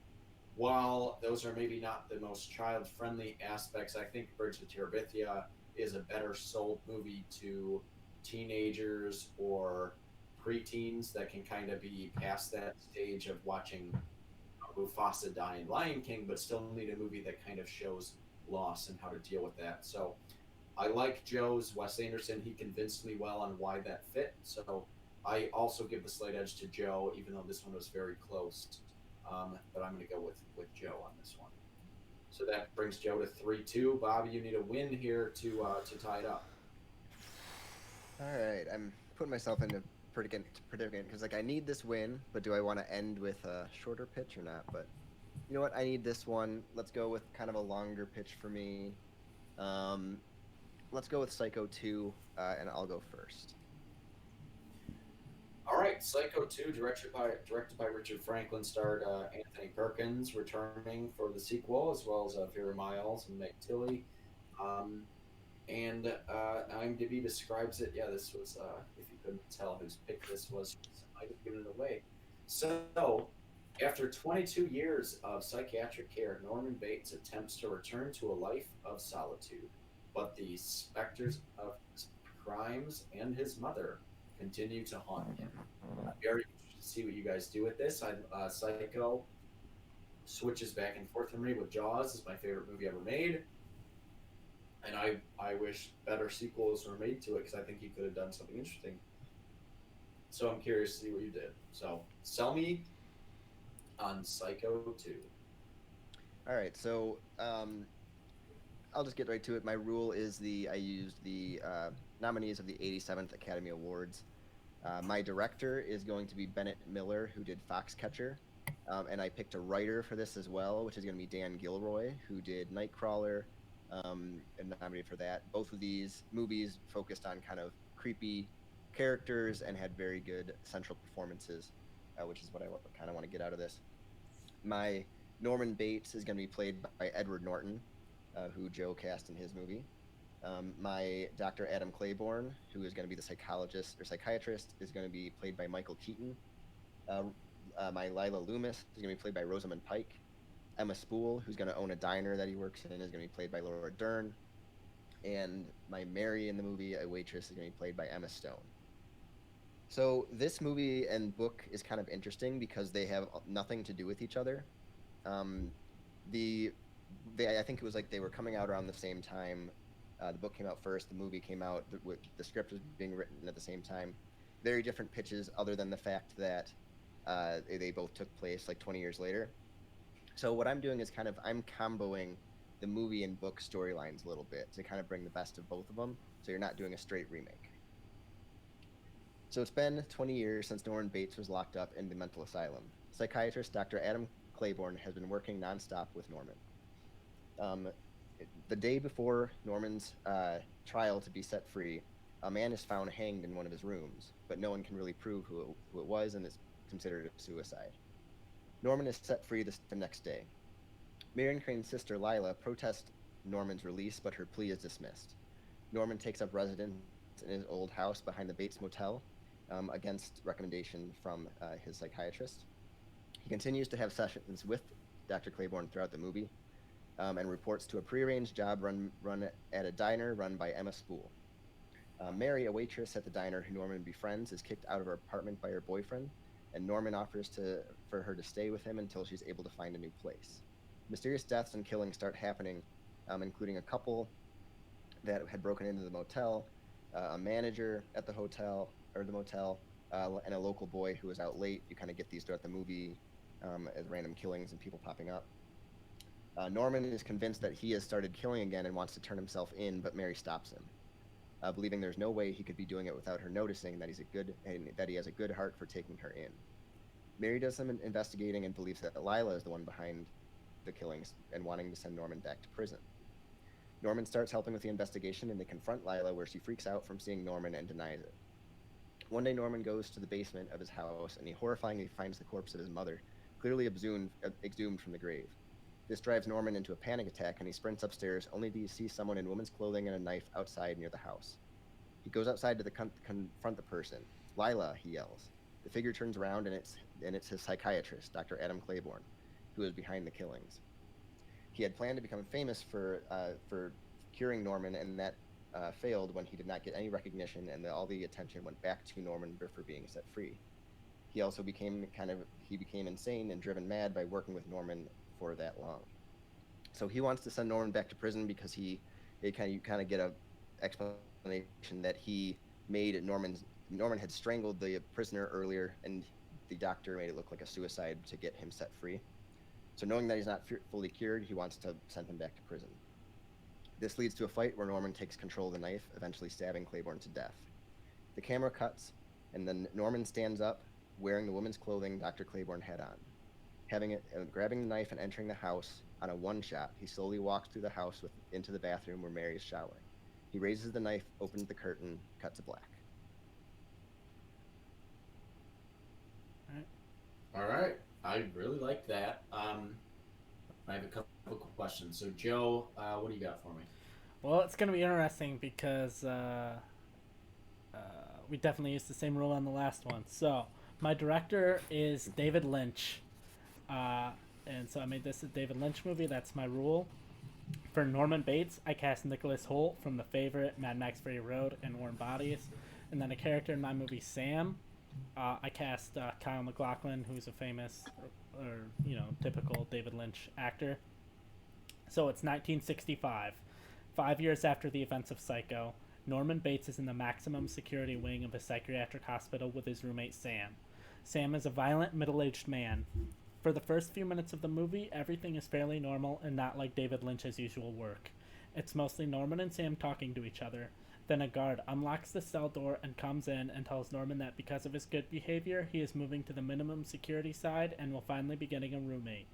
While those are maybe not the most child-friendly aspects, I think Bridge to Terabithia is a better sold movie to teenagers or preteens that can kind of be past that stage of watching Mufasa die in Lion King, but still need a movie that kind of shows loss and how to deal with that. So I like Joe's Wes Anderson. He convinced me well on why that fit. So I also give the slight edge to Joe, even though this one was very close. But I'm going to go with Joe on this one. So that brings Joe to 3-2. Bobby, you need a win here to tie it up. All right, I'm putting myself into predicament because like I need this win, but do I want to end with a shorter pitch or not? But you know what? I need this one. Let's go with kind of a longer pitch for me. Let's go with Psycho 2, and I'll go first. All right, Psycho 2, directed by Richard Franklin, starred Anthony Perkins returning for the sequel, as well as Vera Miles and Meg Tilly. And IMDb describes it. Yeah, this was, if you couldn't tell whose pick this was, I might have given it away. So, after 22 years of psychiatric care, Norman Bates attempts to return to a life of solitude, but the specters of his crimes and his mother continue to haunt him. I'm very interested to see what you guys do with this. Psycho switches back and forth for me with Jaws is my favorite movie ever made. And I wish better sequels were made to it because I think you could have done something interesting. So I'm curious to see what you did. So sell me on Psycho 2. All right, so I'll just get right to it. My rule is I used the nominees of the 87th Academy Awards. My director is going to be Bennett Miller, who did Foxcatcher. And I picked a writer for this as well, which is going to be Dan Gilroy, who did Nightcrawler, and nominated for that. Both of these movies focused on kind of creepy characters and had very good central performances, which is what I kind of want to get out of this. My Norman Bates is going to be played by Edward Norton, who Joe cast in his movie. My Dr. Adam Claiborne, who is going to be the psychiatrist, is going to be played by Michael Keaton. My Lila Loomis is going to be played by Rosamund Pike. Emma Spool, who's going to own a diner that he works in, is going to be played by Laura Dern. And my Mary in the movie, a waitress, is going to be played by Emma Stone. So this movie and book is kind of interesting because they have nothing to do with each other. I think it was like they were coming out around the same time. The book came out first, the movie came out, the script was being written at the same time. Very different pitches other than the fact that they both took place like 20 years later. So what I'm doing is I'm comboing the movie and book storylines a little bit to kind of bring the best of both of them, so you're not doing a straight remake. So it's been 20 years since Norman Bates was locked up in the mental asylum. Psychiatrist Dr. Adam Claiborne has been working nonstop with Norman. The day before Norman's trial to be set free, a man is found hanged in one of his rooms, but no one can really prove who it was, and it's considered a suicide. Norman is set free the next day. Marion Crane's sister, Lila, protests Norman's release, but her plea is dismissed. Norman takes up residence in his old house behind the Bates Motel, against recommendation from his psychiatrist. He continues to have sessions with Dr. Claiborne throughout the movie, and reports to a prearranged job run at a diner run by Emma Spool. Mary, a waitress at the diner who Norman befriends, is kicked out of her apartment by her boyfriend, and Norman offers for her to stay with him until she's able to find a new place. Mysterious deaths and killings start happening, including a couple that had broken into the motel, a manager at the hotel or the motel, and a local boy who was out late. You kind of get these throughout the movie as random killings and people popping up. Norman is convinced that he has started killing again and wants to turn himself in, but Mary stops him, believing there's no way he could be doing it without her noticing that he has a good heart for taking her in. Mary does some investigating and believes that Lila is the one behind the killings and wanting to send Norman back to prison. Norman starts helping with the investigation, and they confront Lila, where she freaks out from seeing Norman and denies it. One day, Norman goes to the basement of his house, and he horrifyingly finds the corpse of his mother, clearly exhumed from the grave. This drives Norman into a panic attack, and he sprints upstairs, only to see someone in woman's clothing and a knife outside near the house. He goes outside to confront the person. "Lila," he yells. The figure turns around, and it's his psychiatrist, Dr. Adam Claiborne, who is behind the killings. He had planned to become famous for curing Norman, and that failed when he did not get any recognition, and all the attention went back to Norman for being set free. He also became insane and driven mad by working with Norman for that long. So he wants to send Norman back to prison because you kind of get a explanation that he made Norman had strangled the prisoner earlier, and the doctor made it look like a suicide to get him set free. So knowing that he's not fully cured, he wants to send him back to prison. This leads to a fight where Norman takes control of the knife, eventually stabbing Claiborne to death. The camera cuts, and then Norman stands up, wearing the woman's clothing Dr. Claiborne had on. Grabbing the knife and entering the house on a one-shot, he slowly walks through the house into the bathroom where Mary is showering. He raises the knife, opens the curtain, cut to black. All right. I really like that. I have a couple of questions. So, Joe, what do you got for me? Well, it's going to be interesting because we definitely used the same rule on the last one. So, my director is David Lynch. And so I made this a David Lynch movie. That's my rule. For Norman Bates, I cast Nicholas Hoult from The Favorite, Mad Max Fury Road, and Warm Bodies. And then a character in my movie, Sam, I cast Kyle MacLachlan, who's a famous typical David Lynch actor. So it's 1965, 5 years after the events of Psycho. Norman Bates is in the maximum security wing of a psychiatric hospital with his roommate Sam. Sam is a violent, middle-aged man. For the first few minutes of the movie, everything is fairly normal and not like David Lynch's usual work. It's mostly Norman and Sam talking to each other. Then a guard unlocks the cell door and comes in and tells Norman that because of his good behavior, he is moving to the minimum security side and will finally be getting a roommate.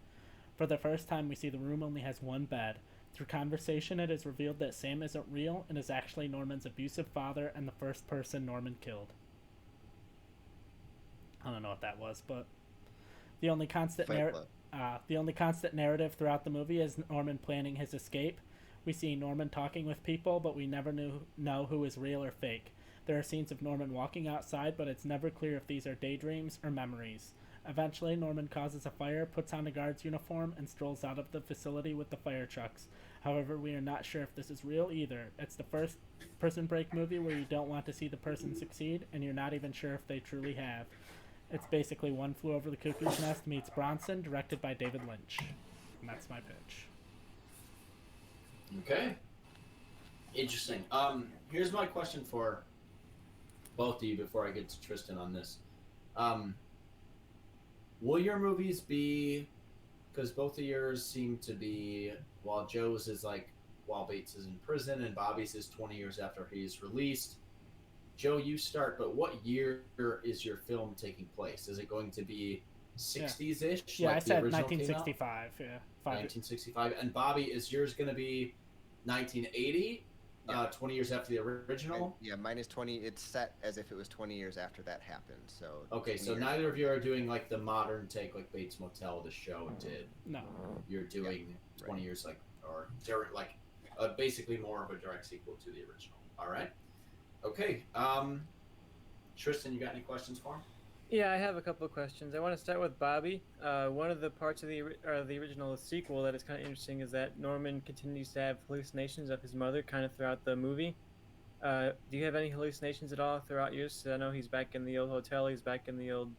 For the first time, we see the room only has one bed. Through conversation, it is revealed that Sam isn't real and is actually Norman's abusive father and the first person Norman killed. I don't know what that was, but the only constant narrative throughout the movie is Norman planning his escape. We see Norman talking with people, but we never know who is real or fake. There are scenes of Norman walking outside, but it's never clear if these are daydreams or memories. Eventually, Norman causes a fire, puts on a guard's uniform, and strolls out of the facility with the fire trucks. However, we are not sure if this is real either. It's the first Prison Break movie where you don't want to see the person succeed, and you're not even sure if they truly have. It's basically One Flew Over the Cuckoo's Nest meets Bronson, directed by David Lynch. And that's my pitch. Okay. Interesting. Here's my question for both of you before I get to Tristan on this. Will your movies be, because both of yours seem to be, while Joe's is like while Bates is in prison and Bobby's is 20 years after he's released. Joe, you start, but what year is your film taking place? Is it going to be 60s-ish? Yeah, like I said the original 1965. Yeah, 1965. And Bobby, is yours going to be 1980? 20 years after the original? Yeah, mine is 20. It's set as if it was 20 years after that happened. So okay, so neither of you are doing like the modern take like Bates Motel, the show did. No. You're doing 20 years like, or like basically more of a direct sequel to the original. All right. Okay. Tristan, you got any questions for him? Yeah, I have a couple of questions. I want to start with Bobby. One of the parts of the original sequel that is kind of interesting is that Norman continues to have hallucinations of his mother kind of throughout the movie. Do you have any hallucinations at all throughout yours? So I know he's back in the old hotel, he's back in the old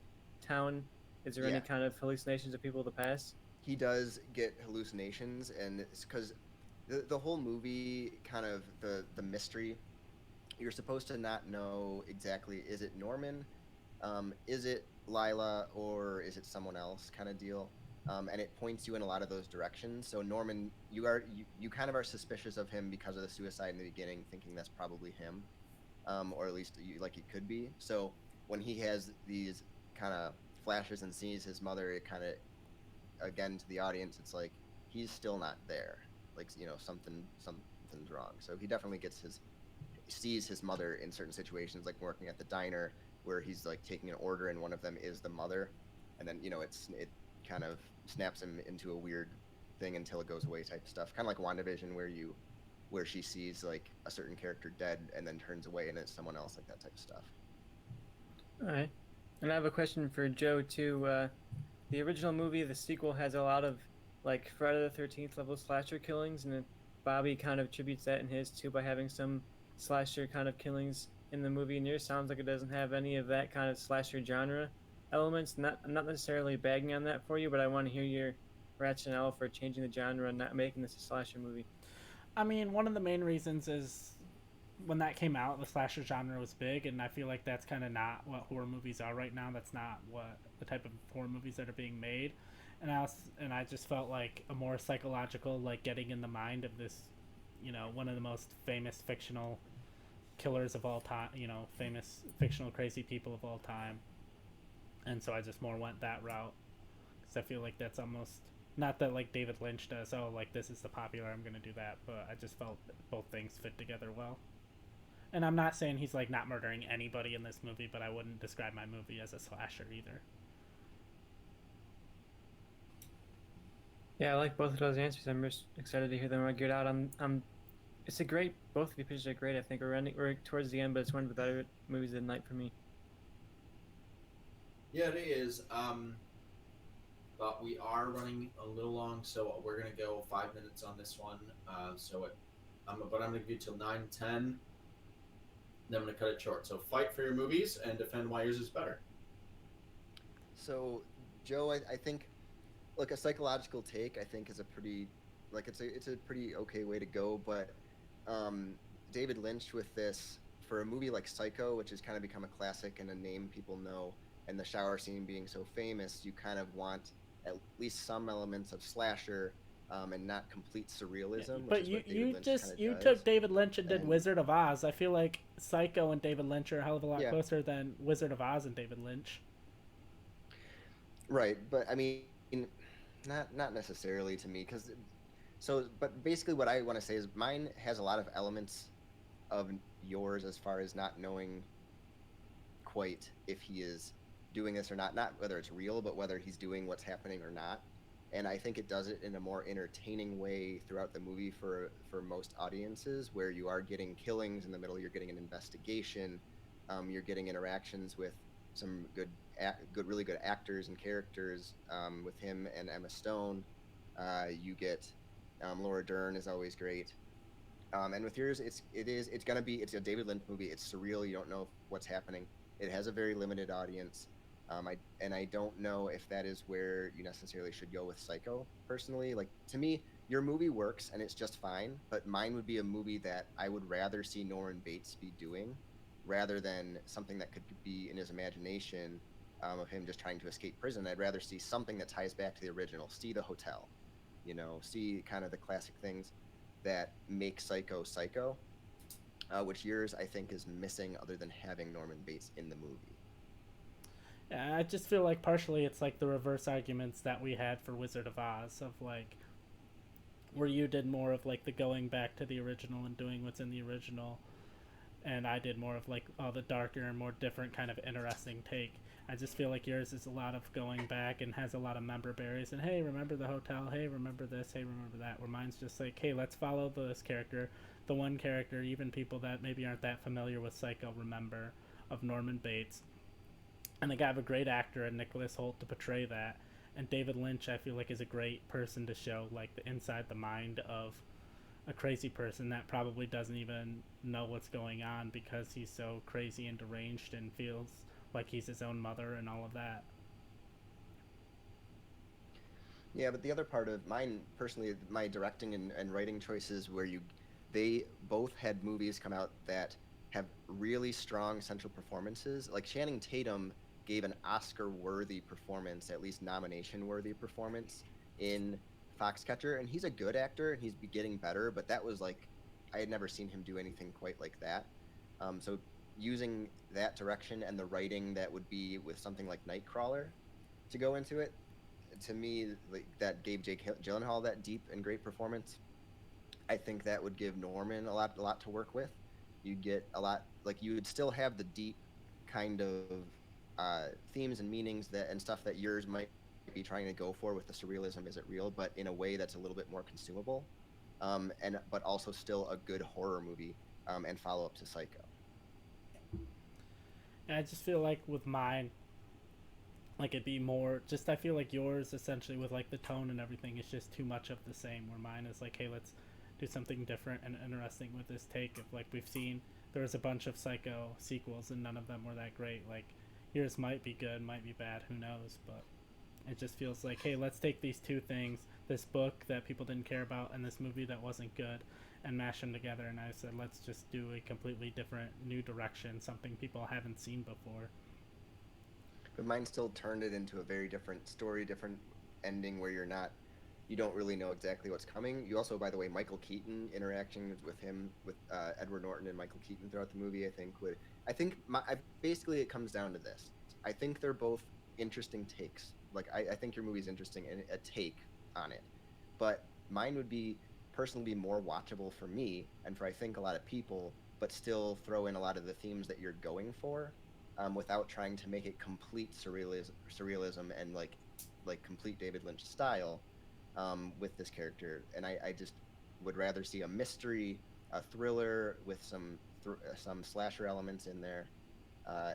town. Is there any kind of hallucinations of people of the past? he does get hallucinations, and it's because the whole movie, kind of the mystery, you're supposed to not know exactly, is it Norman, is it Lila, or is it someone else, kind of deal. And it points you in a lot of those directions. So Norman, you kind of are suspicious of him because of the suicide in the beginning, thinking that's probably him, or at least like it could be. So when he has these kind of flashes and sees his mother, it kind of, again, to the audience, it's like he's still not there. Like, something's wrong. So he definitely sees his mother in certain situations, like working at the diner where he's like taking an order and one of them is the mother, and then it kind of snaps him into a weird thing until it goes away type of stuff, kind of like WandaVision, where she sees like a certain character dead and then turns away and it's someone else, like that type of stuff. All right. And I have a question for Joe too. The original movie, the sequel, has a lot of like Friday the 13th level slasher killings, and Bobby kind of attributes that in his too by having some slasher kind of killings in the movie. And yours sounds like it doesn't have any of that kind of slasher genre elements. I'm not necessarily bagging on that for you, but I want to hear your rationale for changing the genre and not making this a slasher movie. I mean, one of the main reasons is when that came out, the slasher genre was big, and I feel like that's kind of not what horror movies are right now. That's not what the type of horror movies that are being made. And I just felt like a more psychological, like getting in the mind of this, one of the most famous fictional killers of all time, famous fictional crazy people of all time. And so I just more went that route because I feel like that's almost not that like David Lynch does. Oh, like this is the popular, I'm gonna do that. But I just felt both things fit together well. And I'm not saying he's like not murdering anybody in this movie, but I wouldn't describe my movie as a slasher either. Yeah, I like both of those answers. I'm just excited to hear them argue it out. It's a great. Both of the pictures are great. I think we're towards the end, but it's one of the better movies of the night for me. Yeah, it is. But we are running a little long, so we're gonna go 5 minutes on this one. But I'm gonna give you till 9:10. Then I'm gonna cut it short. So fight for your movies and defend why yours is better. So, Joe, I think, like, a psychological take, I think, is a pretty, like, it's a pretty okay way to go. But David Lynch with this, for a movie like Psycho, which has kind of become a classic and a name people know, and the shower scene being so famous, you kind of want at least some elements of slasher, and not complete surrealism. But you took David Lynch and did Wizard of Oz. I feel like Psycho and David Lynch are a hell of a lot closer than Wizard of Oz and David Lynch. Right, but I mean, not necessarily to me, but basically what I want to say is mine has a lot of elements of yours as far as not knowing quite if he is doing this or not whether it's real, but whether he's doing what's happening or not. And I think it does it in a more entertaining way throughout the movie for most audiences, where you are getting killings in the middle, you're getting an investigation, you're getting interactions with some really good actors and characters, with him and Emma Stone. You get Laura Dern is always great. And with yours, it's a David Lynch movie. It's surreal. You don't know what's happening. It has a very limited audience. I don't know if that is where you necessarily should go with Psycho, personally. Like, to me, your movie works and it's just fine, but mine would be a movie that I would rather see Norman Bates be doing, rather than something that could be in his imagination, of him just trying to escape prison. I'd rather see something that ties back to the original. See The Hotel, see kind of the classic things that make Psycho, which yours, I think, is missing, other than having Norman Bates in the movie. Yeah, I just feel like partially it's like the reverse arguments that we had for Wizard of Oz, of like where you did more of like the going back to the original and doing what's in the original, and I did more of like all the darker and more different kind of interesting take. I just feel like yours is a lot of going back and has a lot of member berries and, hey, remember the hotel, hey, remember this, hey, remember that, where mine's just like, hey, let's follow this character, the one character even people that maybe aren't that familiar with Psycho remember, of Norman Bates. And they got a great actor in Nicholas Hoult to portray that. And David Lynch, I feel like, is a great person to show like the inside the mind of a crazy person that probably doesn't even know what's going on because he's so crazy and deranged and feels like he's his own mother and all of that. Yeah, but the other part of mine, personally, my directing and writing choices, where they both had movies come out that have really strong central performances. Like Channing Tatum gave an Oscar-worthy performance, at least nomination-worthy performance in Foxcatcher, and he's a good actor and he's getting better. But that was like, I had never seen him do anything quite like that. So using that direction and the writing that would be with something like Nightcrawler to go into it, to me, like, that gave Jake Gyllenhaal that deep and great performance. I think that would give Norman a lot to work with. You'd get a lot, like, you would still have the deep kind of themes and meanings that and stuff that yours might be trying to go for with the surrealism. Is it real? But in a way that's a little bit more consumable, but also still a good horror movie, and follow up to Psycho. And I just feel like with mine, like it'd be more just, I feel like yours essentially with like the tone and everything is just too much of the same, where mine is like, hey, let's do something different and interesting with this take. If like we've seen there was a bunch of Psycho sequels and none of them were that great, like yours might be good, might be bad, who knows, but it just feels like, hey, let's take these two things, this book that people didn't care about and this movie that wasn't good, and mash them together. And I said, let's just do a completely different new direction, something people haven't seen before. But mine still turned it into a very different story, different ending, where you don't really know exactly what's coming. You also, by the way, Michael Keaton, interactions with him, with Edward Norton and Michael Keaton throughout the movie, basically it comes down to this. I think they're both interesting takes. Like, I think your movie's interesting and a take on it. But mine would be personally more watchable for me and for, I think, a lot of people, but still throw in a lot of the themes that you're going for, without trying to make it complete surrealism and like complete David Lynch style, with this character. And I just would rather see a mystery, a thriller with some slasher elements in there,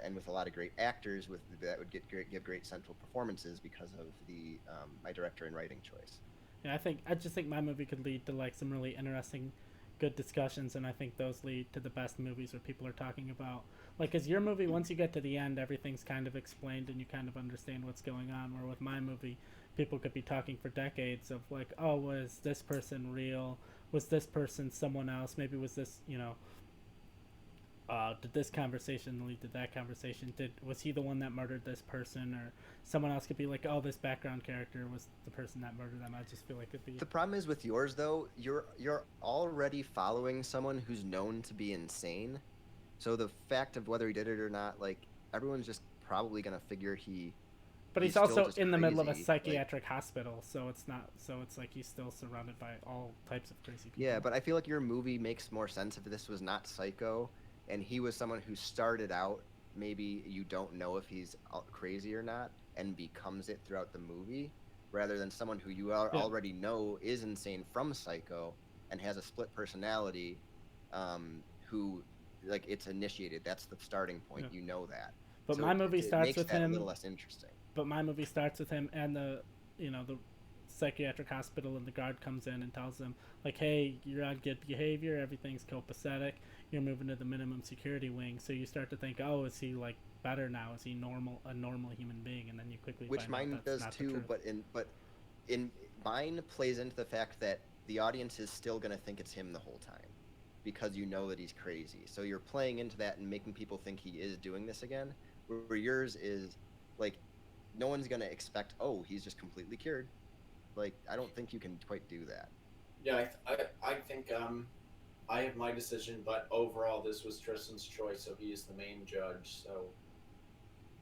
and with a lot of great actors that would give great central performances because of the my director and writing choice. Yeah, I just think my movie could lead to like some really interesting, good discussions, and I think those lead to the best movies where people are talking about, like, as your movie, once you get to the end, everything's kind of explained and you kind of understand what's going on. Where with my movie, people could be talking for decades of like, oh, was this person real? Was this person someone else? Maybe was this, did this conversation lead to that conversation? Was he the one that murdered this person? Or someone else could be like, oh, this background character was the person that murdered them. I just feel like it'd be... The problem is with yours, though, you're already following someone who's known to be insane. So the fact of whether he did it or not, like, everyone's just probably gonna figure But he's also in the middle of a psychiatric hospital, so it's not. So it's like he's still surrounded by all types of crazy people. Yeah, but I feel like your movie makes more sense if this was not Psycho, and he was someone who started out, maybe you don't know if he's crazy or not, and becomes it throughout the movie, rather than someone who you already know is insane from Psycho and has a split personality, who, like, it's initiated. That's the starting point. Yeah. You know that. But so my movie starts with him. A little less interesting. But my movie starts with him and the psychiatric hospital, and the guard comes in and tells him, like, hey, you're on good behavior, everything's copacetic, you're moving to the minimum security wing. So you start to think, oh, is he like better now? Is he a normal human being? And then you quickly which find mine out that's does too. But in mine plays into the fact that the audience is still gonna think it's him the whole time, because you know that he's crazy. So you're playing into that and making people think he is doing this again. Where yours is like, no one's gonna expect, oh, he's just completely cured. Like, I don't think you can quite do that. Yeah, I think I have my decision, but overall this was Tristan's choice, so he is the main judge. So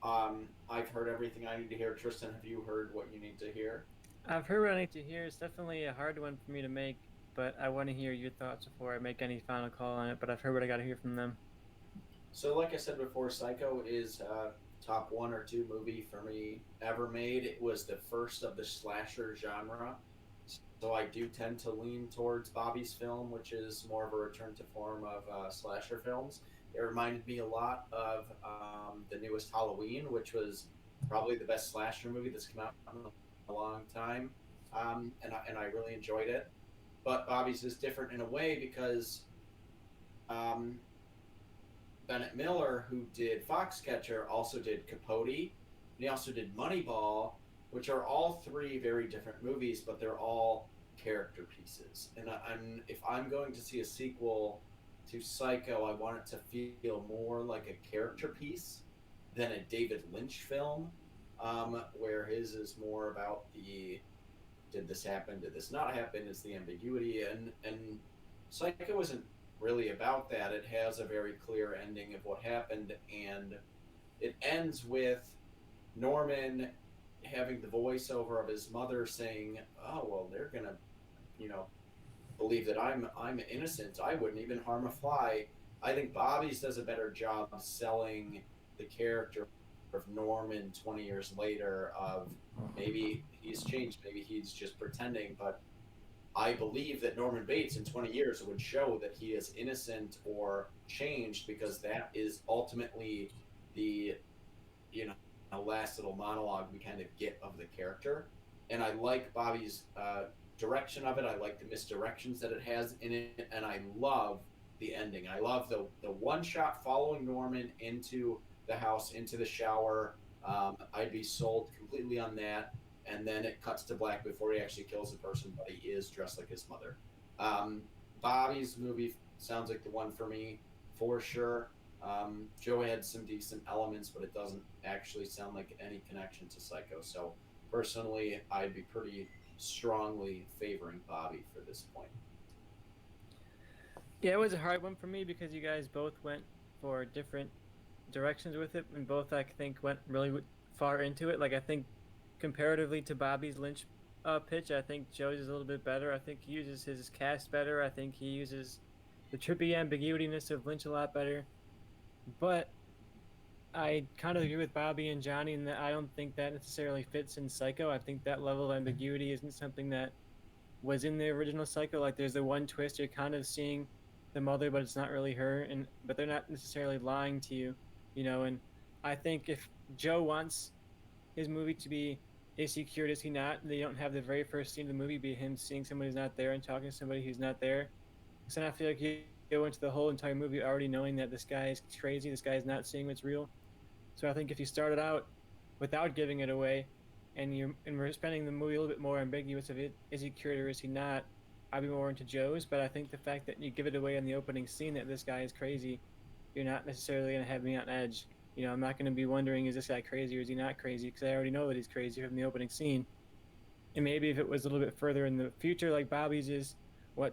I've heard everything I need to hear. Tristan, have you heard what you need to hear? I've heard what I need to hear. It's definitely a hard one for me to make, but I want to hear your thoughts before I make any final call on it. But I've heard what I got to hear from them. So like I said before, Psycho is top 1 or 2 movie for me ever made. It was the first of the slasher genre, so I do tend to lean towards Bobby's film, which is more of a return to form of slasher films. It reminded me a lot of the newest Halloween, which was probably the best slasher movie that's come out in a long time, and I really enjoyed it. But Bobby's is different in a way because Bennett Miller, who did Foxcatcher, also did Capote, and he also did Moneyball, which are all three very different movies, but they're all character pieces. And if I'm going to see a sequel to Psycho, I want it to feel more like a character piece than a David Lynch film, where his is more about the did this happen, did this not happen, is the ambiguity, and Psycho isn't really about that. It has a very clear ending of what happened, and it ends with Norman having the voiceover of his mother saying, "Oh well, they're gonna, you know, believe that I'm innocent. I wouldn't even harm a fly." I think Bobby's does a better job selling the character of Norman 20 years later. Of maybe he's changed, maybe he's just pretending, but I believe that Norman Bates in 20 years would show that he is innocent or changed, because that is ultimately the, you know, last little monologue we kind of get of the character. And I like Bobby's direction of it. I like the misdirections that it has in it, and I love the ending. I love the one shot following Norman into the house, into the shower. I'd be sold completely on that. And then it cuts to black before he actually kills the person, but he is dressed like his mother. Bobby's movie sounds like the one for me, for sure. Joe had some decent elements, but it doesn't actually sound like any connection to Psycho. So personally, I'd be pretty strongly favoring Bobby for this point. Yeah, it was a hard one for me because you guys both went for different directions with it, and both I think went really far into it. Like I think comparatively to Bobby's Lynch pitch, I think Joe's is a little bit better. I think he uses his cast better. I think he uses the trippy ambiguityness of Lynch a lot better. But I kind of agree with Bobby and Johnny in that I don't think that necessarily fits in Psycho. I think that level of ambiguity isn't something that was in the original Psycho. Like there's the one twist you're kind of seeing the mother, but it's not really her, and but they're not necessarily lying to you, you know. And I think if Joe wants his movie to be is he cured, is he not, they don't have the very first scene of the movie be him seeing somebody who's not there and talking to somebody who's not there. So I feel like you go into the whole entire movie already knowing that this guy is crazy, this guy is not seeing what's real. So I think if you started out without giving it away, and we're spending the movie a little bit more ambiguous of it, is he cured or is he not, I'd be more into Joe's. But I think the fact that you give it away in the opening scene that this guy is crazy, you're not necessarily going to have me on edge. You know, I'm not going to be wondering, is this guy crazy or is he not crazy? Because I already know that he's crazy from the opening scene. And maybe if it was a little bit further in the future, like Bobby's is,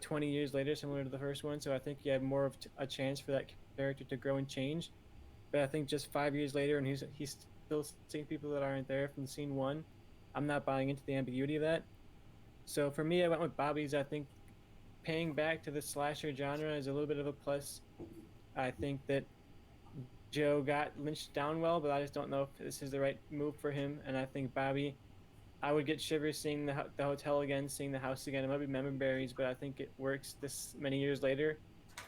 20 years later, similar to the first one. So I think you have more of a chance for that character to grow and change. But I think just 5 years later, and he's still seeing people that aren't there from scene one, I'm not buying into the ambiguity of that. So for me, I went with Bobby's. I think paying back to the slasher genre is a little bit of a plus. I think that Joe got Lynch down well, but I just don't know if this is the right move for him. And I think Bobby, I would get shivers seeing the hotel again, seeing the house again. It might be memories, but I think it works this many years later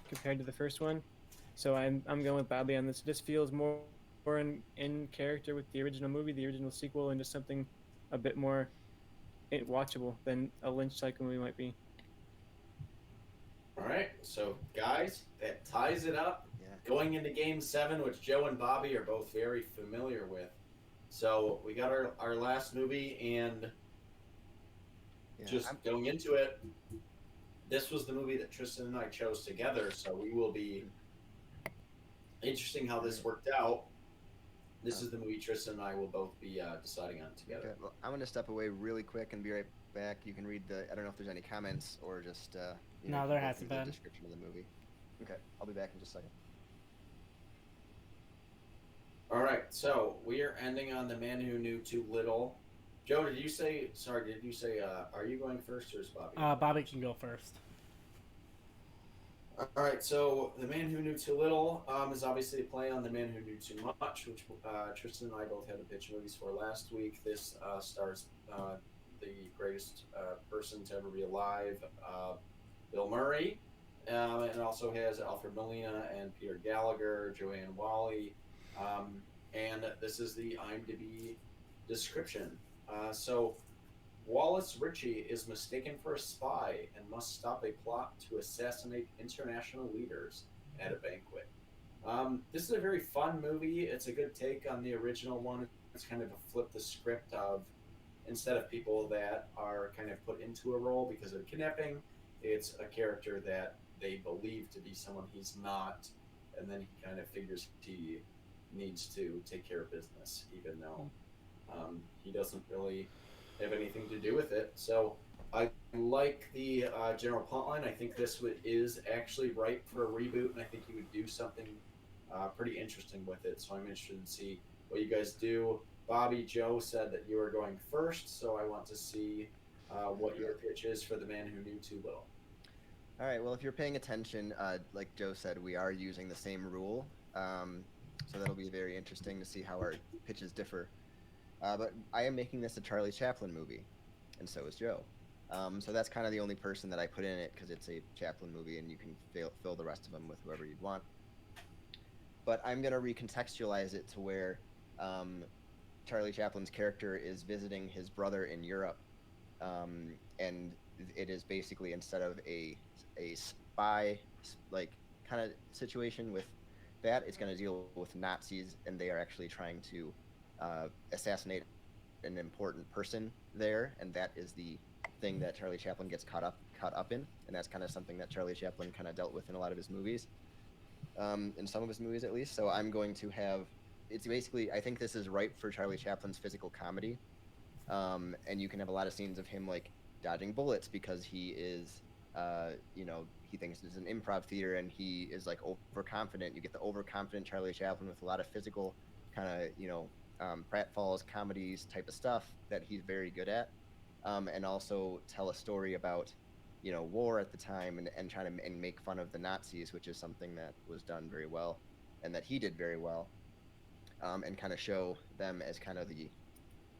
compared to the first one. So I'm going with Bobby on this. It just feels more in character with the original movie, the original sequel, and just something a bit more watchable than a Lynch Psycho movie might be. All right, so guys, that ties it up. Yeah. Going into Game 7, which Joe and Bobby are both very familiar with. So we got our last movie, and going into it, this was the movie that Tristan and I chose together, so we will be interesting how this worked out. This is the movie Tristan and I will both be deciding on together. Okay, well, I'm going to step away really quick and be right back. You can read I don't know if there's any comments or just, No, there hasn't been. The description of the movie. Okay, I'll be back in just a second. All right, so we are ending on The Man Who Knew Too Little. Joe, did you say, are you going first or is Bobby? Bobby can go first. All right, so The Man Who Knew Too Little is obviously a play on The Man Who Knew Too Much, which Tristan and I both had to pitch movies for last week. This stars the greatest person to ever be alive, Bill Murray. It also has Alfred Molina and Peter Gallagher, Joanne Whalley, and this is the IMDb description. So Wallace Ritchie is mistaken for a spy and must stop a plot to assassinate international leaders at a banquet. This is a very fun movie. It's a good take on the original one. It's kind of a flip the script of instead of people that are kind of put into a role because of kidnapping, it's a character that they believe to be someone he's not, and then he kind of figures he needs to take care of business, even though he doesn't really have anything to do with it. So I like the general plotline. I think this is actually ripe for a reboot, and I think he would do something pretty interesting with it. So I'm interested to see what you guys do. Bobby, Joe said that you are going first, so I want to see what your pitch is for The Man Who Knew Too Little. All right. Well, if you're paying attention, like Joe said, we are using the same rule, so that'll be very interesting to see how our pitches differ. But I am making this a Charlie Chaplin movie, and so is Joe. So that's kind of the only person that I put in it because it's a Chaplin movie, and you can fill the rest of them with whoever you'd want. But I'm going to recontextualize it to where Charlie Chaplin's character is visiting his brother in Europe, and it is basically, instead of a spy like kind of situation with that, it's going to deal with Nazis, and they are actually trying to assassinate an important person there, and that is the thing that Charlie Chaplin gets caught up in, and that's kind of something that Charlie Chaplin kind of dealt with in a lot of his movies, in some of his movies at least. So I'm going to have, it's basically, I think this is ripe for Charlie Chaplin's physical comedy, and you can have a lot of scenes of him like dodging bullets because he is, he thinks it's an improv theater, and he is like overconfident. You get the overconfident Charlie Chaplin with a lot of physical kind of, pratfalls, comedies type of stuff that he's very good at, and also tell a story about, war at the time, and try to make fun of the Nazis, which is something that was done very well, and that he did very well, and kind of show them as kind of the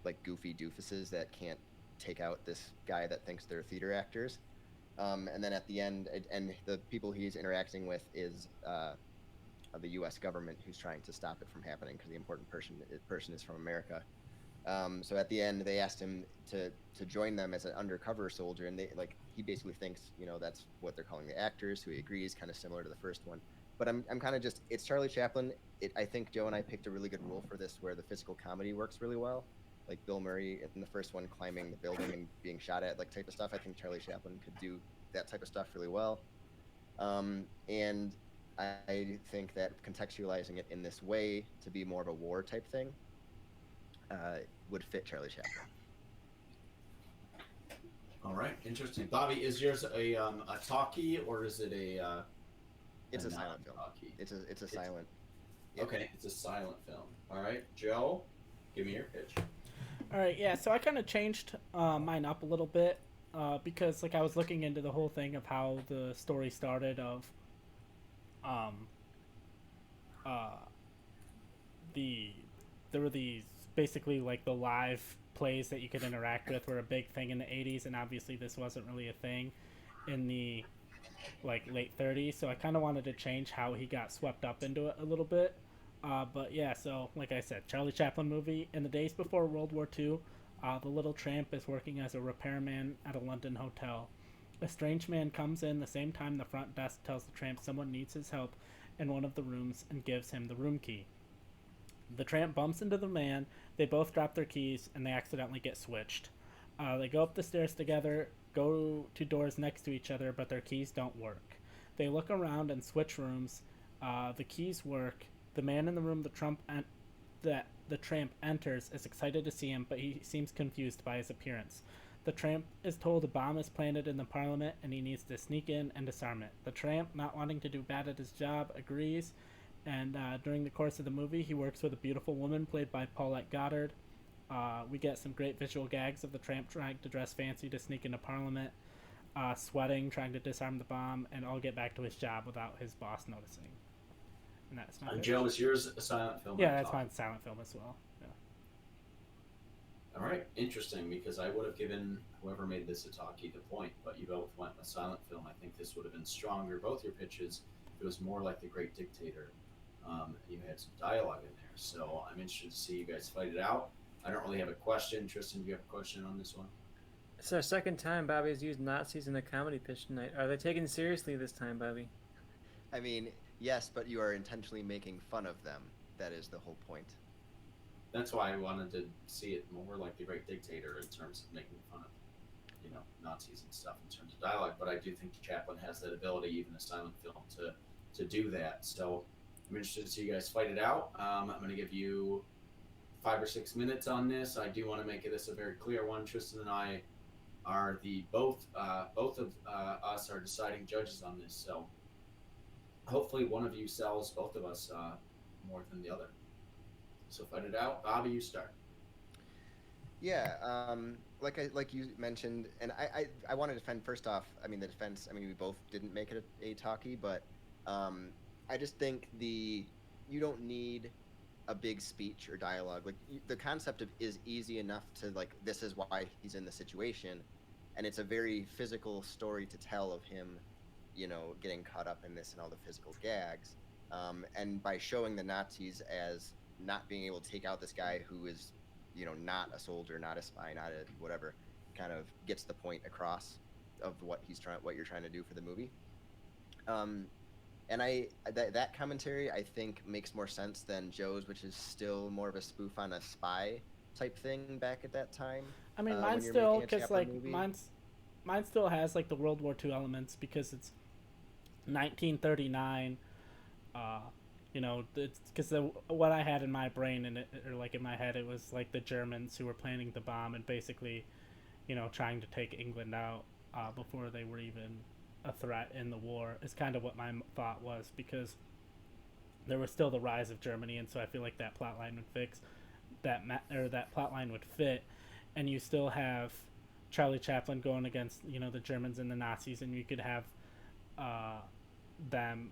like goofy doofuses that can't take out this guy that thinks they're theater actors. And then at the end, and the people he's interacting with is the U.S. government, who's trying to stop it from happening because the important person is from America. So at the end, they asked him to join them as an undercover soldier, and he basically thinks that's what they're calling the actors, who he agrees, kind of similar to the first one. But I'm kind of just, it's Charlie Chaplin. I think Joe and I picked a really good rule for this, where the physical comedy works really well. Like Bill Murray in the first one climbing the building and being shot at, like type of stuff. I think Charlie Chaplin could do that type of stuff really well. And I think that contextualizing it in this way to be more of a war type thing would fit Charlie Chaplin. All right, interesting. Bobby, is yours a talkie, or is it a? It's a silent film. It's a silent. Okay, it's a silent film. All right, Joe, give me your pitch. All right, yeah. So I kind of changed mine up a little bit because I was looking into the whole thing of how the story started of there were these basically the live plays that you could interact with were a big thing in the 80s, and obviously this wasn't really a thing in the late 30s, so I kind of wanted to change how he got swept up into it a little bit. But yeah, so like I said, Charlie Chaplin movie. In the days before World War II, the little tramp is working as a repairman at a London hotel. A strange man comes in the same time the front desk tells the tramp someone needs his help in one of the rooms and gives him the room key. The tramp bumps into the man, they both drop their keys, and they accidentally get switched. They go up the stairs together, go to doors next to each other, but their keys don't work. They look around and switch rooms. The keys work. The man in the room that the tramp enters is excited to see him, but he seems confused by his appearance. The tramp is told a bomb is planted in the parliament and he needs to sneak in and disarm it. The tramp, not wanting to do bad at his job, agrees, and during the course of the movie, he works with a beautiful woman played by Paulette Goddard. We get some great visual gags of the tramp trying to dress fancy to sneak into parliament, sweating, trying to disarm the bomb, and all get back to his job without his boss noticing. And that's my Joe, is yours a silent film? Yeah, that's mine, silent film as well. Yeah. All right, interesting, because I would have given whoever made this a talkie the point, but you both went with silent film. I think this would have been stronger, both your pitches. It was more like The Great Dictator. You had some dialogue in there, so I'm interested to see you guys fight it out. I don't really have a question. Tristan, do you have a question on this one? It's our second time Bobby's used Nazis in a comedy pitch tonight. Are they taken seriously this time, Bobby? I mean, yes, but you are intentionally making fun of them. That is the whole point. That's why I wanted to see it more like The Great Dictator in terms of making fun of, Nazis and stuff in terms of dialogue. But I do think Chaplin has that ability, even a silent film, to do that. So I'm interested to see you guys fight it out. I'm going to give you 5 or 6 minutes on this. I do want to make this a very clear one. Tristan and I are the both of us are deciding judges on this. So hopefully one of you sells both of us more than the other. So fight it out. Bobby, you start. Yeah, like you mentioned, and I want to defend first off. I mean, the defense. I mean, we both didn't make it a talkie, but I just think you don't need a big speech or dialogue. Like the concept is easy enough to like. This is why he's in the situation, and it's a very physical story to tell of him, getting caught up in this and all the physical gags, and by showing the Nazis as not being able to take out this guy who is not a soldier, not a spy, not a whatever, kind of gets the point across of what you're trying to do for the movie. And that commentary I think makes more sense than Joe's, which is still more of a spoof on a spy type thing back at that time. I mean, mine still, because like mine still has like the World War II elements because it's 1939. It's because what I had in my brain or like in my head, it was like the Germans who were planning the bomb and basically, trying to take England out before they were even a threat in the war. Is kind of what my thought was, because there was still the rise of Germany, and so I feel like that plot line would fix that that plot line would fit, and you still have Charlie Chaplin going against the Germans and the Nazis, and you could have them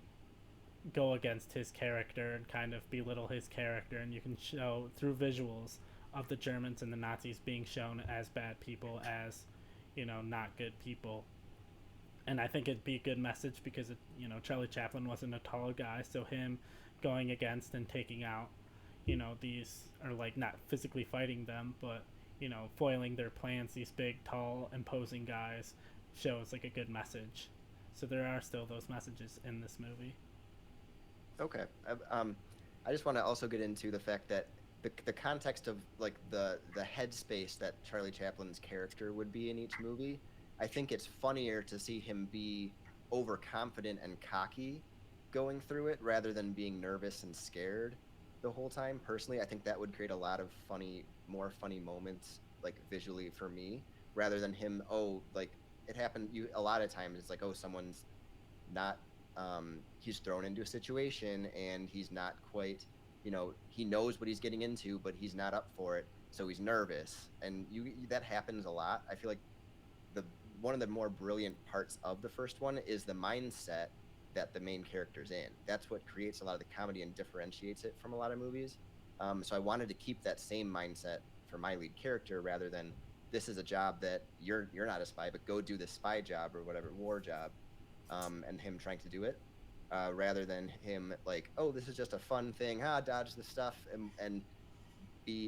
go against his character and kind of belittle his character, and you can show through visuals of the Germans and the Nazis being shown as bad people, as not good people. And I think it'd be a good message because Charlie Chaplin wasn't a tall guy, so him going against and taking out these, or like not physically fighting them, but foiling their plans, these big tall imposing guys, shows like a good message. So there are still those messages in this movie. Okay. I just want to also get into the fact that the context of like the headspace that Charlie Chaplin's character would be in each movie, I think it's funnier to see him be overconfident and cocky going through it rather than being nervous and scared the whole time. Personally, I think that would create a lot of more funny moments, like visually for me, rather than him, like it happened a lot of times it's like, someone's not he's thrown into a situation and he's not quite, he knows what he's getting into, but he's not up for it, so he's nervous. And that happens a lot. I feel like one of the more brilliant parts of the first one is the mindset that the main character's in. That's what creates a lot of the comedy and differentiates it from a lot of movies. So I wanted to keep that same mindset for my lead character, rather than this is a job that you're not a spy, but go do this spy job or whatever, war job, and him trying to do it, rather than him like, this is just a fun thing, dodge the stuff, and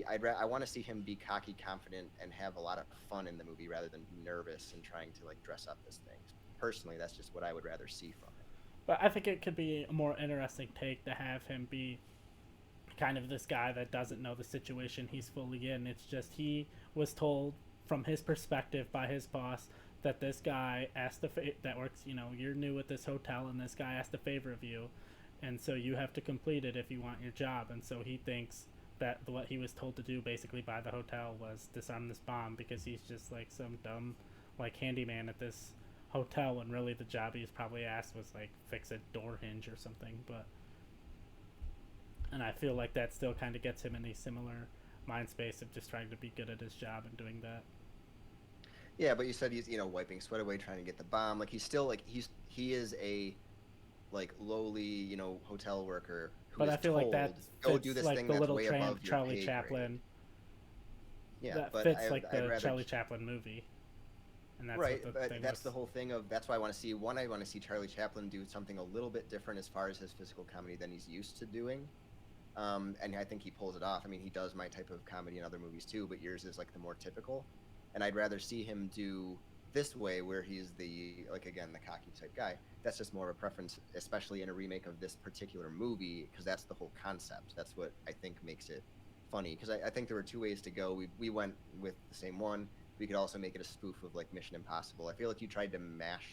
I want to see him be cocky, confident, and have a lot of fun in the movie rather than nervous and trying to like dress up as things. Personally, that's just what I would rather see from it. But I think it could be a more interesting take to have him be kind of this guy that doesn't know the situation he's fully in. It's just he was told from his perspective by his boss that this guy asked that works, you're new at this hotel, and this guy asked a favor of you, and so you have to complete it if you want your job. And so he thinks that what he was told to do basically by the hotel was disarm this bomb, because he's just like some dumb like handyman at this hotel, when really the job he was probably asked was like fix a door hinge or something. And I feel like that still kind of gets him in a similar mind space of just trying to be good at his job and doing that. Yeah, but you said he's wiping sweat away trying to get the bomb. Like he's still like he is a like lowly hotel worker who but is I feel told, like that go fits do this like thing the that's little way tramp above your Charlie pay Chaplin. grade. Yeah, that but fits like the I'd rather, Charlie Chaplin movie. And that's right, what the but thing that's was. the whole thing of that's why I want to see I want to see Charlie Chaplin do something a little bit different as far as his physical comedy than he's used to doing. And I think he pulls it off. I mean, he does my type of comedy in other movies too, but yours is like the more typical. And I'd rather see him do this way, where he's the cocky type guy. That's just more of a preference, especially in a remake of this particular movie, because that's the whole concept. That's what I think makes it funny, because I think there were two ways to go. We went with the same one. We could also make it a spoof of like Mission Impossible. I feel like you tried to mash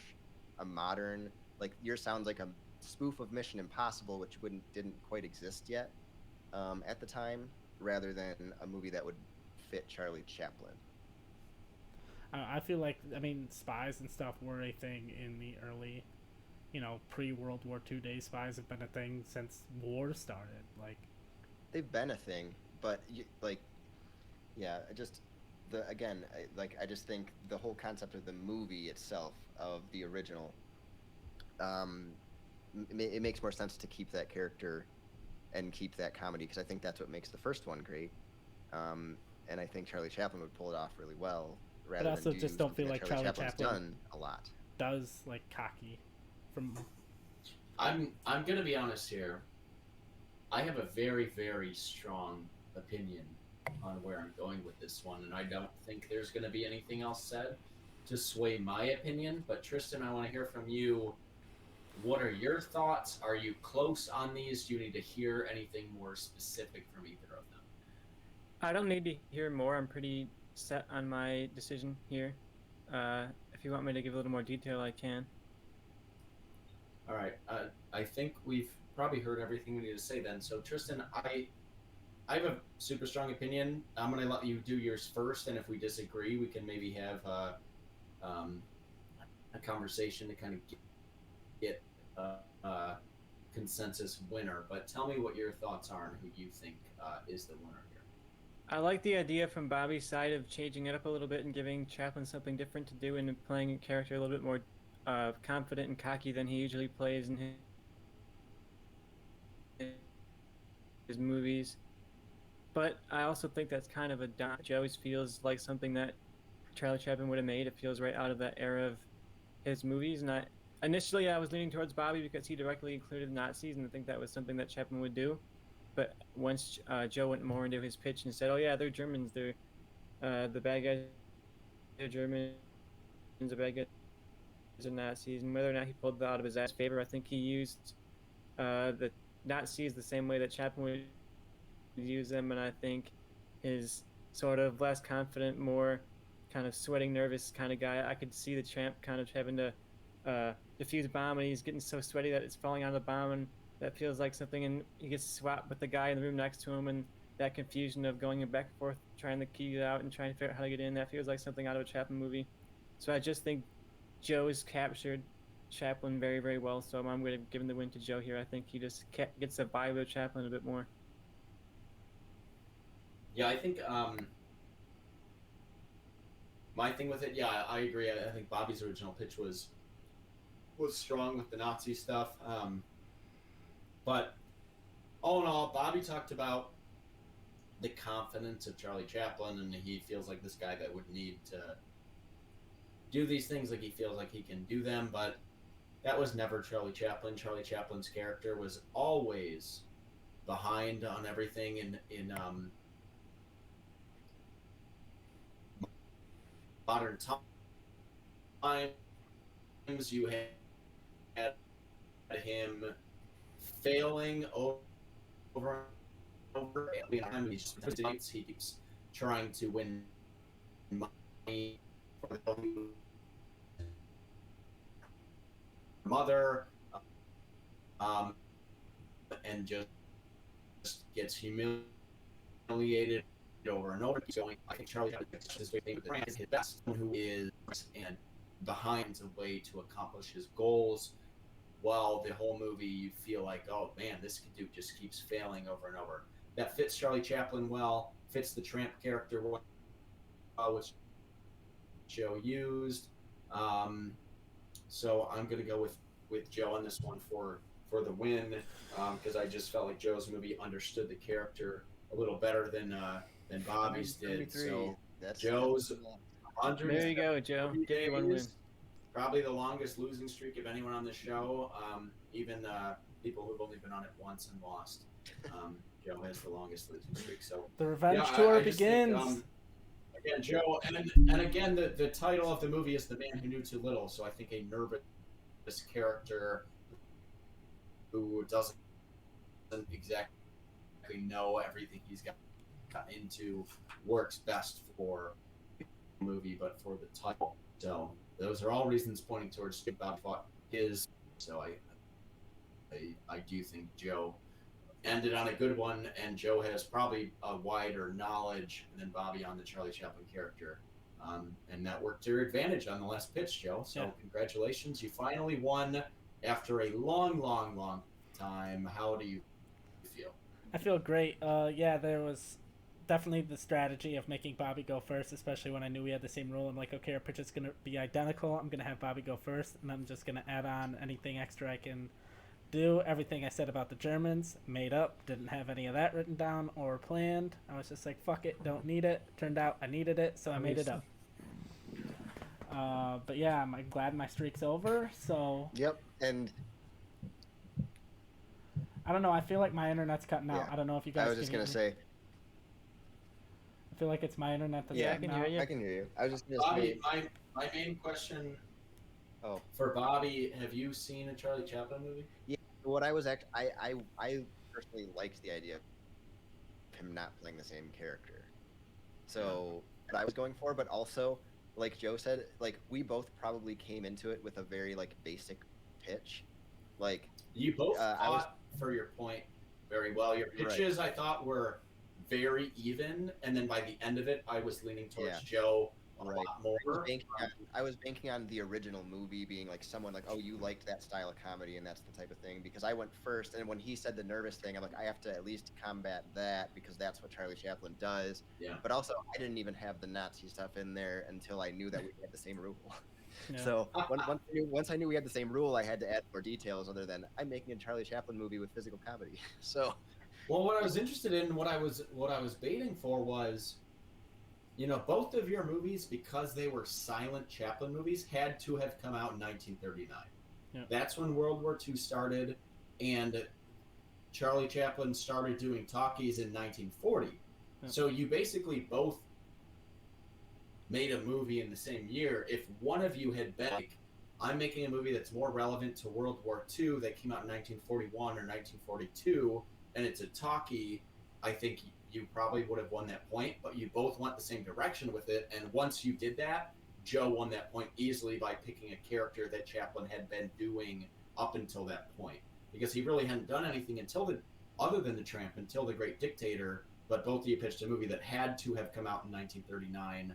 a modern, like yours sounds like a spoof of Mission Impossible, which didn't quite exist yet at the time, rather than a movie that would fit Charlie Chaplin. I feel like, I mean, spies and stuff were a thing in the early, pre-World War II days. Spies have been a thing since war started. Like, They've been a thing, but yeah, I just think the whole concept of the movie itself, of the original, it makes more sense to keep that character and keep that comedy, because I think that's what makes the first one great. And I think Charlie Chaplin would pull it off really well, rather but also than just don't feel like Charlie Chaplin's Chaplin done a lot. does like cocky from. I'm gonna be honest here. I have a very, very strong opinion on where I'm going with this one, and I don't think there's gonna be anything else said to sway my opinion. But Tristan, I want to hear from you. What are your thoughts? Are you close on these? Do you need to hear anything more specific from either of them? I don't need to hear more. I'm pretty set on my decision here. If you want me to give a little more detail, I can. All right. I think we've probably heard everything we need to say then. So Tristan, I have a super strong opinion. I'm going to let you do yours first, and if we disagree, we can maybe have a conversation to kind of get a consensus winner. But tell me what your thoughts are and who you think is the winner here. I like the idea from Bobby's side of changing it up a little bit and giving Chaplin something different to do and playing a character a little bit more confident and cocky than he usually plays in his movies. But I also think that's kind of a dodge. It always feels like something that Charlie Chaplin would have made. It feels right out of that era of his movies. And initially I was leaning towards Bobby because he directly included Nazis, and I think that was something that Chaplin would do. But once Joe went more into his pitch and said, "Oh yeah, they're Germans. They're the bad guys. They're Germans. The bad guys are Nazis." And whether or not he pulled that out of his ass favor, I think he used the Nazis the same way that Chaplin would use them. And I think his sort of less confident, more kind of sweating, nervous kind of guy, I could see the Tramp kind of having to defuse a bomb, and he's getting so sweaty that it's falling on the bomb, and that feels like something, and he gets swapped with the guy in the room next to him, and that confusion of going back and forth, trying to key it out and trying to figure out how to get in, that feels like something out of a Chaplin movie. So I just think Joe's captured Chaplin very, very well, so I'm going to give him the win to Joe here. I think he just gets the vibe of Chaplin a bit more. Yeah, I think my thing with it, yeah, I agree. I think Bobby's original pitch was strong with the Nazi stuff. But all in all, Bobby talked about the confidence of Charlie Chaplin, and he feels like this guy that would need to do these things, like he feels like he can do them, but that was never Charlie Chaplin. Charlie Chaplin's character was always behind on everything. In modern times, you had him failing over and over. He keeps trying to win money for the mother, and just gets humiliated over and over. Going, I think Charlie is his best, who is and behind a way to accomplish his goals. While the whole movie, you feel like, oh man, this dude just keeps failing over and over. That fits Charlie Chaplin well, fits the Tramp character well, which Joe used. So I'm going to go with Joe on this one for the win, because I just felt like Joe's movie understood the character a little better than Bobby's did. So Joe's 100. There you go, Joe. Give you one win. Probably the longest losing streak of anyone on the show. Even people who've only been on it once and lost. Joe has the longest losing streak. So the revenge tour begins. Think, again, Joe, and again, the title of the movie is "The Man Who Knew Too Little." So I think a nervous character who doesn't exactly know everything he's got into works best for the movie, but for the title. So those are all reasons pointing towards Bobby fought his. So I do think Joe ended on a good one, and Joe has probably a wider knowledge than Bobby on the Charlie Chaplin character. And that worked to your advantage on the last pitch, Joe. So congratulations. You finally won after a long, long, long time. How do you feel? I feel great. Yeah, there was definitely the strategy of making Bobby go first, especially when I knew we had the same rule. I'm like, okay, our pitch is going to be identical. I'm going to have Bobby go first, and I'm just going to add on anything extra I can do. Everything I said about the Germans, made up. Didn't have any of that written down or planned. I was just like, fuck it, don't need it. Turned out I needed it, so I made it up. But yeah, I'm glad my streak's over, so... Yep, and... I don't know, I feel like my internet's cutting out. Yeah. I don't know if you guys I was just going to say... I feel like it's my internet that's Yeah, cutting out. I can hear you. I was just going to Bobby, say... my main question Oh. for Bobby, have you seen a Charlie Chaplin movie? Yeah, what I was actually... I personally liked the idea of him not playing the same character. So, what I was going for, but also... Like Joe said, like we both probably came into it with a very like basic pitch. Like you both fought for your point very well. Your pitches I thought were very even, and then by the end of it, I was leaning towards Joe a lot more. I was banking on the original movie being like someone like, oh, you liked that style of comedy, and that's the type of thing. Because I went first, and when he said the nervous thing, I'm like, I have to at least combat that because that's what Charlie Chaplin does. Yeah. But also, I didn't even have the Nazi stuff in there until I knew that we had the same rule. Yeah. So once I knew we had the same rule, I had to add more details other than I'm making a Charlie Chaplin movie with physical comedy. So. Well, what I was interested in, what I was baiting for was, you know, both of your movies, because they were silent Chaplin movies, had to have come out in 1939. Yeah. That's when World War II started, and Charlie Chaplin started doing talkies in 1940. Yeah. So you basically both made a movie in the same year. If one of you had been like, I'm making a movie that's more relevant to World War II that came out in 1941 or 1942, and it's a talkie, I think you probably would have won that point, but you both went the same direction with it. And once you did that, Joe won that point easily by picking a character that Chaplin had been doing up until that point, because he really hadn't done anything other than The Tramp until The Great Dictator. But both of you pitched a movie that had to have come out in 1939,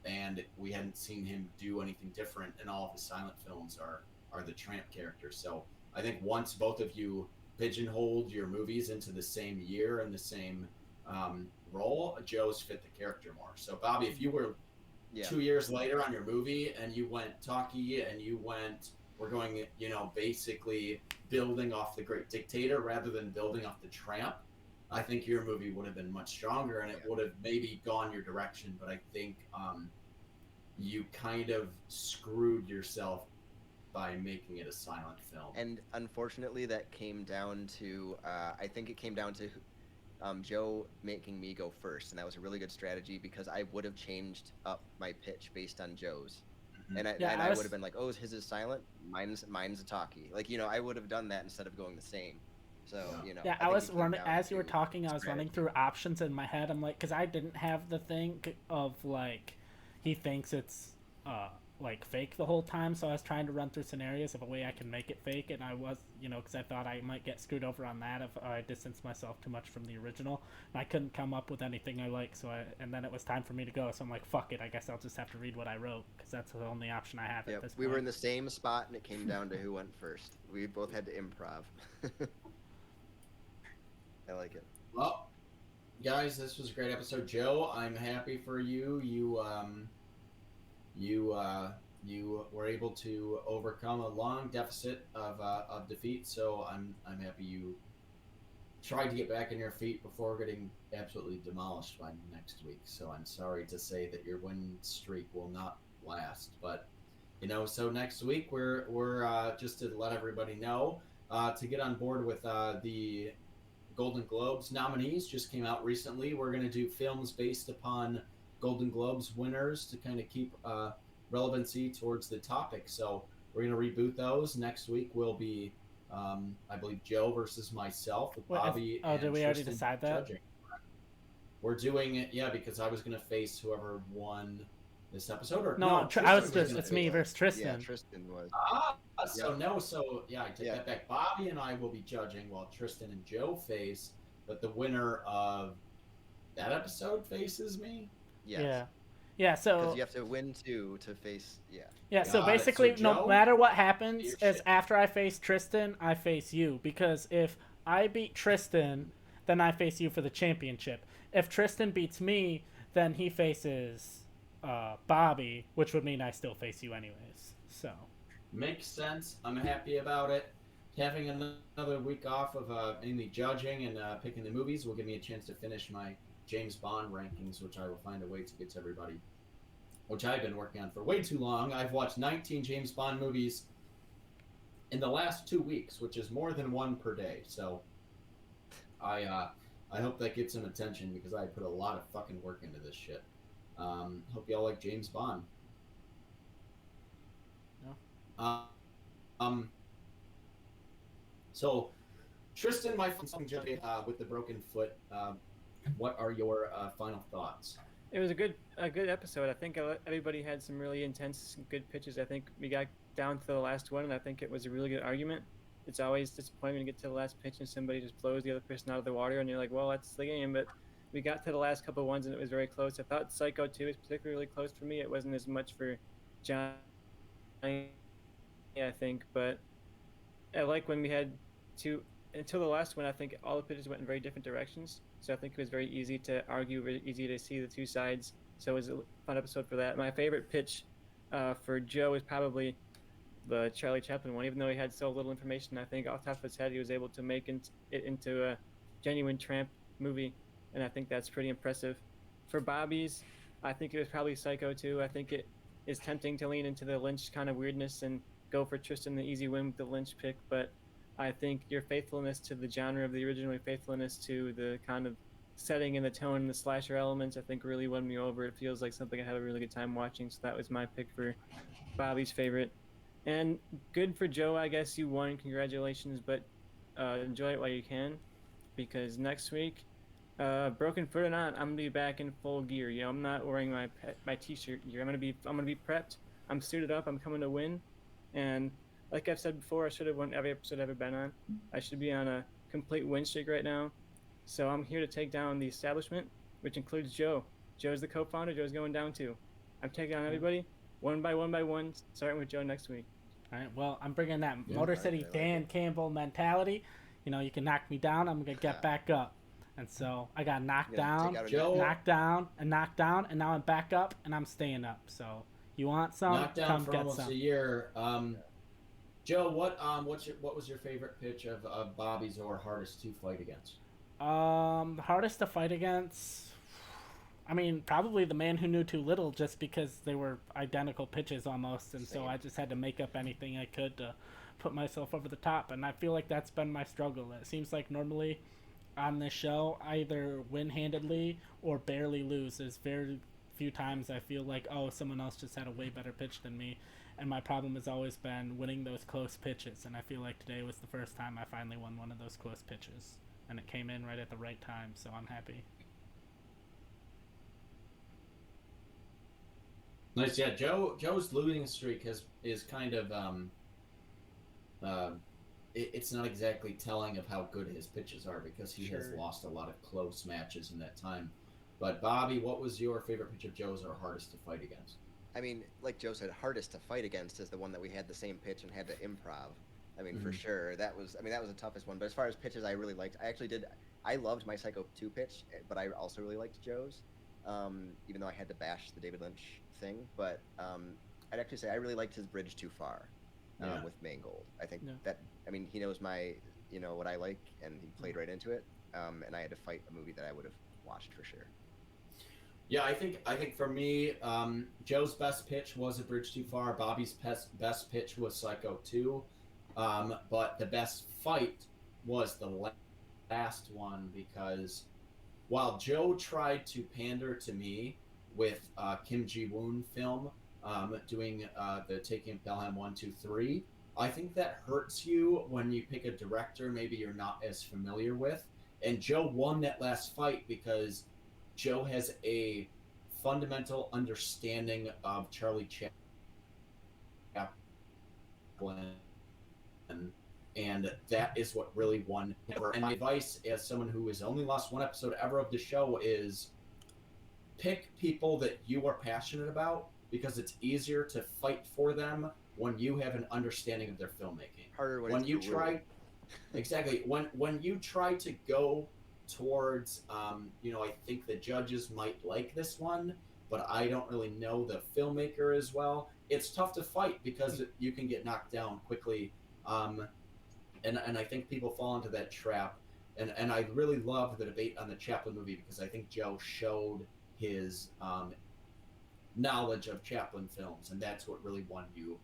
and we hadn't seen him do anything different. And all of his silent films are the Tramp characters. So I think once both of you pigeonholed your movies into the same year and the same role, Joe's fit the character more. So Bobby, if you were 2 years later on your movie and you went talkie and we're going, you know, basically building off The Great Dictator rather than building off The Tramp, I think your movie would have been much stronger and it would have maybe gone your direction. But I think you kind of screwed yourself by making it a silent film. And unfortunately, that came down to, I think it came down to Joe making me go first. And that was a really good strategy because I would have changed up my pitch based on Joe's. Mm-hmm. And I would have been like, oh, his is silent, mine's a talkie. Like, you know, I would have done that instead of going the same. So, you know. Yeah, I was running, as you were talking, I was running through options in my head. I'm like, because I didn't have the thing of, like, he thinks it's, like fake the whole time, so I was trying to run through scenarios of a way I can make it fake, and I was, you know, because I thought I might get screwed over on that if I distanced myself too much from the original, and I couldn't come up with anything I like, and then it was time for me to go, so I'm like, fuck it, I guess I'll just have to read what I wrote, because that's the only option I have at this point. We were in the same spot, and it came down to who went first. We both had to improv. I like it. Well, guys, this was a great episode. Joe, I'm happy for you. You were able to overcome a long deficit of defeat, so I'm happy you tried to get back on your feet before getting absolutely demolished by next week. So I'm sorry to say that your win streak will not last, but you know, so next week we're just to let everybody know to get on board with the Golden Globes nominees just came out recently. We're going to do films based upon Golden Globes winners to kind of keep relevancy towards the topic. So we're going to reboot those. Next week will be, I believe, Joe versus myself with Bobby. Did we already decide that? Judging. We're doing it, yeah, because I was gonna face whoever won this episode, or No, Tristan I was was just gonna it's me face. versus Yeah, Tristan. Tristan was. So Yep. no, so yeah, I take Yeah. that back. Bobby and I will be judging while Tristan and Joe face, but the winner of that episode faces me. Yes. Yeah. Yeah, Because so you have to win 2 to face. Yeah. yeah, so Got it. basically, So, no Joe, matter what happens, your is shit. after I face Tristan, I face you. Because if I beat Tristan, then I face you for the championship. If Tristan beats me, then he faces Bobby, which would mean I still face you anyways. So Makes sense. I'm happy about it. Having another week off of mainly judging and picking the movies will give me a chance to finish my James Bond rankings, which I will find a way to get to everybody, which I've been working on for way too long. I've watched 19 James Bond movies in the last 2 weeks, which is more than one per day. So I hope that gets some attention because I put a lot of fucking work into this shit. Hope y'all like James Bond. No. So Tristan, my friend, with the broken foot. What are your final thoughts? It was a good episode. I think everybody had some really intense, good pitches. I think we got down to the last one, and I think it was a really good argument. It's always disappointing to get to the last pitch and somebody just blows the other person out of the water, and you're like, well, that's the game. But we got to the last couple of ones, and it was very close. I thought Psycho 2 was particularly close for me. It wasn't as much for John, I think, but I like when we had two until the last one. I think all the pitches went in very different directions, so I think it was very easy to argue, very easy to see the two sides. So it was a fun episode for that. My favorite pitch for Joe is probably the Charlie Chaplin one. Even though he had so little information, I think off the top of his head he was able to make it into a genuine tramp movie, and I think that's pretty impressive. For Bobby's, I think it was probably Psycho 2. I think it is tempting to lean into the Lynch kind of weirdness and go for Tristan the easy win with the Lynch pick, but I think your faithfulness to the genre of the original, your faithfulness to the kind of setting and the tone and the slasher elements, I think really won me over. It feels like something I had a really good time watching, so that was my pick for Bobby's favorite. And good for Joe, I guess you won. Congratulations, but enjoy it while you can, because next week, broken foot or not, I'm gonna be back in full gear. You know, I'm not wearing my t-shirt gear. I'm gonna be prepped. I'm suited up. I'm coming to win, and like I've said before, I should have won every episode I've ever been on. I should be on a complete win streak right now. So I'm here to take down the establishment, which includes Joe. Joe's the co-founder. Joe's going down too. I'm taking on everybody, one by one, starting with Joe next week. all right, well, I'm bringing that Motor City Dan Campbell mentality. You know, you can knock me down, I'm gonna get back up. And so I got knocked down, Joe, knocked down, and now I'm back up and I'm staying up. So you want some? knocked down Come for get almost some. a year. Joe, what was your favorite pitch of Bobby's or hardest to fight against? The hardest to fight against, I mean, probably The Man Who Knew Too Little, just because they were identical pitches almost, and so I just had to make up anything I could to put myself over the top, and I feel like that's been my struggle. It seems like normally on this show, I either win handedly or barely lose. There's very few times I feel like, oh, someone else just had a way better pitch than me, and my problem has always been winning those close pitches, and I feel like today was the first time I finally won one of those close pitches, and it came in right at the right time, so I'm happy. Nice, yeah. Joe's losing streak is kind of it's not exactly telling of how good his pitches are because he has lost a lot of close matches in that time. But Bobby, what was your favorite pitch of Joe's or hardest to fight against? I mean, like Joe said, hardest to fight against is the one that we had the same pitch and had to improv. I mean, for sure, that was the toughest one. But as far as pitches, I really liked. I loved my Psycho 2 pitch, but I also really liked Joe's. Even though I had to bash the David Lynch thing, but I'd actually say I really liked his Bridge Too Far with Mangold. I think that, I mean, he knows what I like, and he played right into it. And I had to fight a movie that I would have watched for sure. Yeah, I think for me, Joe's best pitch was A Bridge Too Far. Bobby's best pitch was Psycho 2. But the best fight was the last one because while Joe tried to pander to me with Kim Ji-woon film, doing the Taking of Pelham 1, 2, 3, I think that hurts you when you pick a director maybe you're not as familiar with. And Joe won that last fight because Joe has a fundamental understanding of Charlie Chaplin, and that is what really won. And my advice as someone who has only lost one episode ever of the show is pick people that you are passionate about, because it's easier to fight for them when you have an understanding of their filmmaking. Harder when When it's you the try, rule. exactly, when you try to go towards, I think the judges might like this one, but I don't really know the filmmaker as well. It's tough to fight because you can get knocked down quickly, and I think people fall into that trap. And I really loved the debate on the Chaplin movie because I think Joe showed his knowledge of Chaplin films, and that's what really won you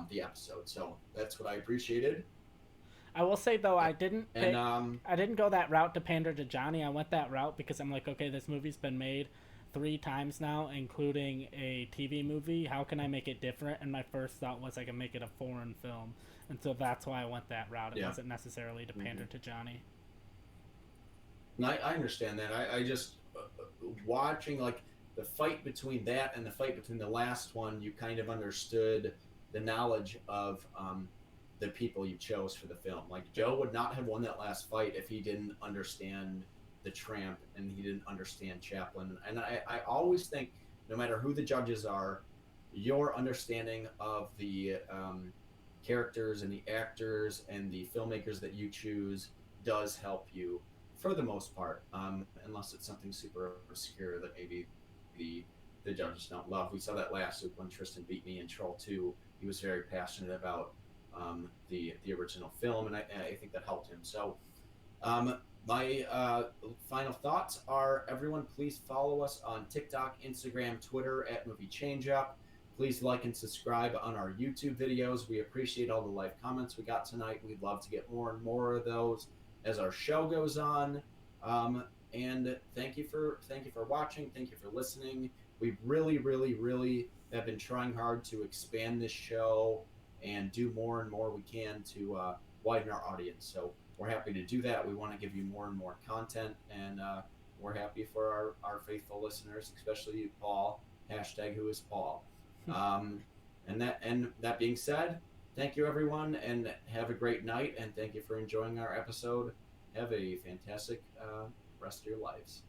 the episode. So that's what I appreciated. I will say though, I didn't And go that route to pander to Johnny. I went that route because I'm like, okay, this movie's been made 3 times now, including a TV movie. How can I make it different? And my first thought was I can make it a foreign film, and so that's why I went that route. It wasn't necessarily to pander to Johnny. I understand that. I just watching like the fight between that and the fight between the last one, you kind of understood the knowledge of the people you chose for the film. Like Joe would not have won that last fight if he didn't understand the Tramp and he didn't understand Chaplin. And I always think, no matter who the judges are, your understanding of the characters and the actors and the filmmakers that you choose does help you for the most part, unless it's something super obscure that maybe the judges don't love. We saw that last week when Tristan beat me in Troll 2. He was very passionate about the original film, and I think that helped him. So my final thoughts are, everyone please follow us on TikTok, Instagram, Twitter at Movie Changeup. Please like and subscribe on our YouTube videos. We appreciate all the live comments we got tonight. We'd love to get more and more of those as our show goes on. And thank you for watching. Thank you for listening. We really, really, really have been trying hard to expand this show and do more and more we can to widen our audience. So we're happy to do that. We want to give you more and more content, and we're happy for our faithful listeners, especially you, Paul. Hashtag who is Paul. And that being said, thank you everyone, and have a great night, and thank you for enjoying our episode. Have a fantastic rest of your lives.